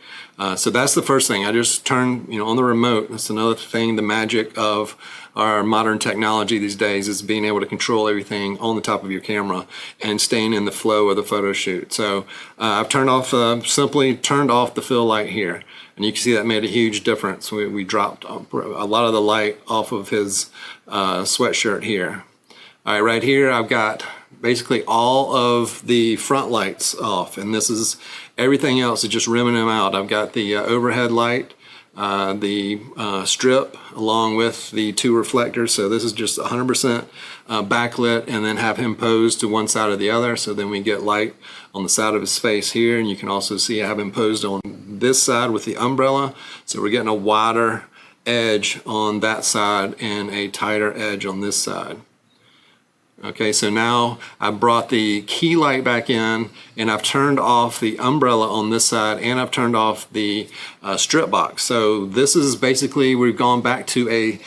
So that's the first thing. I just turned, on the remote. That's another thing, the magic of our modern technology these days is being able to control everything on the top of your camera and staying in the flow of the photo shoot. So I've simply turned off the fill light here, and you can see that made a huge difference. We dropped a lot of the light off of his sweatshirt here. All right, right here I've got basically all of the front lights off, and this is everything else is just rimming them out. I've got the overhead light, the strip along with the two reflectors, so this is just 100% backlit, and then have him posed to one side or the other, so then we get light on the side of his face here, and you can also see I have him posed on this side with the umbrella, so we're getting a wider edge on that side and a tighter edge on this side. Okay, so now I brought the key light back in, and I've turned off the umbrella on this side, and I've turned off the strip box. So this is basically, we've gone back to a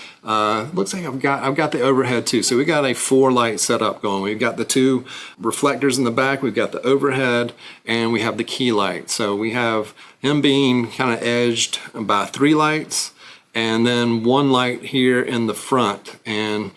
looks like I've got the overhead too. So we got a 4 light setup going. We've got the 2 reflectors in the back, we've got the overhead, and we have the key light. So we have him being kind of edged by 3 lights, and then 1 light here in the front, and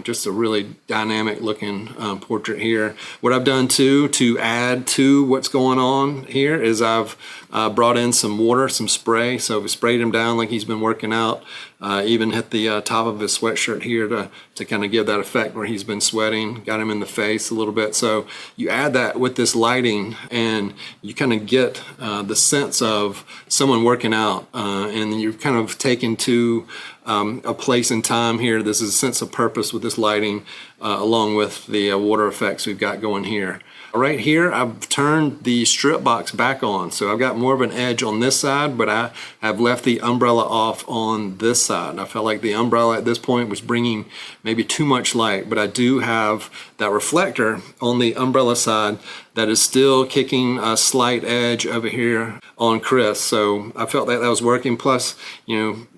just a really dynamic looking portrait here. What I've done too to add to what's going on here is I've brought in some water, some spray. So we sprayed him down like he's been working out. Even hit the top of his sweatshirt here to kind of give that effect where he's been sweating. Got him in the face a little bit. So you add that with this lighting, and you kind of get the sense of someone working out, and you're kind of taken to a place in time here. This is a sense of purpose with this lighting, along with the water effects we've got going here. Right here, I've turned the strip box back on, so I've got more of an edge on this side, but I have left the umbrella off on this side. I felt like the umbrella at this point was bringing maybe too much light, but I do have that reflector on the umbrella side that is still kicking a slight edge over here on Chris. So I felt that was working, plus,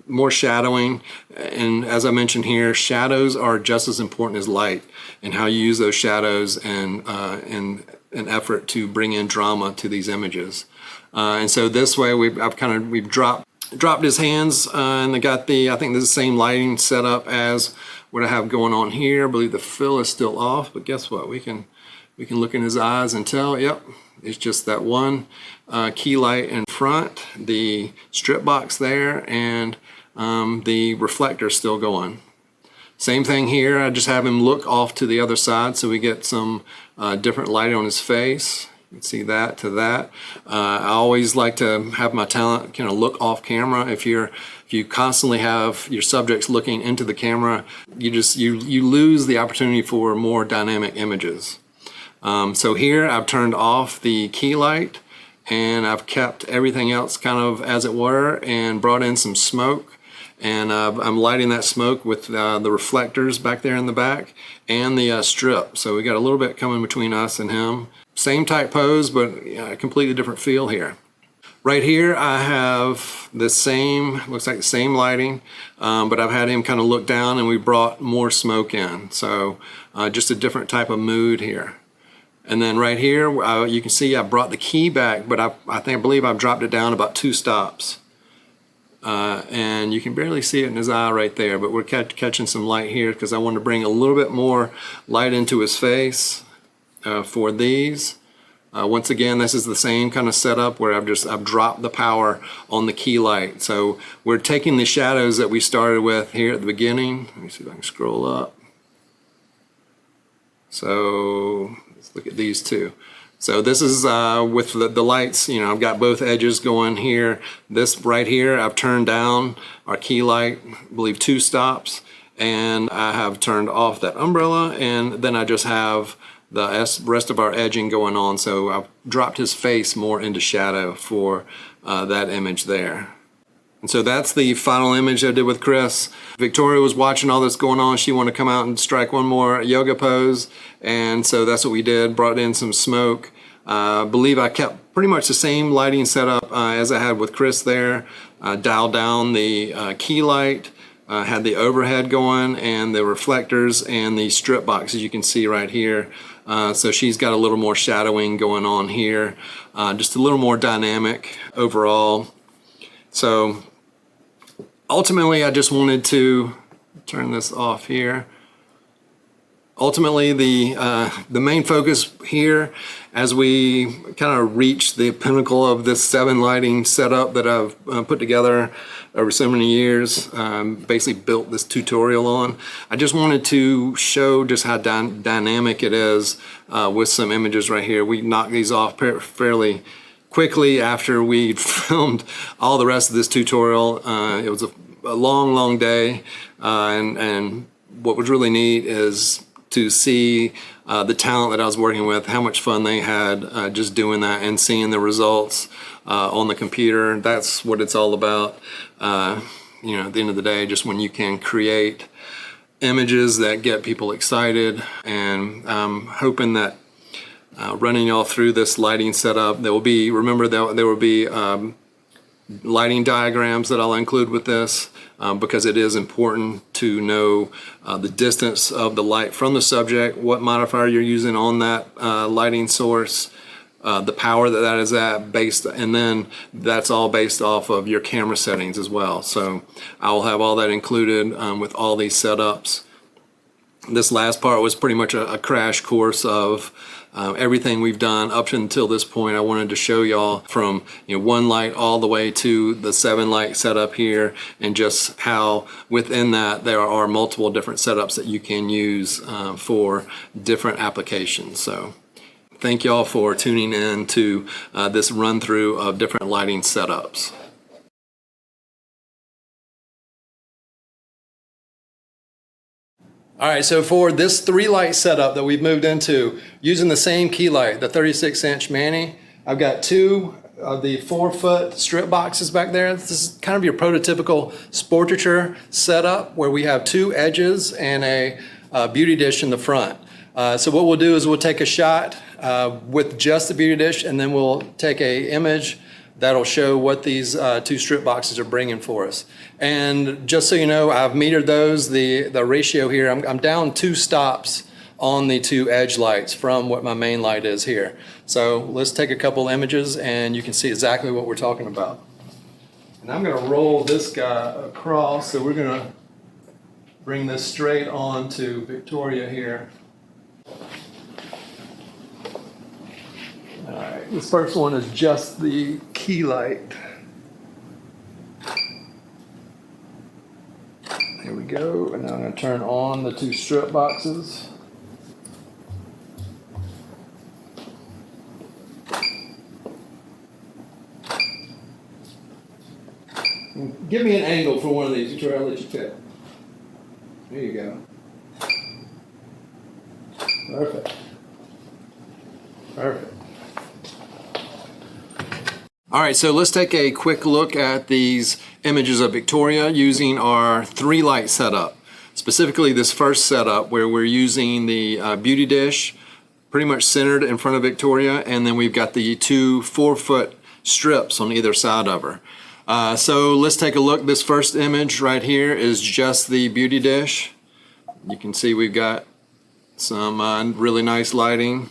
more shadowing, and as I mentioned here, shadows are just as important as light, and how you use those shadows and an effort to bring in drama to these images. And so this way we've dropped his hands, and I got I think this is the same lighting setup as what I have going on here. I believe the fill is still off, but guess what? We can look in his eyes and tell, yep, it's just that one key light in front, the strip box there, and the reflector still going. Same thing here, I just have him look off to the other side so we get some different light on his face. You can see that to that. I always like to have my talent kind of look off camera. If you constantly have your subjects looking into the camera, you lose the opportunity for more dynamic images. So here I've turned off the key light, and I've kept everything else kind of as it were, and brought in some smoke, and I'm lighting that smoke with the reflectors back there in the back and the strip. So we got a little bit coming between us and him. Same type pose, but a completely different feel here. Right here I have the same, looks like the same lighting, but I've had him kind of look down, and we brought more smoke in. So just a different type of mood here. And then right here, you can see I brought the key back, but I believe I've dropped it down about 2 stops. And you can barely see it in his eye right there, but we're catching some light here because I want to bring a little bit more light into his face for these. Once again, this is the same kind of setup where I've dropped the power on the key light. So we're taking the shadows that we started with here at the beginning. Let me see if I can scroll up. So let's look at these two. So this is with the lights, you know, I've got both edges going here. This right here, I've turned down our key light, I believe 2 stops, and I have turned off that umbrella, and then I just have the rest of our edging going on. So I've dropped his face more into shadow for that image there. And so that's the final image I did with Chris. Victoria was watching all this going on. She wanted to come out and strike one more yoga pose. And so that's what we did, brought in some smoke. I believe I kept pretty much the same lighting setup as I had with Chris there. Dialed down the key light, had the overhead going and the reflectors and the strip boxes you can see right here. So she's got a little more shadowing going on here, just a little more dynamic overall. So ultimately, I just wanted to turn this off here. Ultimately, the main focus here, as we kind of reach the pinnacle of this 7 lighting setup that I've put together over so many years, basically built this tutorial on. I just wanted to show just how dynamic it is with some images right here. We knocked these off fairly quickly after we filmed all the rest of this tutorial. It was a long day, and what was really neat is to see the talent that I was working with, how much fun they had just doing that and seeing the results on the computer. That's what it's all about. You know, at the end of the day, just when you can create images that get people excited, and I'm hoping that running y'all through this lighting setup, there will be, remember that there will be lighting diagrams that I'll include with this, because it is important to know the distance of the light from the subject, what modifier you're using on that lighting source, the power that is at, and then that's all based off of your camera settings as well. So I'll have all that included with all these setups. This last part was pretty much a crash course of everything we've done up until this point. I wanted to show y'all from 1 light all the way to the 7 light setup here, and just how within that there are multiple different setups that you can use for different applications. So thank y'all for tuning in to this run through of different lighting setups. All right, so for this 3 light setup that we've moved into, using the same key light, the 36-inch Manny, I've got 2 of the 4-foot strip boxes back there. This is kind of your prototypical Sportraiture setup where we have 2 edges and a beauty dish in the front. So what we'll do is we'll take a shot with just the beauty dish, and then we'll take an image that'll show what these 2 strip boxes are bringing for us. And just so you know, I've metered those, the ratio here, I'm down 2 stops on the 2 edge lights from what my main light is here. So let's take a couple images and you can see exactly what we're talking about. And I'm gonna roll this guy across, so we're gonna bring this straight on to Victoria here. All right, this first one is just the key light. Here we go, and now I'm going to turn on the 2 strip boxes. Give me an angle for one of these, Victoria, I'll let you pick. There you go. Perfect. Perfect. All right, so let's take a quick look at these images of Victoria using our 3 light setup. Specifically this first setup where we're using the beauty dish pretty much centered in front of Victoria, and then we've got the 2 4-foot strips on either side of her. So let's take a look. This first image right here is just the beauty dish. You can see we've got some really nice lighting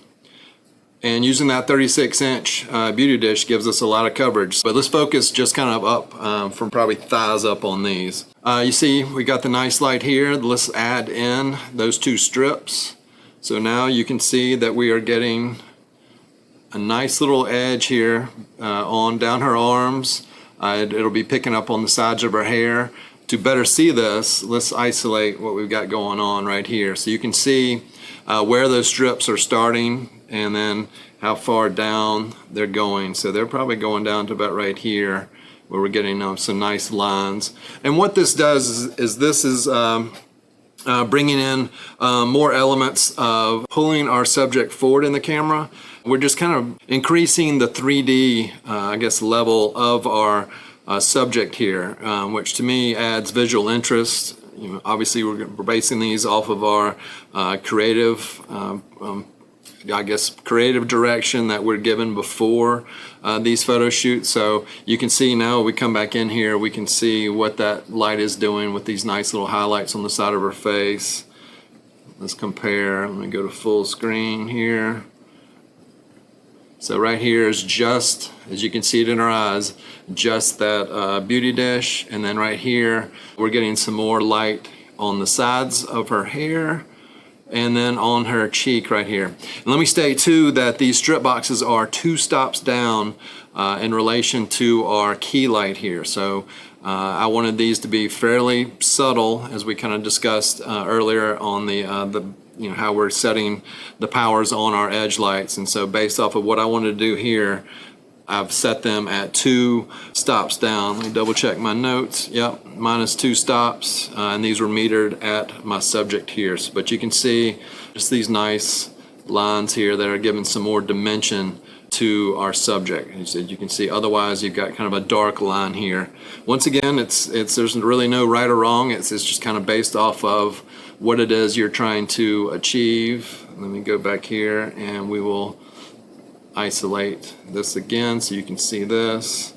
And using that 36-inch beauty dish gives us a lot of coverage. But let's focus just kind of up from probably thighs up on these. You see we got the nice light here. Let's add in those two strips. So now you can see that we are getting a nice little edge here on down her arms. It'll be picking up on the sides of her hair. To better see this, let's isolate what we've got going on right here. So you can see where those strips are starting and then how far down they're going. So they're probably going down to about right here where we're getting some nice lines. And what this does is this is bringing in more elements of pulling our subject forward in the camera. We're just kind of increasing the 3D, I guess, level of our subject here, which to me adds visual interest. Obviously, we're basing these off of our creative, I guess, creative direction that we're given before these photo shoots. So you can see now we come back in here, we can see what that light is doing with these nice little highlights on the side of her face. Let's compare. Let me go to full screen here. So right here is just, as you can see it in her eyes, just that beauty dish. And then right here, we're getting some more light on the sides of her hair and then on her cheek right here. And let me state too that these strip boxes are 2 stops down in relation to our key light here. So I wanted these to be fairly subtle, as we kind of discussed earlier on the how we're setting the powers on our edge lights. And so based off of what I wanted to do here, I've set them at 2 stops down. Let me double check my notes. Yep, -2 stops, and these were metered at my subject here. But you can see just these nice lines here that are giving some more dimension to our subject. You can see otherwise you've got kind of a dark line here. Once again, there's really no right or wrong. It's just kind of based off of what it is you're trying to achieve. Let me go back here and we will isolate this again so you can see this.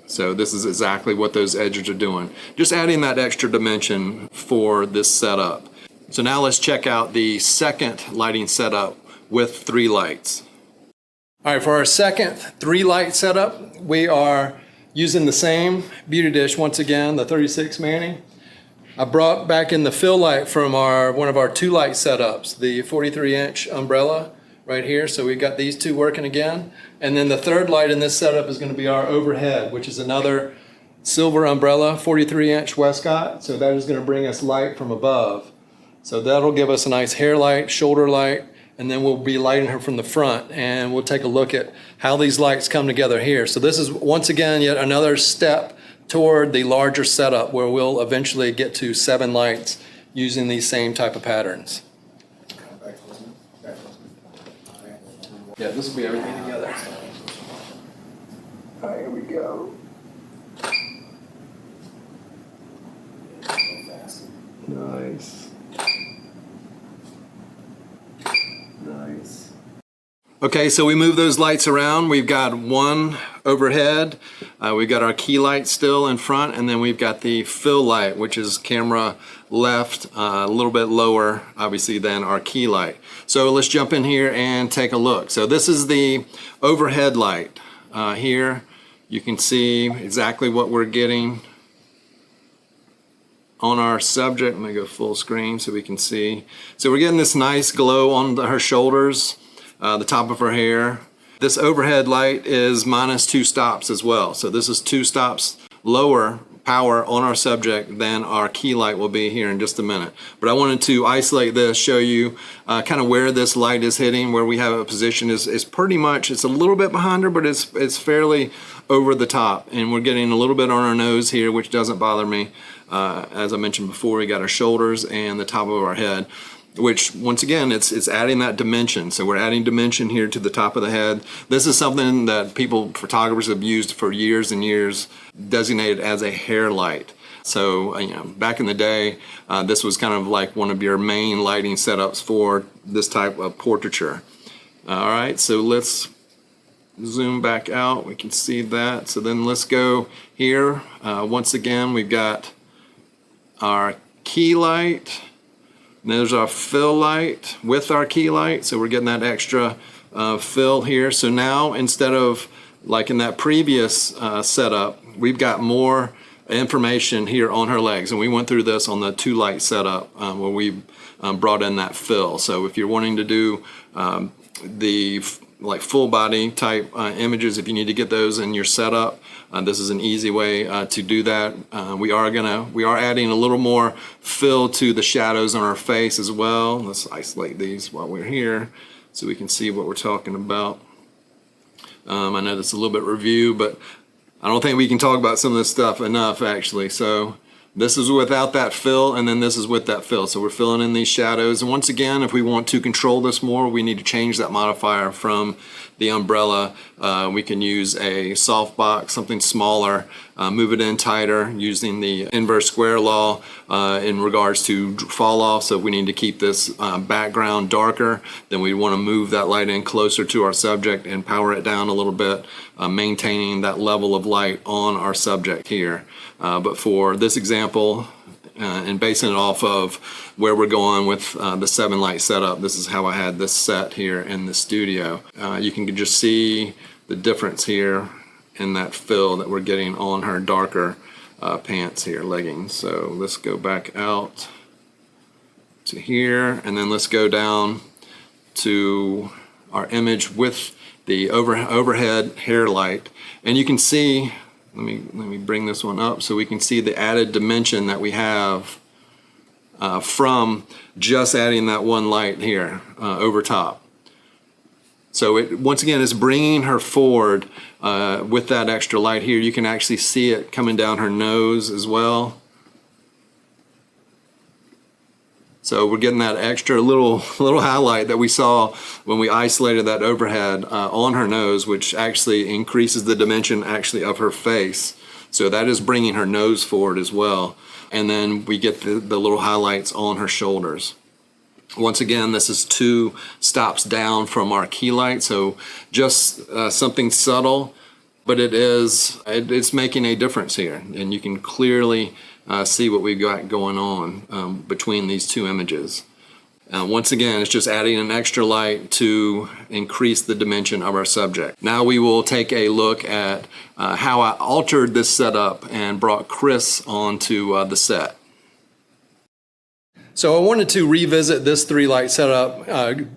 So this is exactly what those edges are doing. Just adding that extra dimension for this setup. So now let's check out the second lighting setup with 3 lights. All right, for our second 3 light setup, we are using the same beauty dish once again, the 36 Manny. I brought back in the fill light from one of our 2 light setups, the 43-inch umbrella right here. So we've got these 2 working again. And then the third light in this setup is going to be our overhead, which is another silver umbrella, 43-inch Westcott. So that is going to bring us light from above. So that'll give us a nice hair light, shoulder light, and then we'll be lighting her from the front, and we'll take a look at how these lights come together here. So this is, once again, yet another step toward the larger setup where we'll eventually get to 7 lights using these same type of patterns. Yeah, this will be everything together. All right, here we go. Nice. Nice. Okay, so we move those lights around. We've got 1 overhead. We've got our key light still in front, and then we've got the fill light, which is camera left, a little bit lower, obviously, than our key light. So let's jump in here and take a look. So this is the overhead light. Here you can see exactly what we're getting on our subject. Let me go full screen so we can see. So we're getting this nice glow on her shoulders, the top of her hair. This overhead light is -2 stops as well. So this is 2 stops lower power on our subject than our key light will be here in just a minute. But I wanted to isolate this, show you kind of where this light is hitting, where we have a position is pretty much, it's a little bit behind her, but it's fairly over the top. And we're getting a little bit on our nose here, which doesn't bother me. As I mentioned before, we got our shoulders and the top of our head, which once again, it's adding that dimension. So we're adding dimension here to the top of the head. This is something that photographers have used for years and years, designated as a hair light. So, back in the day, this was kind of like one of your main lighting setups for this type of portraiture. All right, so let's zoom back out. We can see that. So then let's go here. Once again, we've got our key light. And there's our fill light with our key light. So we're getting that extra fill here. So now instead of like in that previous setup, we've got more information here on her legs, and we went through this on the 2-light setup where we brought in that fill. So if you're wanting to do the like full body type images, if you need to get those in your setup, this is an easy way to do that. We are adding a little more fill to the shadows on our face as well. Let's isolate these while we're here so we can see what we're talking about. I know this is a little bit review, but I don't think we can talk about some of this stuff enough actually. So this is without that fill, and then this is with that fill. So we're filling in these shadows. And once again, if we want to control this more, we need to change that modifier from the umbrella. We can use a softbox, something smaller, move it in tighter using the inverse square law in regards to fall off. So if we need to keep this background darker, then we want to move that light in closer to our subject and power it down a little bit, maintaining that level of light on our subject here. But for this example, and basing it off of where we're going with the 7-light setup, this is how I had this set here in the studio. You can just see the difference here in that fill that we're getting on her darker pants here, leggings. So let's go back out to here, and then let's go down to our image with the overhead hair light, and you can see, let me bring this one up so we can see the added dimension that we have from just adding that one light here over top. So it once again is bringing her forward with that extra light here. You can actually see it coming down her nose as well. So we're getting that extra little highlight that we saw when we isolated that overhead on her nose, which actually increases the dimension actually of her face. So that is bringing her nose forward as well. And then we get the little highlights on her shoulders. Once again, this is 2 stops down from our key light, so just something subtle, but it's making a difference here, and you can clearly see what we've got going on between these 2 images. Once again, it's just adding an extra light to increase the dimension of our subject. Now we will take a look at how I altered this setup and brought Chris onto the set. So I wanted to revisit this 3-light setup,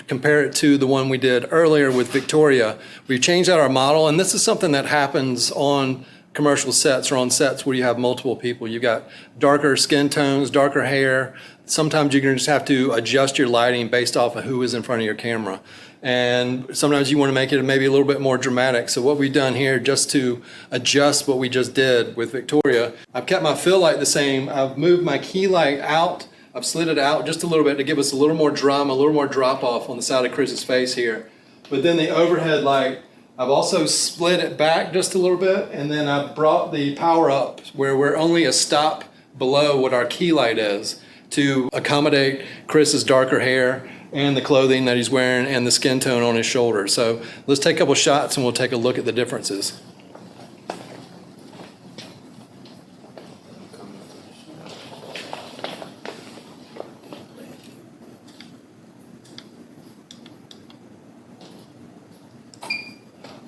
compare it to the one we did earlier with Victoria. We've changed out our model, and this is something that happens on commercial sets or on sets where you have multiple people. You've got darker skin tones, darker hair. Sometimes you're going to just have to adjust your lighting based off of who is in front of your camera. And sometimes you want to make it maybe a little bit more dramatic. So what we've done here, just to adjust what we just did with Victoria, I've kept my fill light the same. I've moved my key light out. I've slid it out just a little bit to give us a little more drama, a little more drop off on the side of Chris's face here. But then the overhead light, I've also split it back just a little bit, and then I've brought the power up where we're only a stop below what our key light is to accommodate Chris's darker hair and the clothing that he's wearing and the skin tone on his shoulder. So let's take a couple shots and we'll take a look at the differences.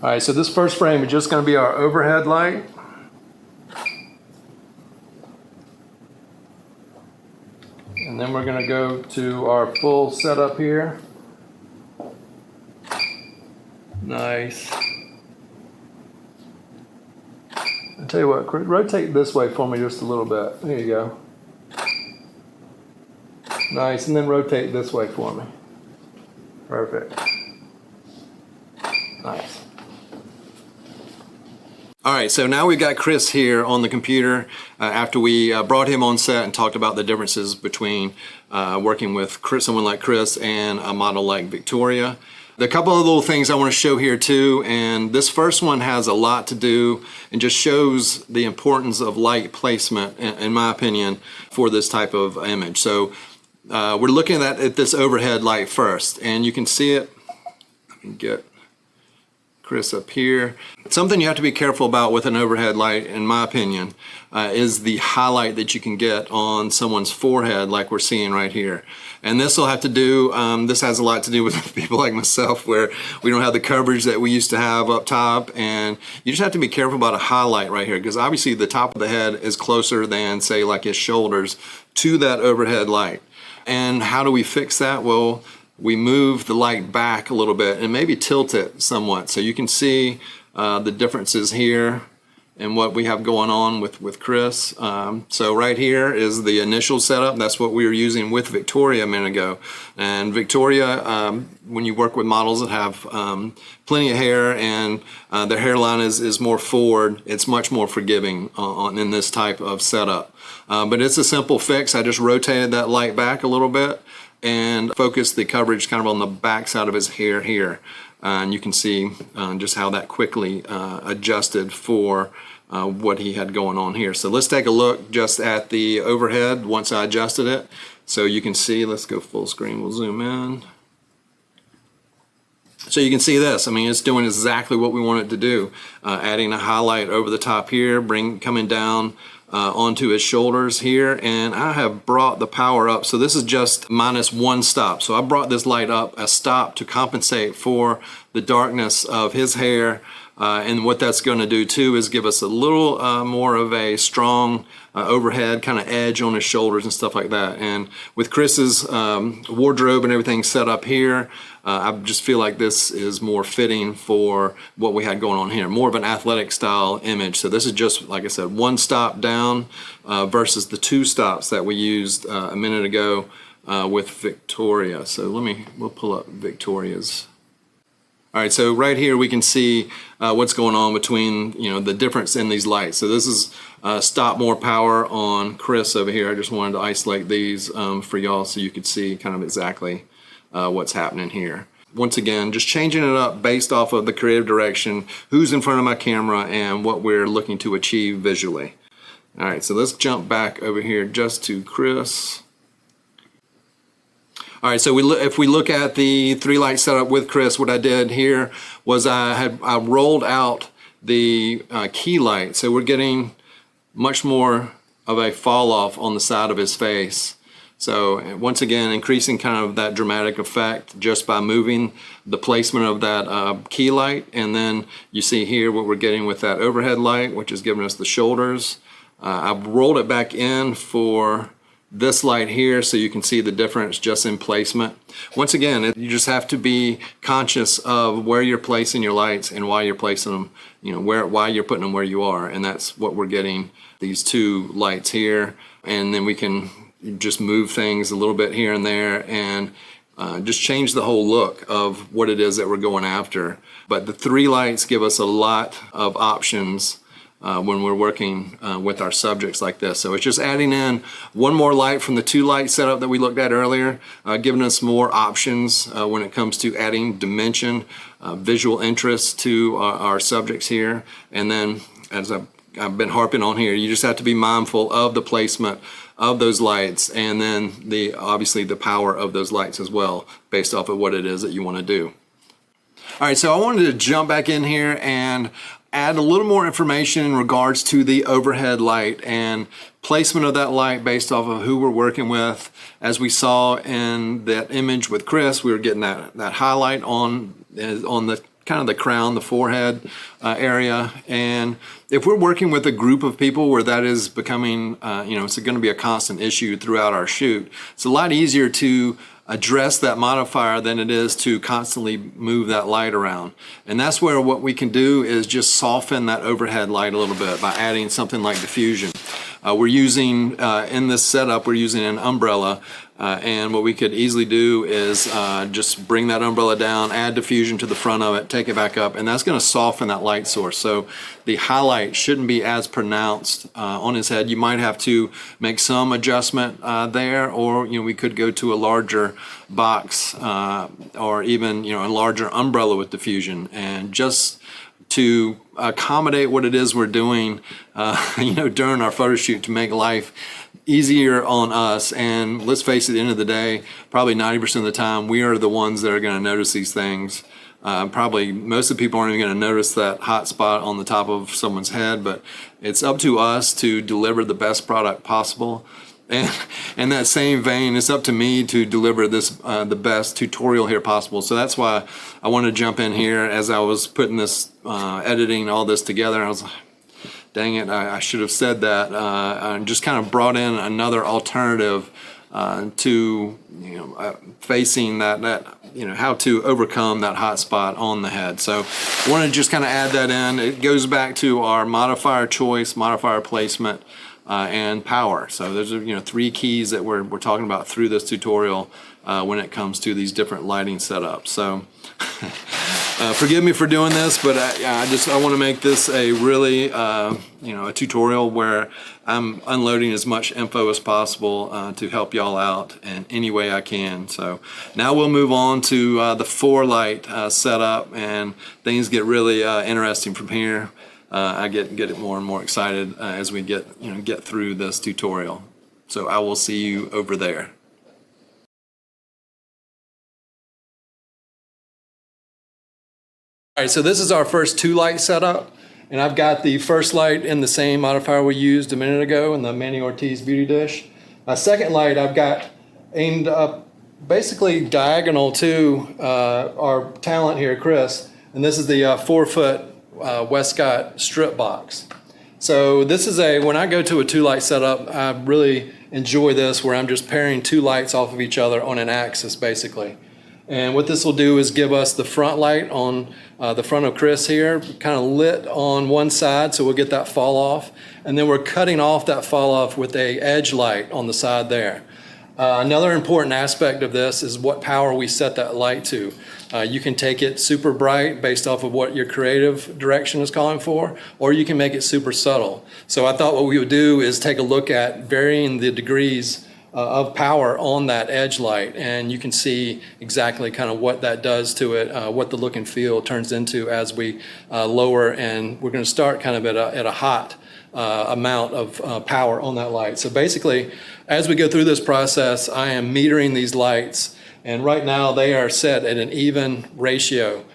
All right, so this first frame is just going to be our overhead light. And then we're going to go to our full setup here. Nice. I'll tell you what, rotate this way for me just a little bit. There you go. Nice, and then rotate this way for me. Perfect. Nice. All right, so now we've got Chris here on the computer after we brought him on set and talked about the differences between working with someone like Chris and a model like Victoria. There are a couple of little things I want to show here too, and this first one has a lot to do and just shows the importance of light placement, in my opinion, for this type of image. So we're looking at this overhead light first, and you can see it. Let me get Chris up here. Something you have to be careful about with an overhead light, in my opinion, is the highlight that you can get on someone's forehead like we're seeing right here. And this will have to do, this has a lot to do with people like myself where we don't have the coverage that we used to have up top, and you just have to be careful about a highlight right here, because obviously the top of the head is closer than, say, like his shoulders to that overhead light. And how do we fix that? Well, we move the light back a little bit and maybe tilt it somewhat so you can see the differences here and what we have going on with Chris. So right here is the initial setup. That's what we were using with Victoria a minute ago. And Victoria, when you work with models that have plenty of hair and their hairline is more forward, it's much more forgiving in this type of setup. But it's a simple fix. I just rotated that light back a little bit and focused the coverage kind of on the back side of his hair here. And you can see just how that quickly adjusted for what he had going on here. So let's take a look just at the overhead once I adjusted it. So you can see, let's go full screen, we'll zoom in. So you can see this, I mean, it's doing exactly what we want it to do. Adding a highlight over the top here, coming down onto his shoulders here, and I have brought the power up. So this is just -1 stop. So I brought this light up a stop to compensate for the darkness of his hair. And what that's going to do too is give us a little more of a strong overhead kind of edge on his shoulders and stuff like that. And with Chris's wardrobe and everything set up here, I just feel like this is more fitting for what we had going on here, more of an athletic style image. So this is just, like I said, 1 stop down versus the 2 stops that we used a minute ago with Victoria. So we'll pull up Victoria's. All right, so right here we can see what's going on between, the difference in these lights. So this is stop more power on Chris over here. I just wanted to isolate these for y'all so you could see kind of exactly what's happening here. Once again, just changing it up based off of the creative direction, who's in front of my camera, and what we're looking to achieve visually. All right, so let's jump back over here just to Chris. All right, so if we look at the 3 light setup with Chris, what I did here was I rolled out the key light. So we're getting much more of a fall off on the side of his face. So once again, increasing kind of that dramatic effect just by moving the placement of that key light. And then you see here what we're getting with that overhead light, which is giving us the shoulders. I've rolled it back in for this light here so you can see the difference just in placement. Once again, you just have to be conscious of where you're placing your lights and why you're placing them, why you're putting them where you are. And that's what we're getting, these 2 lights here. And then we can just move things a little bit here and there and just change the whole look of what it is that we're going after. But the 3 lights give us a lot of options when we're working with our subjects like this. So it's just adding in 1 more light from the 2 light setup that we looked at earlier, giving us more options when it comes to adding dimension, visual interest to our subjects here. And then, as I've been harping on here, you just have to be mindful of the placement of those lights, and then obviously the power of those lights as well, based off of what it is that you want to do. All right, so I wanted to jump back in here and add a little more information in regards to the overhead light and placement of that light based off of who we're working with. As we saw in that image with Chris, we were getting that highlight on the kind of the crown, the forehead area. And if we're working with a group of people where that is becoming, it's going to be a constant issue throughout our shoot, it's a lot easier to address that modifier than it is to constantly move that light around. And that's where what we can do is just soften that overhead light a little bit by adding something like diffusion. We're using, in this setup, we're using an umbrella, and what we could easily do is just bring that umbrella down, add diffusion to the front of it, take it back up, and that's going to soften that light source. So the highlight shouldn't be as pronounced on his head. You might have to make some adjustment there, or we could go to a larger box or even a larger umbrella with diffusion, and just to accommodate what it is we're doing, during our photo shoot to make life easier on us. And let's face it, at the end of the day, probably 90% of the time, we are the ones that are going to notice these things. Probably most of the people aren't even going to notice that hot spot on the top of someone's head, but it's up to us to deliver the best product possible. And in that same vein, it's up to me to deliver this the best tutorial here possible. So that's why I wanted to jump in here as I was putting this, editing all this together. I was like, dang it, I should have said that. I just kind of brought in another alternative to facing that how to overcome that hot spot on the head. So I want to just kind of add that in. It goes back to our modifier choice, modifier placement, and power. So those are 3 keys that we're talking about through this tutorial when it comes to these different lighting setups. So forgive me for doing this, but I want to make this a really a tutorial where I'm unloading as much info as possible to help y'all out in any way I can. So now we'll move on to the 4 light setup, and things get really interesting from here. I get more and more excited as we get through this tutorial. So I will see you over there. All right, so this is our first 2 light setup, and I've got the first light in the same modifier we used a minute ago in the Manny Ortiz Beauty Dish. My second light I've got aimed up basically diagonal to our talent here, Chris, and this is the 4-foot Westcott strip box. So this is when I go to a 2 light setup, I really enjoy this where I'm just pairing 2 lights off of each other on an axis basically. And what this will do is give us the front light on the front of Chris here, kind of lit on one side, so we'll get that fall off. And then we're cutting off that fall off with a edge light on the side there. Another important aspect of this is what power we set that light to. You can take it super bright based off of what your creative direction is calling for, or you can make it super subtle. So I thought what we would do is take a look at varying the degrees of power on that edge light, and you can see exactly kind of what that does to it, what the look and feel turns into as we lower, and we're going to start kind of at a hot amount of power on that light. So basically, as we go through this process, I am metering these lights, and right now they are set at an even ratio.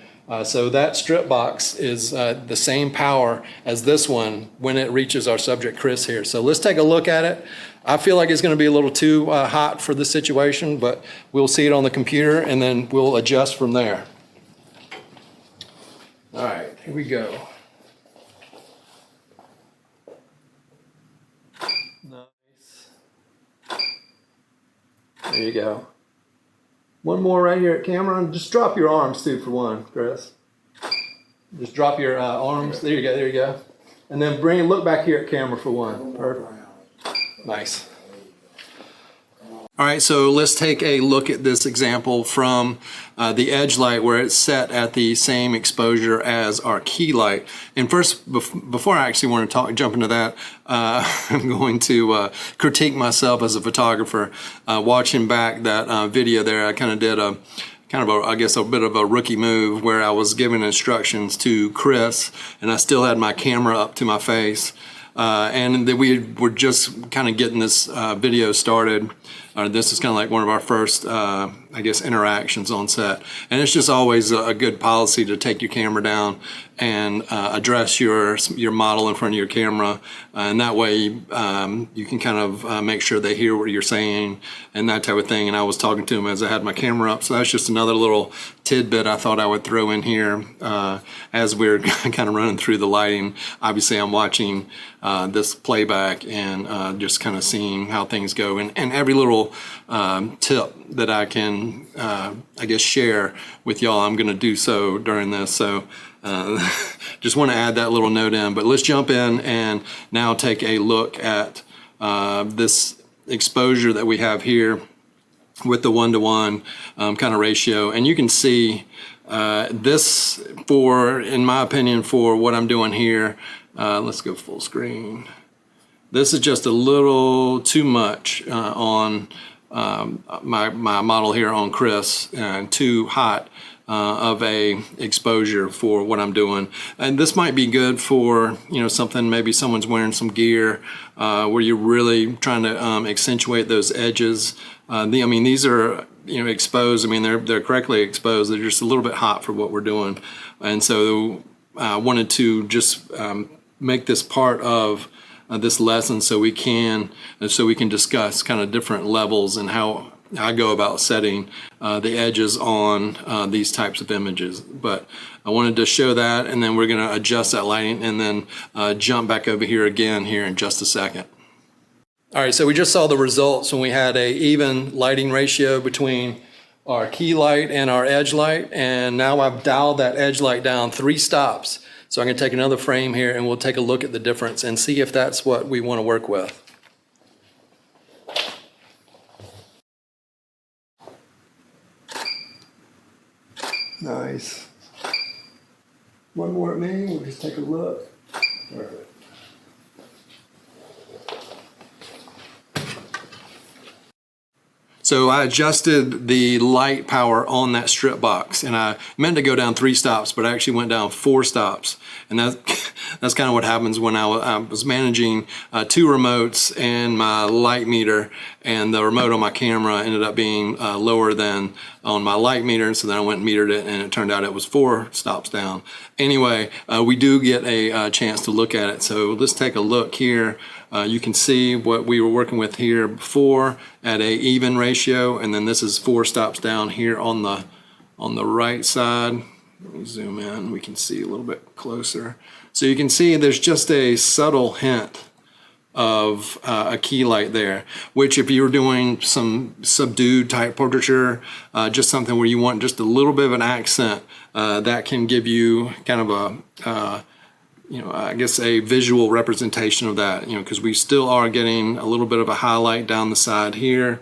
So that strip box is the same power as this one when it reaches our subject Chris here. So let's take a look at it. I feel like it's going to be a little too hot for this situation, but we'll see it on the computer and then we'll adjust from there. All right, here we go. Nice. There you go. One more right here at camera, and just drop your arms too for one, Chris. Just drop your arms. There you go. There you go. And then look back here at camera for one. Perfect. Nice. All right, so let's take a look at this example from the edge light where it's set at the same exposure as our key light. And first, before I actually want to jump into that, I'm going to critique myself as a photographer. Watching back that video there, I kind of did I guess a bit of a rookie move where I was giving instructions to Chris and I still had my camera up to my face. And then we were just kind of getting this video started. This is kind of like one of our first, I guess, interactions on set. And it's just always a good policy to take your camera down and address your model in front of your camera. And that way you can kind of make sure they hear what you're saying and that type of thing. And I was talking to him as I had my camera up. So that's just another little tidbit I thought I would throw in here as we're kind of running through the lighting. Obviously, I'm watching this playback and just kind of seeing how things go. And every little tip that I can, I guess, share with y'all, I'm going to do so during this. So just want to add that little note in. But let's jump in and now take a look at this exposure that we have here with the 1-to-1 kind of ratio. And you can see this, in my opinion, for what I'm doing here, let's go full screen. This is just a little too much on my model here on Chris, too hot of a exposure for what I'm doing. And this might be good for, you know, something, maybe someone's wearing some gear where you're really trying to accentuate those edges. I mean, these are, you know, exposed. I mean, they're correctly exposed. They're just a little bit hot for what we're doing. And so I wanted to just make this part of this lesson so we can discuss kind of different levels and how I go about setting the edges on these types of images. But I wanted to show that, and then we're going to adjust that lighting and then jump back over here again here in just a second. All right, so we just saw the results when we had a even lighting ratio between our key light and our edge light, and now I've dialed that edge light down 3 stops. So I'm going to take another frame here and we'll take a look at the difference and see if that's what we want to work with. Nice. One more at me, we'll just take a look. Perfect. So I adjusted the light power on that strip box, and I meant to go down 3 stops, but I actually went down 4 stops. And that's kind of what happens when I was managing 2 remotes and my light meter, and the remote on my camera ended up being lower than on my light meter. So then I went and metered it, and it turned out it was 4 stops down. Anyway, we do get a chance to look at it. So let's take a look here. You can see what we were working with here before at a even ratio, and then this is 4 stops down here on the right side. Let me zoom in, we can see a little bit closer. So you can see there's just a subtle hint of a key light there, which if you were doing some subdued type portraiture, just something where you want just a little bit of an accent, that can give you kind of a you know, I guess a visual representation of that, you know, because we still are getting a little bit of a highlight down the side here.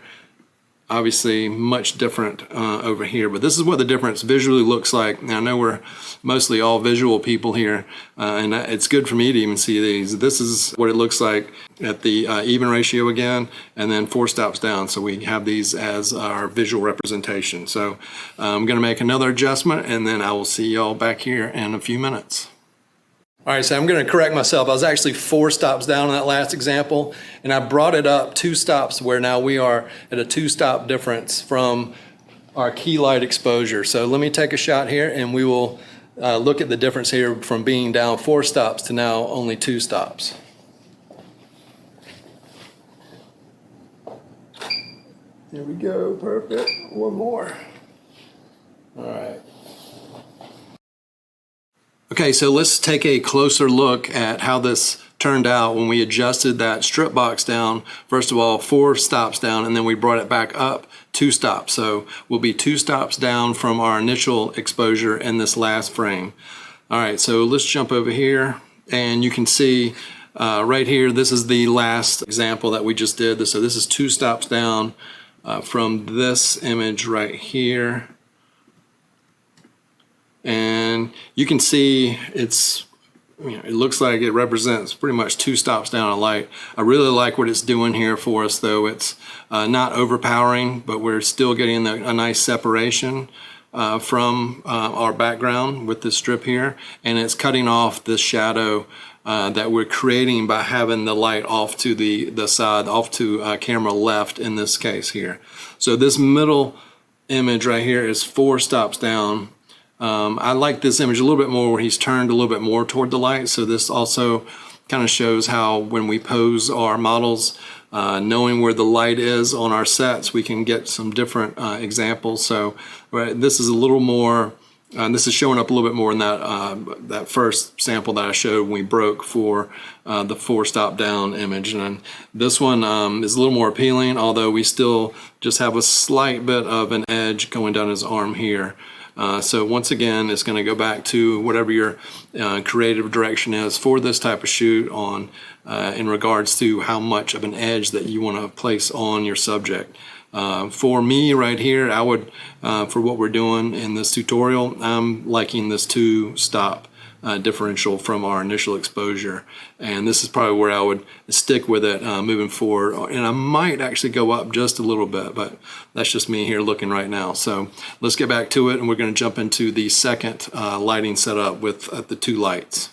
Obviously much different over here, but this is what the difference visually looks like. Now I know we're mostly all visual people here, and it's good for me to even see these. This is what it looks like at the even ratio again, and then 4 stops down. So we have these as our visual representation. So I'm gonna make another adjustment, and then I will see y'all back here in a few minutes. All right, so I'm going to correct myself. I was actually 4 stops down in that last example, and I brought it up 2 stops where now we are at a 2-stop difference from our key light exposure. So let me take a shot here and we will look at the difference here from being down 4 stops to now only 2 stops. There we go, perfect. One more. All right. Okay, so let's take a closer look at how this turned out when we adjusted that strip box down. First of all, 4 stops down, and then we brought it back up 2 stops. So we'll be 2 stops down from our initial exposure in this last frame. All right, so let's jump over here, and you can see right here, this is the last example that we just did. So this is 2 stops down from this image right here. And you can see it's, you know, it looks like it represents pretty much 2 stops down of light. I really like what it's doing here for us, though. It's not overpowering, but we're still getting a nice separation from our background with this strip here, and it's cutting off the shadow that we're creating by having the light off to the side, off to camera left in this case here. So this middle image right here is 4 stops down. I like this image a little bit more where he's turned a little bit more toward the light. So this also kind of shows how when we pose our models, knowing where the light is on our sets, we can get some different examples. So this is a little more, this is showing up a little bit more in that first sample that I showed when we broke for the 4 stop down image. And this one is a little more appealing, although we still just have a slight bit of an edge going down his arm here. So once again, it's going to go back to whatever your creative direction is for this type of shoot on in regards to how much of an edge that you want to place on your subject. For me right here, I would, for what we're doing in this tutorial, I'm liking this 2 stop differential from our initial exposure. And this is probably where I would stick with it moving forward. And I might actually go up just a little bit, but that's just me here looking right now. So let's get back to it, and we're going to jump into the second lighting setup with the 2 lights.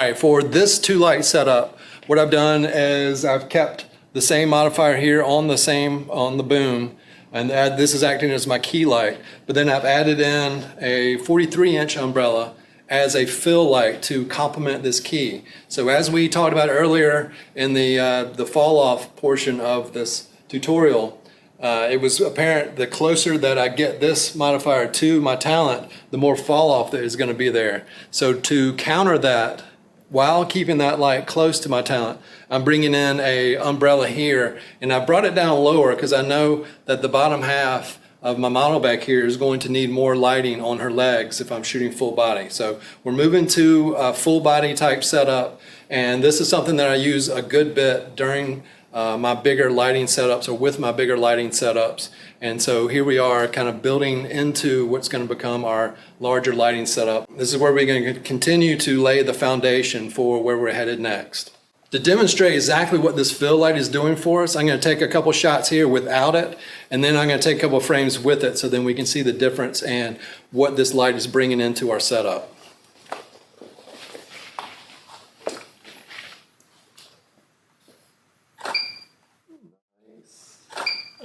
All right, for this 2 light setup, what I've done is I've kept the same modifier here on the boom, and this is acting as my key light, but then I've added in a 43-inch umbrella as a fill light to complement this key. So as we talked about earlier in the fall off portion of this tutorial, it was apparent the closer that I get this modifier to my talent, the more fall off that is going to be there. So to counter that, while keeping that light close to my talent, I'm bringing in a umbrella here, and I brought it down lower because I know that the bottom half of my model back here is going to need more lighting on her legs if I'm shooting full body. So we're moving to a full body type setup, and this is something that I use a good bit during my bigger lighting setups, or with my bigger lighting setups. And so here we are kind of building into what's going to become our larger lighting setup. This is where we're going to continue to lay the foundation for where we're headed next. To demonstrate exactly what this fill light is doing for us, I'm going to take a couple shots here without it, and then I'm going to take a couple frames with it, so then we can see the difference and what this light is bringing into our setup.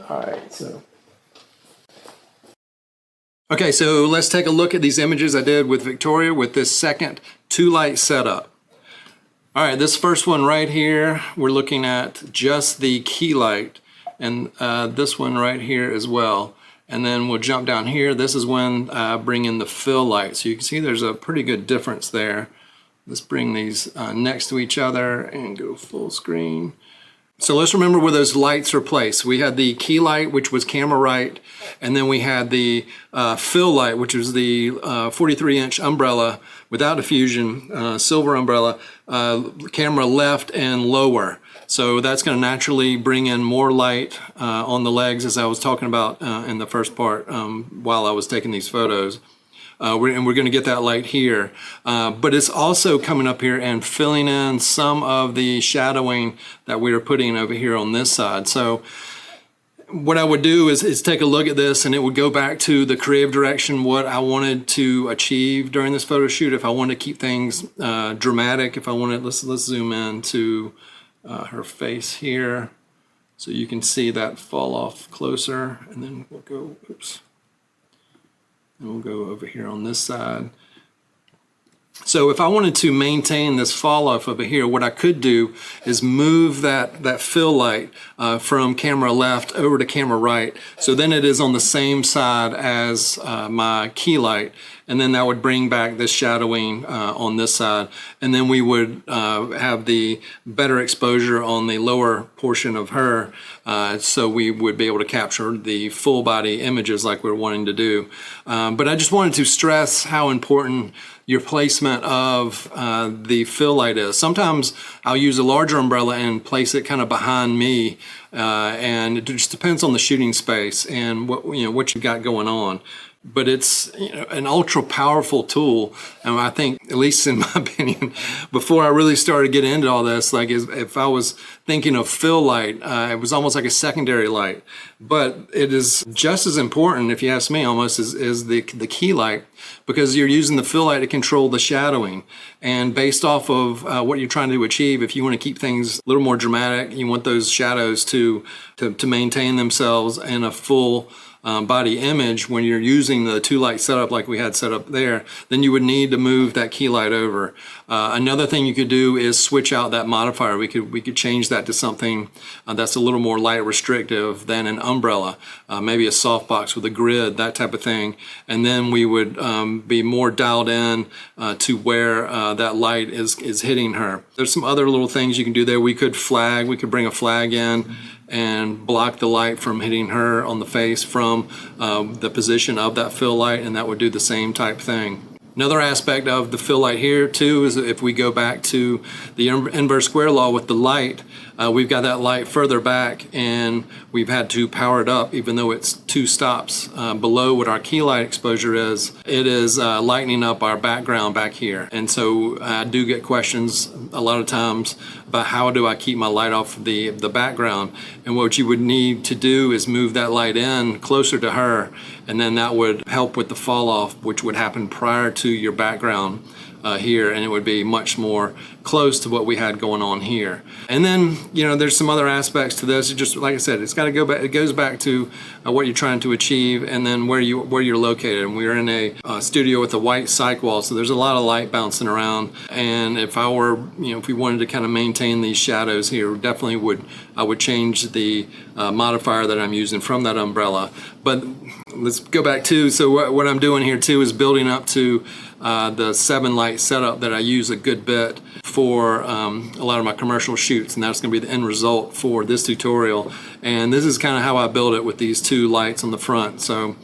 All right, okay, so let's take a look at these images I did with Victoria with this second 2 light setup. All right, this first one right here, we're looking at just the key light, and this one right here as well. And then we'll jump down here. This is when I bring in the fill light. So you can see there's a pretty good difference there. Let's bring these next to each other and go full screen. So let's remember where those lights are placed. We had the key light, which was camera right, and then we had the fill light, which was the 43-inch umbrella without diffusion, silver umbrella, camera left and lower. So that's going to naturally bring in more light on the legs, as I was talking about in the first part while I was taking these photos. And we're going to get that light here, but it's also coming up here and filling in some of the shadowing that we are putting over here on this side. So what I would do is take a look at this, and it would go back to the creative direction, what I wanted to achieve during this photo shoot. If I wanted to keep things dramatic, if I wanted, let's zoom in to her face here so you can see that fall off closer, and then we'll go, oops. And we'll go over here on this side. So if I wanted to maintain this fall off over here, what I could do is move that fill light from camera left over to camera right. So then it is on the same side as my key light. And then that would bring back this shadowing on this side. And then we would have the better exposure on the lower portion of her. So we would be able to capture the full body images like we're wanting to do. But I just wanted to stress how important your placement of the fill light is. Sometimes I'll use a larger umbrella and place it kind of behind me, and it just depends on the shooting space and what you've got going on. But it's an ultra powerful tool, and I think, at least in my opinion, before I really started getting into all this, like if I was thinking of fill light, it was almost like a secondary light. But it is just as important, if you ask me, almost as the key light, because you're using the fill light to control the shadowing. And based off of what you're trying to achieve, if you want to keep things a little more dramatic, you want those shadows to maintain themselves in a full body image. When you're using the 2 light setup like we had set up there, then you would need to move that key light over. Another thing you could do is switch out that modifier. We could change that to something that's a little more light restrictive than an umbrella, maybe a softbox with a grid, that type of thing. And then we would be more dialed in to where that light is hitting her. There's some other little things you can do there. We could bring a flag in and block the light from hitting her on the face from the position of that fill light, and that would do the same type thing. Another aspect of the fill light here too is if we go back to the inverse square law with the light, we've got that light further back, and we've had to power it up even though it's 2 stops below what our key light exposure is. It is lightening up our background back here. And so I do get questions a lot of times about how do I keep my light off the background. And what you would need to do is move that light in closer to her, and then that would help with the fall off, which would happen prior to your background here, and it would be much more close to what we had going on here. And then, you know, there's some other aspects to this. It just, like I said, it's got to go back. It goes back to what you're trying to achieve, and then where you're located. And we're in a studio with a white cyc wall, so there's a lot of light bouncing around. And if I were, you know, if we wanted to kind of maintain these shadows here, definitely I would change the modifier that I'm using from that umbrella. But let's go back to, so what I'm doing here too is building up to the 7 light setup that I use a good bit for a lot of my commercial shoots, and that's going to be the end result for this tutorial. And this is kind of how I build it with these 2 lights on the front. So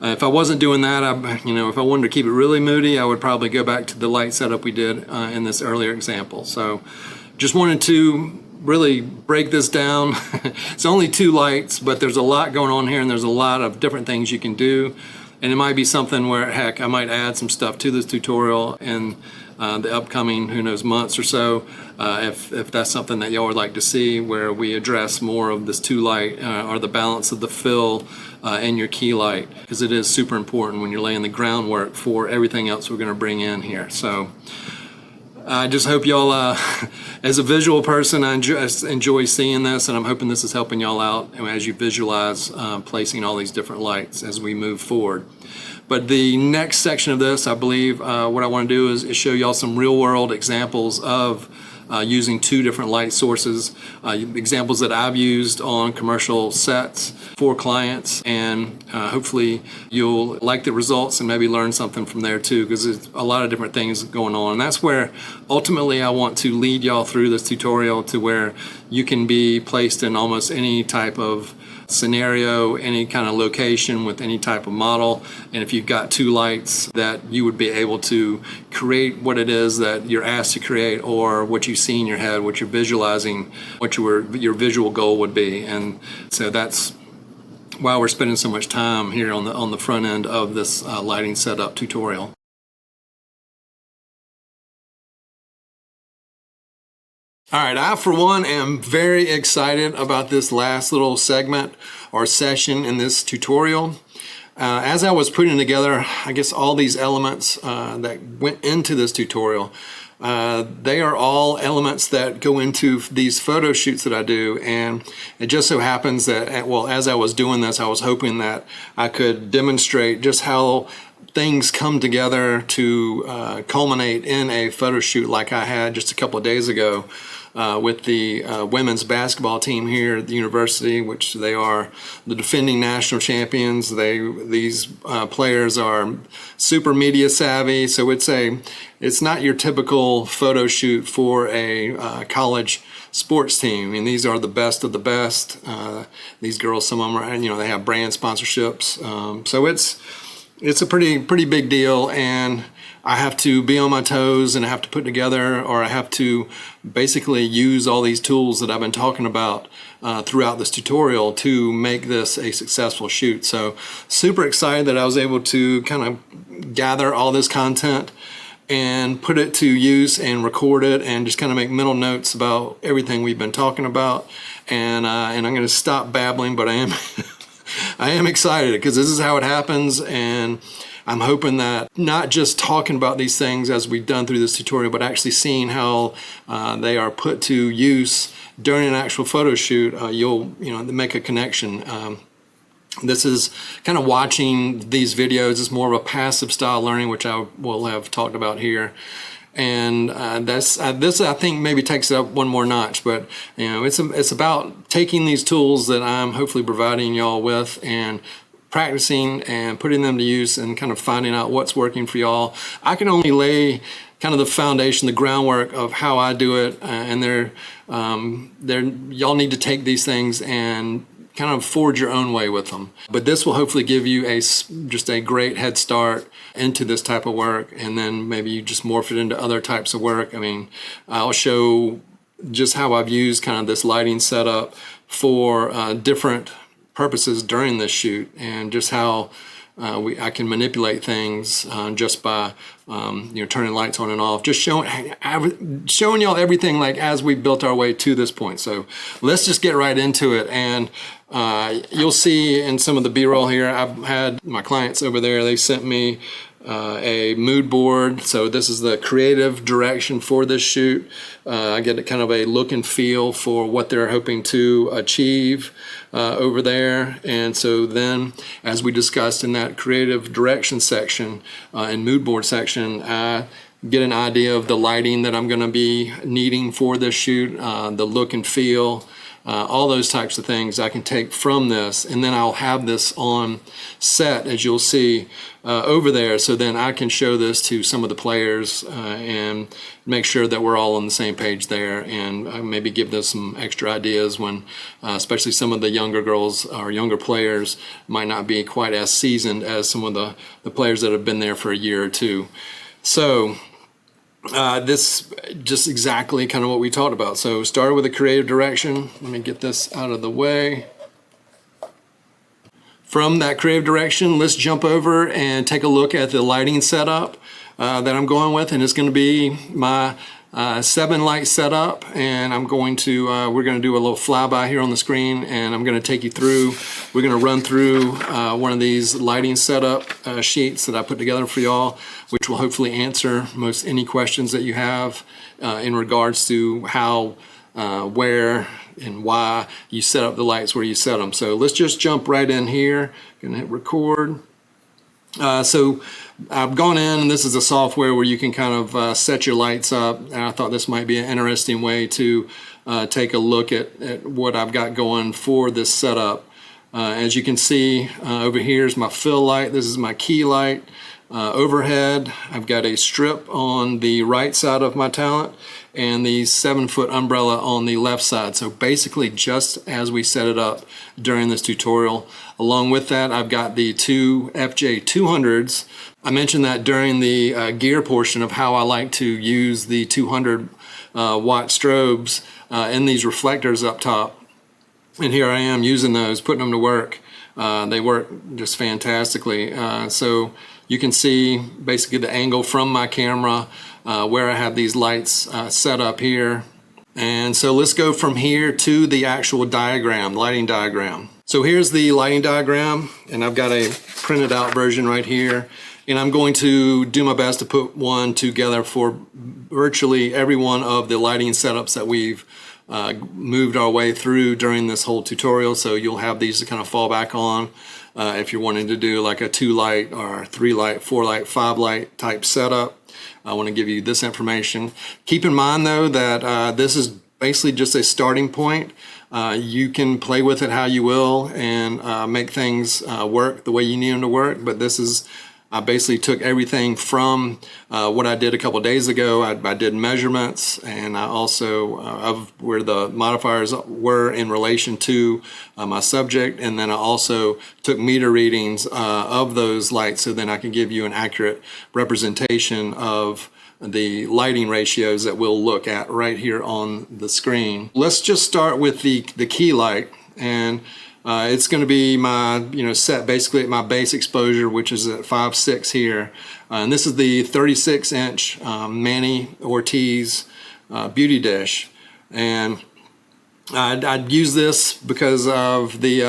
if I wasn't doing that, if I wanted to keep it really moody, I would probably go back to the light setup we did in this earlier example. So just wanted to really break this down. It's only 2 lights, but there's a lot going on here, and there's a lot of different things you can do. And it might be something where, heck, I might add some stuff to this tutorial in the upcoming, who knows, months or so, if that's something that y'all would like to see, where we address more of this 2 light or the balance of the fill in your key light, because it is super important when you're laying the groundwork for everything else we're going to bring in here. So I just hope y'all, as a visual person, I enjoy seeing this, and I'm hoping this is helping y'all out as you visualize placing all these different lights as we move forward. But the next section of this, I believe, what I want to do is show y'all some real-world examples of using 2 different light sources, examples that I've used on commercial sets for clients, and hopefully you'll like the results and maybe learn something from there too, because there's a lot of different things going on. And that's where ultimately I want to lead y'all through this tutorial to where you can be placed in almost any type of scenario, any kind of location with any type of model. And if you've got 2 lights, that you would be able to create what it is that you're asked to create, or what you see in your head, what you're visualizing, what your visual goal would be. And so that's why we're spending so much time here on the front end of this lighting setup tutorial. All right, I for one am very excited about this last little segment or session in this tutorial. As I was putting together, I guess, all these elements that went into this tutorial, they are all elements that go into these photo shoots that I do. And it just so happens that, well, as I was doing this, I was hoping that I could demonstrate just how things come together to culminate in a photo shoot like I had just a couple of days ago with the women's basketball team here at the university, which they are the defending national champions. These players are super media savvy, so it's not your typical photo shoot for a college sports team. I mean, these are the best of the best. These girls, some of them are, they have brand sponsorships, so it's a pretty big deal, and I have to be on my toes, and I have to put together, or I have to basically use all these tools that I've been talking about throughout this tutorial to make this a successful shoot. So super excited that I was able to kind of gather all this content and put it to use and record it, and just kind of make mental notes about everything we've been talking about. And I'm going to stop babbling, but I am I am excited because this is how it happens, and I'm hoping that not just talking about these things as we've done through this tutorial, but actually seeing how they are put to use during an actual photo shoot, you'll make a connection. This is kind of watching these videos is more of a passive style learning, which I will have talked about here. And this I think maybe takes it up one more notch, but it's about taking these tools that I'm hopefully providing y'all with and practicing and putting them to use and kind of finding out what's working for y'all. I can only lay kind of the foundation, the groundwork of how I do it, and y'all need to take these things and kind of forge your own way with them. But this will hopefully give you just a great head start into this type of work, and then maybe you just morph it into other types of work. I mean, I'll show just how I've used kind of this lighting setup for different purposes during this shoot, and just how I can manipulate things just by turning lights on and off, just showing y'all everything like as we built our way to this point. So let's just get right into it. And you'll see in some of the B-roll here, I've had my clients over there, they sent me a mood board. So this is the creative direction for this shoot. I get kind of a look and feel for what they're hoping to achieve over there. And so then, as we discussed in that creative direction section and mood board section, I get an idea of the lighting that I'm going to be needing for this shoot, the look and feel, all those types of things I can take from this, and then I'll have this on set, as you'll see over there, so then I can show this to some of the players and make sure that we're all on the same page there, and maybe give them some extra ideas when especially some of the younger girls or younger players might not be quite as seasoned as some of the players that have been there for a year or two. So this just exactly kind of what we talked about. So started with a creative direction. Let me get this out of the way. From that creative direction, let's jump over and take a look at the lighting setup that I'm going with, and it's going to be my 7 light setup, and I'm going to we're going to do a little flyby here on the screen, and I'm going to take you through. We're going to run through one of these lighting setup sheets that I put together for y'all, which will hopefully answer most any questions that you have in regards to how, where, and why you set up the lights where you set them. So let's just jump right in here. Gonna hit record. So I've gone in, and this is a software where you can kind of set your lights up, and I thought this might be an interesting way to take a look at what I've got going for this setup. As you can see over here is my fill light. This is my key light. Overhead, I've got a strip on the right side of my talent and the 7-foot umbrella on the left side. So basically just as we set it up during this tutorial. Along with that, I've got the 2 FJ200s. I mentioned that during the gear portion of how I like to use the 200 watt strobes in these reflectors up top. And here I am using those, putting them to work. They work just fantastically. So you can see basically the angle from my camera where I have these lights set up here. And so let's go from here to the actual diagram, lighting diagram. So here's the lighting diagram, and I've got a printed out version right here. And I'm going to do my best to put one together for virtually every one of the lighting setups that we've moved our way through during this whole tutorial. So you'll have these to kind of fall back on if you're wanting to do like a 2 light or 3 light, 4 light, 5 light type setup. I want to give you this information. Keep in mind though that this is basically just a starting point. You can play with it how you will and make things work the way you need them to work, but this is I basically took everything from what I did a couple days ago. I did measurements, and I also of where the modifiers were in relation to my subject, and then I also took meter readings of those lights, so then I can give you an accurate representation of the lighting ratios that we'll look at right here on the screen. Let's just start with the key light, and it's going to be my, set basically at my base exposure, which is at 5.6 here. And this is the 36-inch Manny Ortiz beauty dish. And I'd use this because of the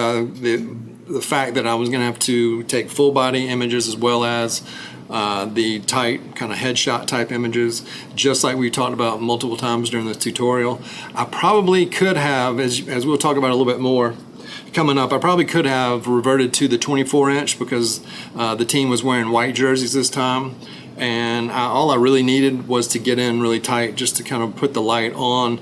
fact that I was going to have to take full body images as well as the tight kind of headshot type images, just like we talked about multiple times during this tutorial. I probably could have, as we'll talk about a little bit more coming up, I probably could have reverted to the 24-inch because the team was wearing white jerseys this time, and all I really needed was to get in really tight just to kind of put the light on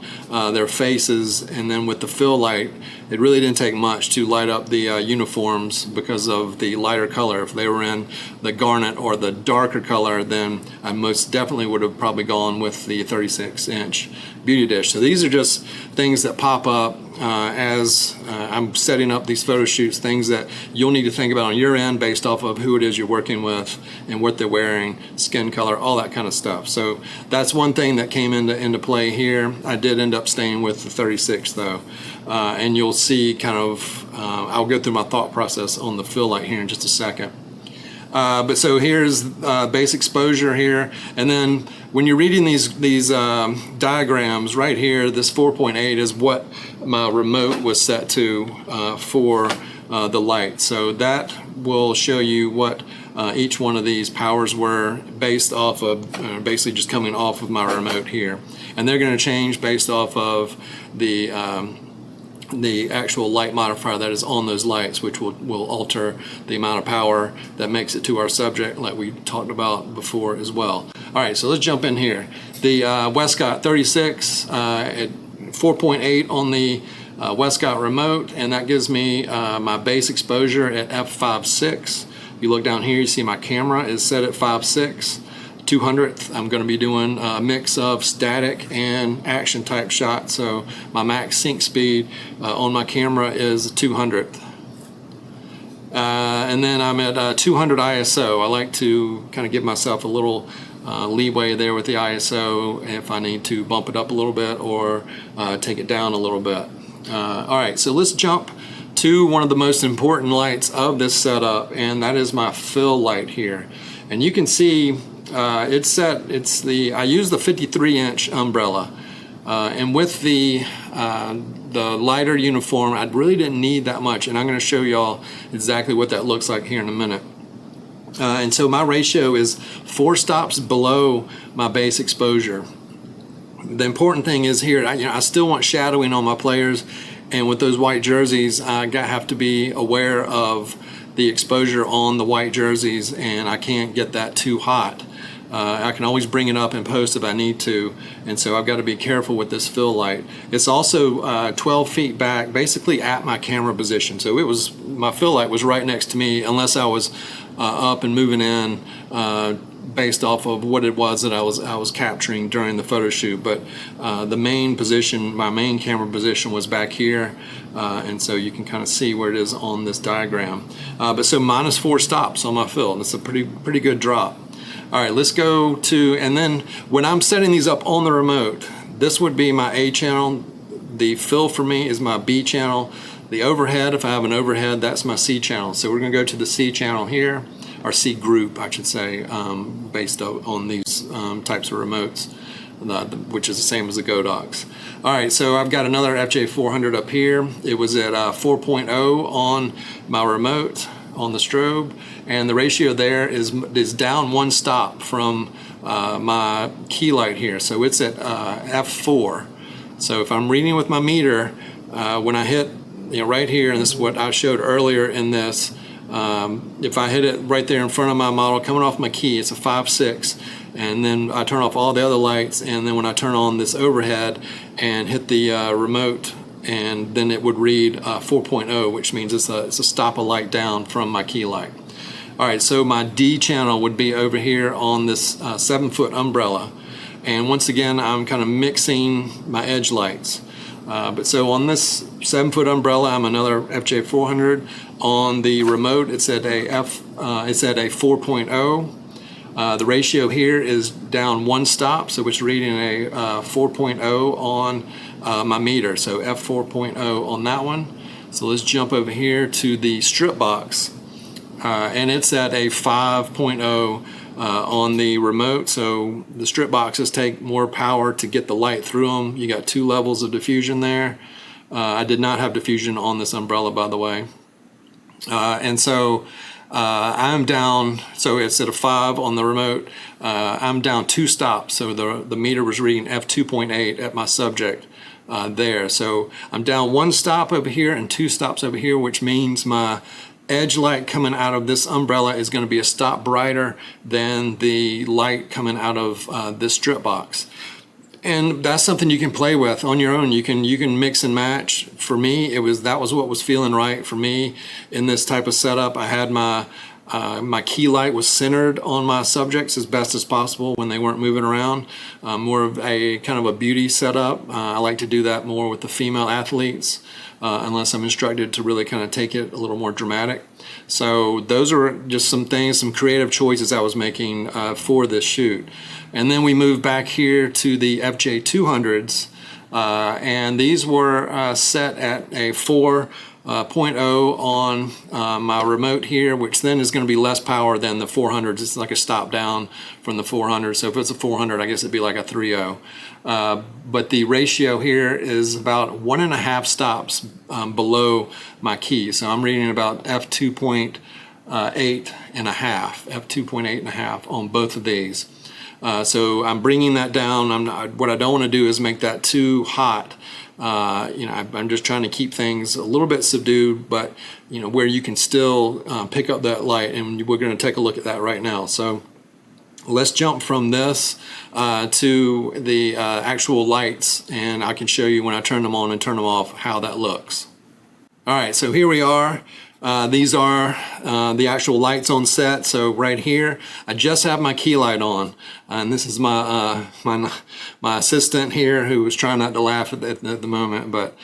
their faces, and then with the fill light it really didn't take much to light up the uniforms because of the lighter color. If they were in the garnet or the darker color, then I most definitely would have probably gone with the 36-inch beauty dish. So these are just things that pop up as I'm setting up these photo shoots, things that you'll need to think about on your end based off of who it is you're working with and what they're wearing, skin color, all that kind of stuff. So that's one thing that came into play here. I did end up staying with the 36 though, and you'll see kind of, I'll go through my thought process on the fill light here in just a second. But so here's base exposure here, and then when you're reading these diagrams right here, this 4.8 is what my remote was set to for the light. So that will show you what each one of these powers were based off of basically just coming off of my remote here, and they're going to change based off of the actual light modifier that is on those lights, which will alter the amount of power that makes it to our subject, like we talked about before as well. All right, so let's jump in here. The Westcott 36 at 4.8 on the Westcott remote, and that gives me my base exposure at f5.6. If you look down here, you see my camera is set at 5.6. 200th, I'm going to be doing a mix of static and action type shots. So my max sync speed on my camera is 200th. And then I'm at 200 ISO. I like to kind of give myself a little leeway there with the ISO if I need to bump it up a little bit or take it down a little bit. All right, so let's jump to one of the most important lights of this setup, and that is my fill light here. And you can see I use the 53-inch umbrella, and with the lighter uniform, I really didn't need that much, and I'm going to show y'all exactly what that looks like here in a minute. And so my ratio is 4 stops below my base exposure. The important thing is here, I still want shadowing on my players, and with those white jerseys, I have to be aware of the exposure on the white jerseys, and I can't get that too hot. I can always bring it up in post if I need to, and so I've got to be careful with this fill light. It's also 12 feet back, basically at my camera position. So my fill light was right next to me, unless I was up and moving in based off of what it was that I was capturing during the photo shoot. But the main position, my main camera position, was back here, and so you can kind of see where it is on this diagram. But so -4 stops on my fill, and it's a pretty good drop. All right, let's go to, and then when I'm setting these up on the remote, this would be my A channel. The fill for me is my B channel. The overhead, if I have an overhead, that's my C channel. So we're gonna go to the C channel here, or C group, I should say, based on these types of remotes, which is the same as the Godox. All right, so I've got another FJ400 up here. It was at 4.0 on my remote on the strobe, and the ratio there is down 1 stop from my key light here. So it's at f4. So if I'm reading with my meter, when I hit right here, and this is what I showed earlier in this, if I hit it right there in front of my model coming off my key, it's a 5.6, and then I turn off all the other lights, and then when I turn on this overhead and hit the remote, and then it would read 4.0, which means it's a stop a light down from my key light. All right, so my D channel would be over here on this 7-foot umbrella, and once again I'm kind of mixing my edge lights. But so on this 7-foot umbrella, I'm another FJ400. On the remote, it's at a 4.0. The ratio here is down 1 stop, so it's reading a 4.0 on my meter, so f4.0 on that one. So let's jump over here to the strip box, and it's at a 5.0 on the remote. So the strip boxes take more power to get the light through them. You got 2 levels of diffusion there. I did not have diffusion on this umbrella, by the way. And so I'm down, so it's at a 5 on the remote. I'm down 2 stops, so the meter was reading f2.8 at my subject there. So I'm down 1 stop over here and 2 stops over here, which means my edge light coming out of this umbrella is going to be a stop brighter than the light coming out of this strip box. And that's something you can play with on your own. You can mix and match. For me, that was what was feeling right for me in this type of setup. I had my key light was centered on my subjects as best as possible when they weren't moving around. More of a kind of a beauty setup. I like to do that more with the female athletes, unless I'm instructed to really kind of take it a little more dramatic. So those are just some things, some creative choices I was making for this shoot. And then we moved back here to the FJ200s, and these were set at a 4.0 on my remote here, which then is going to be less power than the 400s. It's like a stop down from the 400. So if it's a 400, I guess it'd be like a 3.0. But the ratio here is about 1.5 stops below my key. So I'm reading about f2.8 and a half, f2.8 and a half on both of these. So I'm bringing that down. What I don't want to do is make that too hot. I'm just trying to keep things a little bit subdued, but where you can still pick up that light, and we're going to take a look at that right now. So let's jump from this to the actual lights, and I can show you when I turn them on and turn them off how that looks. All right, so here we are. These are the actual lights on set. So right here, I just have my key light on, and this is my my assistant here, who was trying not to laugh at the moment, but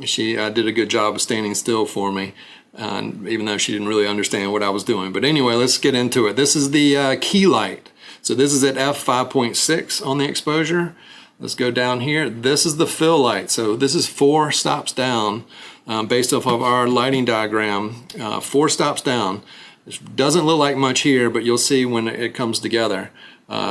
she did a good job of standing still for me, even though she didn't really understand what I was doing. But anyway, let's get into it. This is the key light. So this is at f5.6 on the exposure. Let's go down here. This is the fill light. So this is 4 stops down. Based off of our lighting diagram, 4 stops down. It doesn't look like much here, but you'll see when it comes together.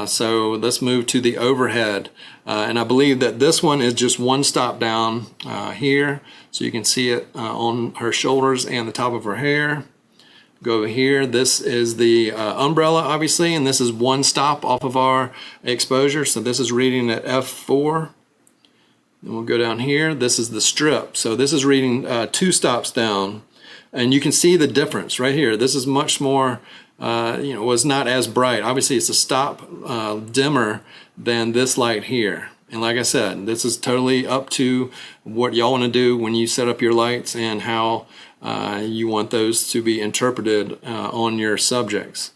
So let's move to the overhead. And I believe that this one is just 1 stop down here. So you can see it on her shoulders and the top of her hair. Go over here. This is the umbrella, obviously, and this is 1 stop off of our exposure. So this is reading at f4. And we'll go down here. This is the strip. So this is reading 2 stops down. And you can see the difference right here. This is much more, was not as bright. Obviously, it's a stop dimmer than this light here. And like I said, this is totally up to what y'all want to do when you set up your lights and how you want those to be interpreted on your subjects.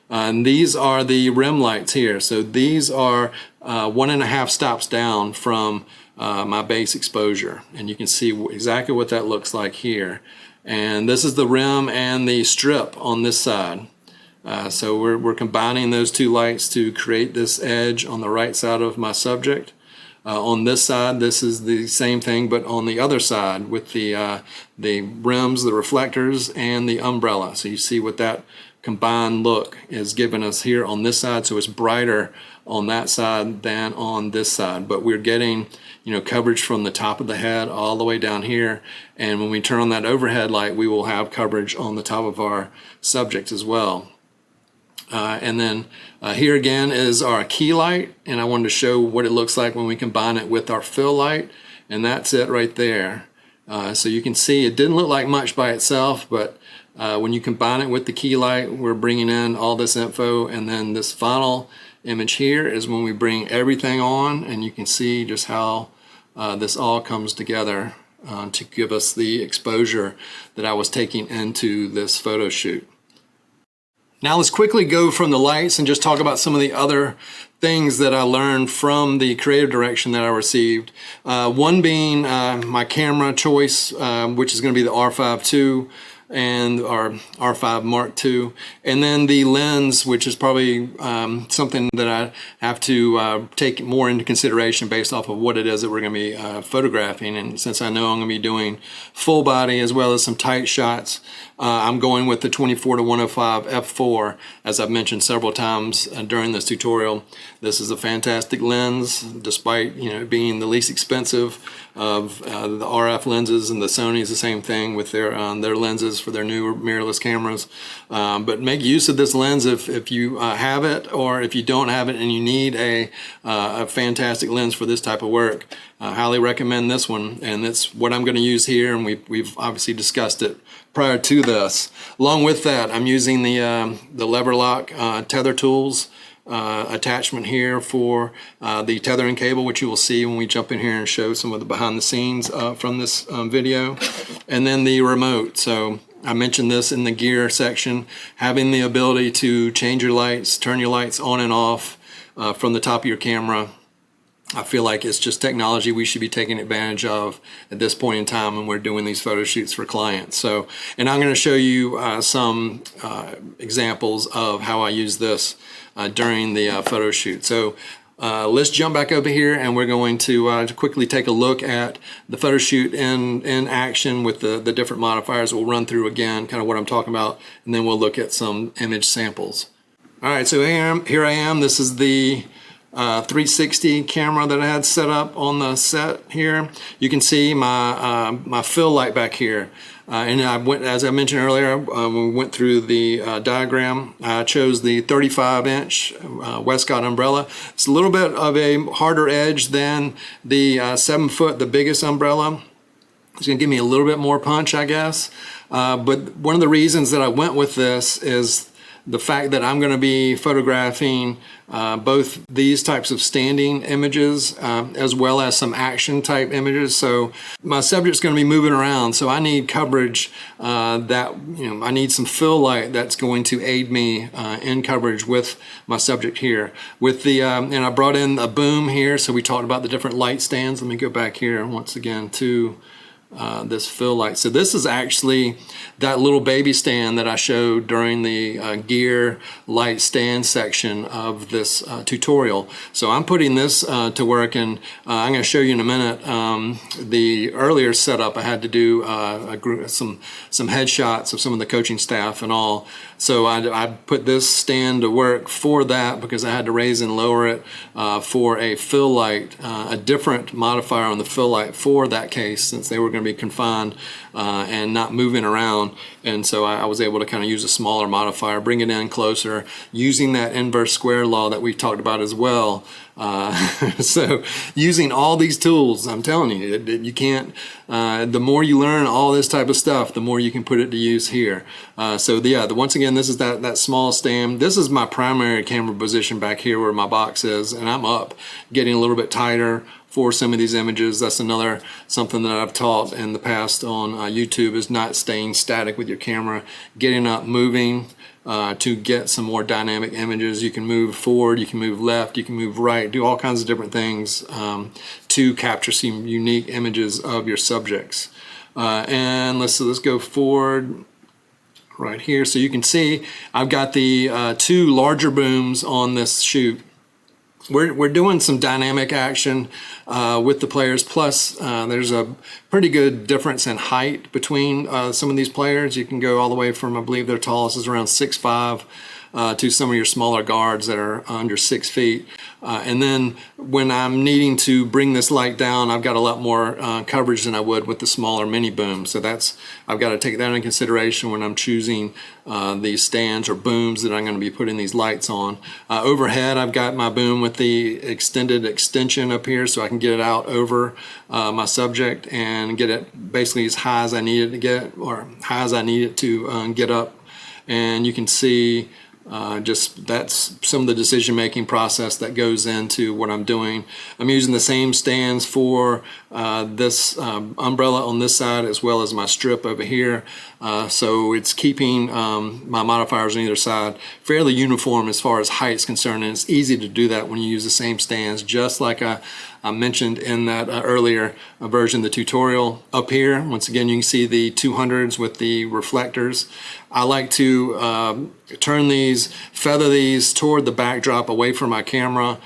And these are the rim lights here. So these are 1.5 stops down from my base exposure, and you can see exactly what that looks like here. And this is the rim and the strip on this side. So we're combining those 2 lights to create this edge on the right side of my subject. On this side, this is the same thing, but on the other side with the rims, the reflectors, and the umbrella. So you see what that combined look is giving us here on this side. So it's brighter on that side than on this side, but we're getting coverage from the top of the head all the way down here. And when we turn on that overhead light, we will have coverage on the top of our subject as well. And then here again is our key light, and I wanted to show what it looks like when we combine it with our fill light, and that's it right there. So you can see it didn't look like much by itself, but when you combine it with the key light, we're bringing in all this info. And then this final image here is when we bring everything on, and you can see just how this all comes together to give us the exposure that I was taking into this photo shoot. Now let's quickly go from the lights and just talk about some of the other things that I learned from the creative direction that I received. One being my camera choice, which is going to be the R5 II and our R5 Mark II, and then the lens, which is probably something that I have to take more into consideration based off of what it is that we're going to be photographing. And since I know I'm going to be doing full body as well as some tight shots, I'm going with the 24-105 f4, as I've mentioned several times during this tutorial. This is a fantastic lens, despite being the least expensive of the RF lenses, and the Sony's the same thing with their lenses for their new mirrorless cameras. But make use of this lens if you have it, or if you don't have it and you need a fantastic lens for this type of work. I highly recommend this one, and it's what I'm going to use here, and we've obviously discussed it prior to this. Along with that, I'm using the lever lock tether tools attachment here for the tethering cable, which you will see when we jump in here and show some of the behind the scenes from this video, and then the remote. So I mentioned this in the gear section, having the ability to change your lights, turn your lights on and off from the top of your camera. I feel like it's just technology we should be taking advantage of at this point in time when we're doing these photo shoots for clients. So, and I'm going to show you some examples of how I use this during the photo shoot. So let's jump back over here, and we're going to quickly take a look at the photo shoot in action with the different modifiers. We'll run through again kind of what I'm talking about, and then we'll look at some image samples. All right, so here I am. This is the 360 camera that I had set up on the set here. You can see my fill light back here. And I went, as I mentioned earlier, when we went through the diagram, I chose the 35-inch Westcott umbrella. It's a little bit of a harder edge than the 7-foot, the biggest umbrella. It's going to give me a little bit more punch, I guess. But one of the reasons that I went with this is the fact that I'm going to be photographing both these types of standing images as well as some action type images. So my subject's going to be moving around, so I need coverage that, I need some fill light that's going to aid me in coverage with my subject here. With the and I brought in a boom here, so we talked about the different light stands. Let me go back here once again to this fill light. So this is actually that little baby stand that I showed during the gear light stand section of this tutorial. So I'm putting this to work, and I'm going to show you in a minute the earlier setup. I had to do some headshots of some of the coaching staff and all. So I put this stand to work for that because I had to raise and lower it for a fill light, a different modifier on the fill light for that case, since they were going to be confined and not moving around. And so I was able to kind of use a smaller modifier, bring it in closer, using that inverse square law that we've talked about as well. So using all these tools, I'm telling you, you can't, the more you learn all this type of stuff, the more you can put it to use here. Once again, this is that small stand. This is my primary camera position back here where my box is, and I'm up, getting a little bit tighter for some of these images. That's another something that I've taught in the past on YouTube, is not staying static with your camera, getting up, moving to get some more dynamic images. You can move forward, you can move left, you can move right, do all kinds of different things to capture some unique images of your subjects. And let's go forward right here. So you can see I've got the two larger booms on this shoot. We're doing some dynamic action with the players, plus there's a pretty good difference in height between some of these players. You can go all the way from, I believe their tallest is around 6'5", to some of your smaller guards that are under 6 feet. And then when I'm needing to bring this light down, I've got a lot more coverage than I would with the smaller mini boom. So I've got to take that into consideration when I'm choosing these stands or booms that I'm going to be putting these lights on. Overhead, I've got my boom with the extended extension up here, so I can get it out over my subject and get it basically as high as I need it to get, or high as I need it to get up. And you can see just that's some of the decision-making process that goes into what I'm doing. I'm using the same stands for this umbrella on this side as well as my strip over here. So it's keeping my modifiers on either side fairly uniform as far as height is concerned, and it's easy to do that when you use the same stands, just like I mentioned in that earlier version of the tutorial. Up here, once again, you can see the 200s with the reflectors. I like to turn these, feather these toward the backdrop away from my camera,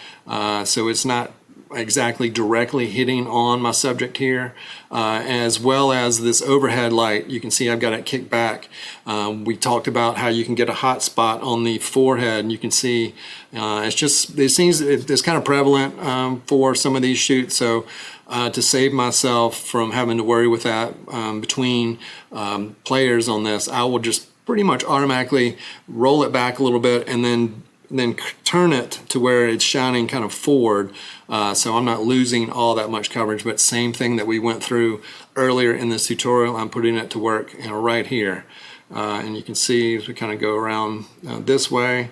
so it's not exactly directly hitting on my subject here, as well as this overhead light. You can see I've got it kicked back. We talked about how you can get a hot spot on the forehead, and you can see it's kind of prevalent for some of these shoots. So to save myself from having to worry with that between players on this, I will just pretty much automatically roll it back a little bit and then turn it to where it's shining kind of forward, so I'm not losing all that much coverage. But same thing that we went through earlier in this tutorial, I'm putting it to work right here, and you can see as we kind of go around this way,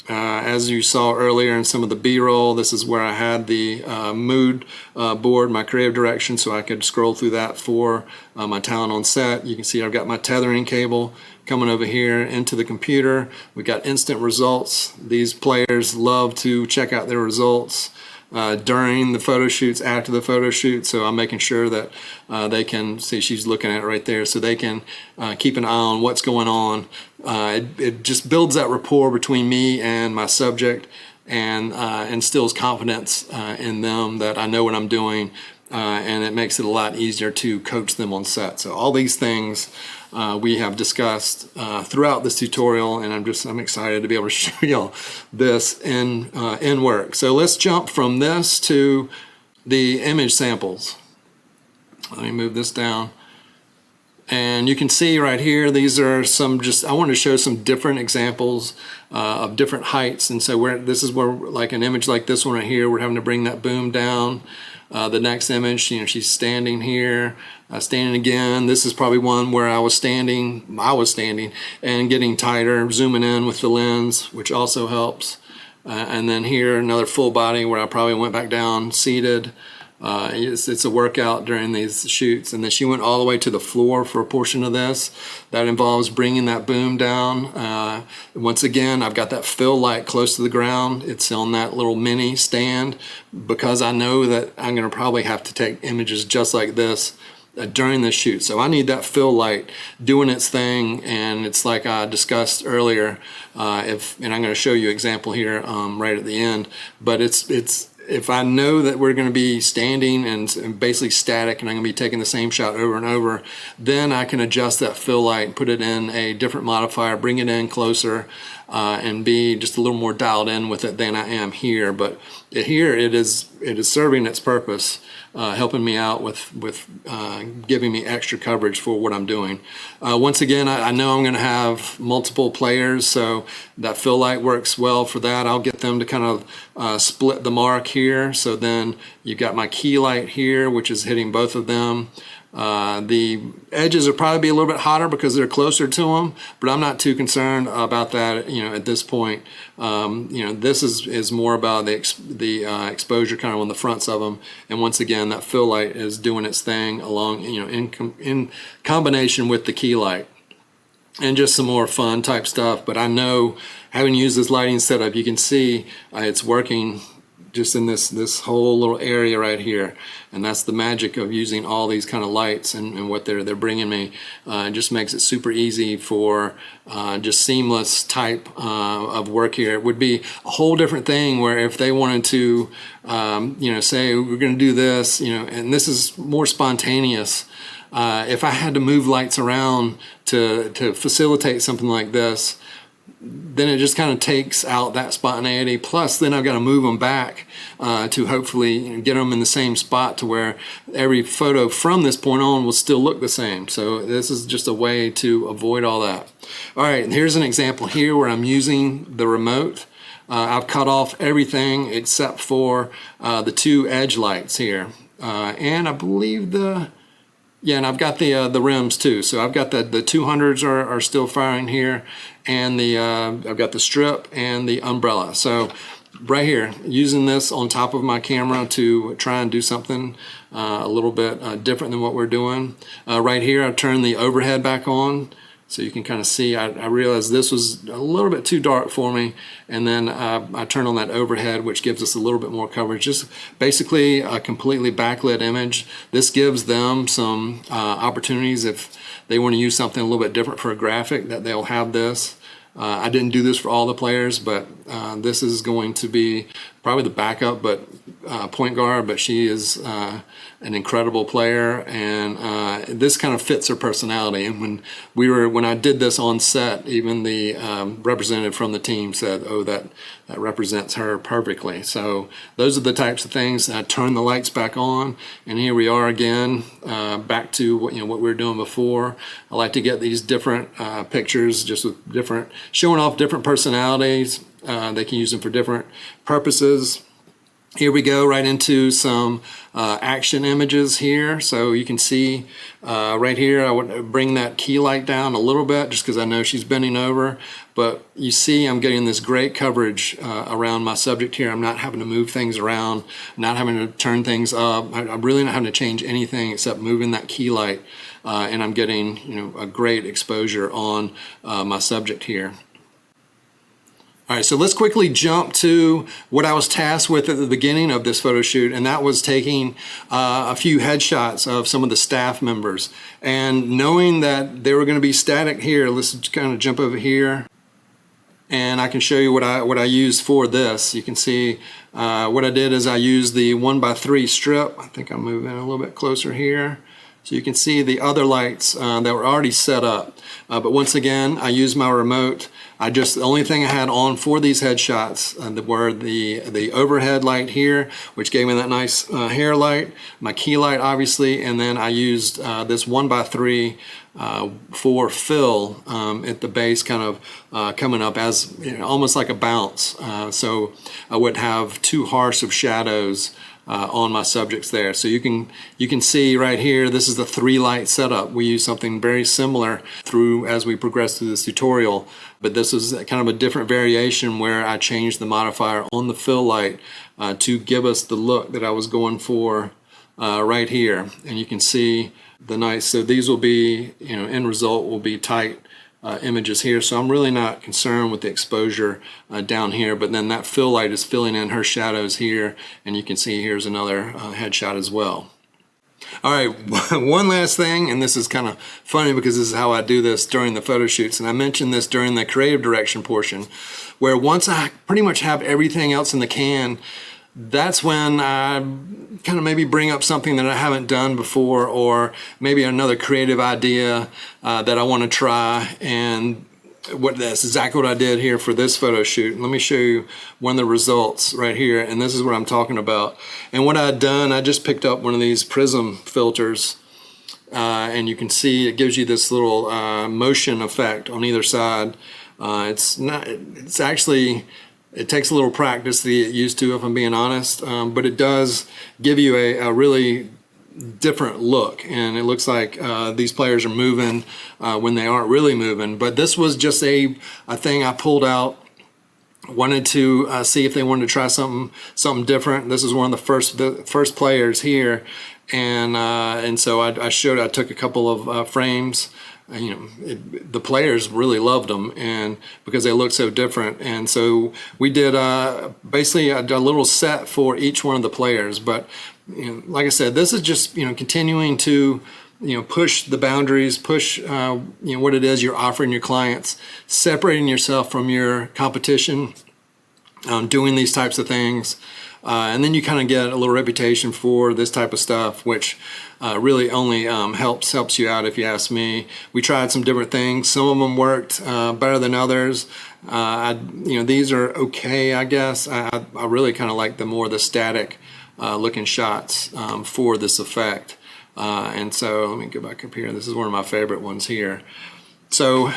As you saw earlier in some of the B-roll, this is where I had the mood board, my creative direction, so I could scroll through that for my talent on set. You can see I've got my tethering cable coming over here into the computer. We got instant results. These players love to check out their results during the photo shoots, after the photo shoot, so I'm making sure that they can see, she's looking at it right there, so they can keep an eye on what's going on. It just builds that rapport between me and my subject, and instills confidence in them that I know what I'm doing, and it makes it a lot easier to coach them on set. So all these things we have discussed throughout this tutorial, and I'm excited to be able to show y'all this in work. So let's jump from this to the image samples. Let me move this down. And you can see right here, these are some I wanted to show some different examples of different heights. And so this is where, like an image like this one right here, we're having to bring that boom down. The next image, she's standing here, standing again. This is probably one where I was standing and getting tighter, zooming in with the lens, which also helps. And then here, another full body where I probably went back down seated. It's a workout during these shoots. And then she went all the way to the floor for a portion of this. That involves bringing that boom down. Once again, I've got that fill light close to the ground. It's on that little mini stand, because I know that I'm going to probably have to take images just like this during the shoot. So I need that fill light doing its thing, and it's like I discussed earlier, and I'm going to show you an example here right at the end, but it's if I know that we're going to be standing and basically static, and I'm going to be taking the same shot over and over, then I can adjust that fill light, put it in a different modifier, bring it in closer, and be just a little more dialed in with it than I am here. But here it is serving its purpose, helping me out with giving me extra coverage for what I'm doing. Once again, I know I'm going to have multiple players, so that fill light works well for that. I'll get them to kind of split the mark here. So then you've got my key light here, which is hitting both of them. The edges will probably be a little bit hotter because they're closer to them, but I'm not too concerned about that, at this point. This is more about the exposure kind of on the fronts of them, and once again, that fill light is doing its thing along, in combination with the key light, and just some more fun type stuff. But I know, having used this lighting setup, you can see it's working just in this whole little area right here, and that's the magic of using all these kind of lights and what they're bringing me. It just makes it super easy for just seamless type of work here. It would be a whole different thing where if they wanted to say we're going to do this, and this is more spontaneous. If I had to move lights around to facilitate something like this, then it just kind of takes out that spontaneity. Plus, then I've got to move them back to hopefully get them in the same spot to where every photo from this point on will still look the same. So this is just a way to avoid all that. All right, here's an example here where I'm using the remote. I've cut off everything except for the two edge lights here. And I believe and I've got the rims too. So I've got the 200s are still firing here, and I've got the strip and the umbrella. So right here, using this on top of my camera to try and do something a little bit different than what we're doing. Right here, I turned the overhead back on, so you can kind of see. I realized this was a little bit too dark for me, and then I turned on that overhead, which gives us a little bit more coverage. Just basically a completely backlit image. This gives them some opportunities if they want to use something a little bit different for a graphic, that they'll have this. I didn't do this for all the players, but this is going to be probably the backup, but point guard, but she is an incredible player, and this kind of fits her personality. And when I did this on set, even the representative from the team said, "Oh, that represents her perfectly." So those are the types of things. I turn the lights back on, and here we are again, back to what we were doing before. I like to get these different pictures, just with showing off different personalities. They can use them for different purposes. Here we go right into some action images here. So you can see right here, I would bring that key light down a little bit just because I know she's bending over. but you see I'm getting this great coverage around my subject here. I'm not having to move things around, not having to turn things up. I'm really not having to change anything except moving that key light, and I'm getting, you know, a great exposure on my subject here. All right, so let's quickly jump to what I was tasked with at the beginning of this photo shoot, and that was taking a few headshots of some of the staff members. And knowing that they were going to be static here, let's kind of jump over here, and I can show you what I used for this. You can see what I did is I used the 1x3 strip. I think I'm moving a little bit closer here. So you can see the other lights that were already set up. But once again, I used my remote. The only thing I had on for these headshots were the overhead light here, which gave me that nice hair light, my key light obviously, and then I used this 1x3 for fill at the base, kind of coming up as, you know, almost like a bounce. So I wouldn't have too harsh of shadows on my subjects there. So you can see right here, this is the 3-light setup. We use something very similar as we progress through this tutorial, but this is kind of a different variation where I changed the modifier on the fill light to give us the look that I was going for right here. And you can see the nice, so these will be, you know, end result will be tight images here. So I'm really not concerned with the exposure down here, but then that fill light is filling in her shadows here, and you can see here's another headshot as well. All right, one last thing, and this is kind of funny because this is how I do this during the photo shoots, and I mentioned this during the creative direction portion, where once I pretty much have everything else in the can, that's when I kind of maybe bring up something that I haven't done before, or maybe another creative idea that I want to try. And that's exactly what I did here for this photo shoot. Let me show you one of the results right here, and this is what I'm talking about. And what I'd done, I just picked up one of these prism filters, and you can see it gives you this little motion effect on either side. It takes a little practice to get used to, if I'm being honest, but it does give you a really different look, and it looks like these players are moving when they aren't really moving. But this was just a thing I pulled out. Wanted to see if they wanted to try something different. This is one of the first players here, and so I took a couple of frames. You know, the players really loved them, and because they look so different. And so we did basically a little set for each one of the players. But you know, like I said, this is just, you know, continuing to, you know, push the boundaries, push you know, what it is you're offering your clients, separating yourself from your competition, doing these types of things. And then you kind of get a little reputation for this type of stuff, which really only helps you out, if you ask me. We tried some different things. Some of them worked better than others. You know, these are okay, I guess. I really kind of like the static looking shots for this effect. And so let me go back up here. This is one of my favorite ones here. So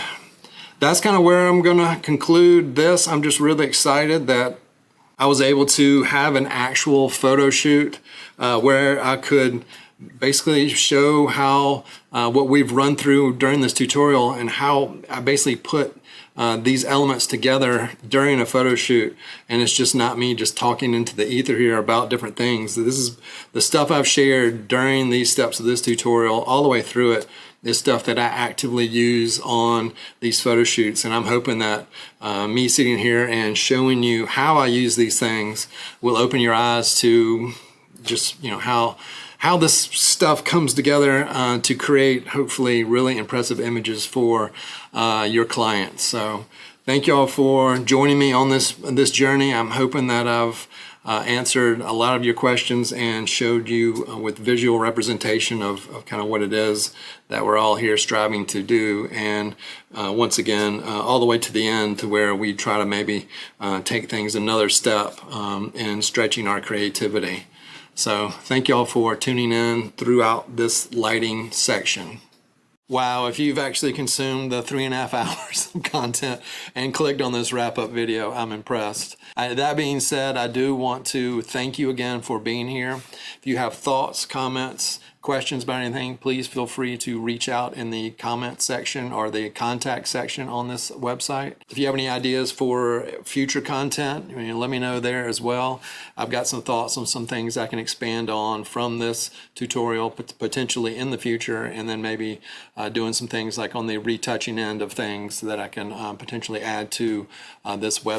that's kind of where I'm going to conclude this. I'm just really excited that I was able to have an actual photo shoot where I could basically show how what we've run through during this tutorial, and how I basically put these elements together during a photo shoot. And it's just not me just talking into the ether here about different things. This is the stuff I've shared during these steps of this tutorial, all the way through it, is stuff that I actively use on these photo shoots. And I'm hoping that me sitting here and showing you how I use these things will open your eyes to just, you know, how this stuff comes together to create hopefully really impressive images for your clients. So thank you all for joining me on this journey. I'm hoping that I've answered a lot of your questions and showed you with visual representation of kind of what it is that we're all here striving to do. And once again, all the way to the end, to where we try to maybe take things another step in stretching our creativity. So thank you all for tuning in throughout this lighting section. Wow, if you've actually consumed the 3.5 hours of content and clicked on this wrap-up video, I'm impressed. That being said, I do want to thank you again for being here. If you have thoughts, comments, questions about anything, please feel free to reach out in the comment section or the contact section on this website. If you have any ideas for future content, let me know there as well. I've got some thoughts on some things I can expand on from this tutorial potentially in the future, and then maybe doing some things like on the retouching end of things that I can potentially add to this website.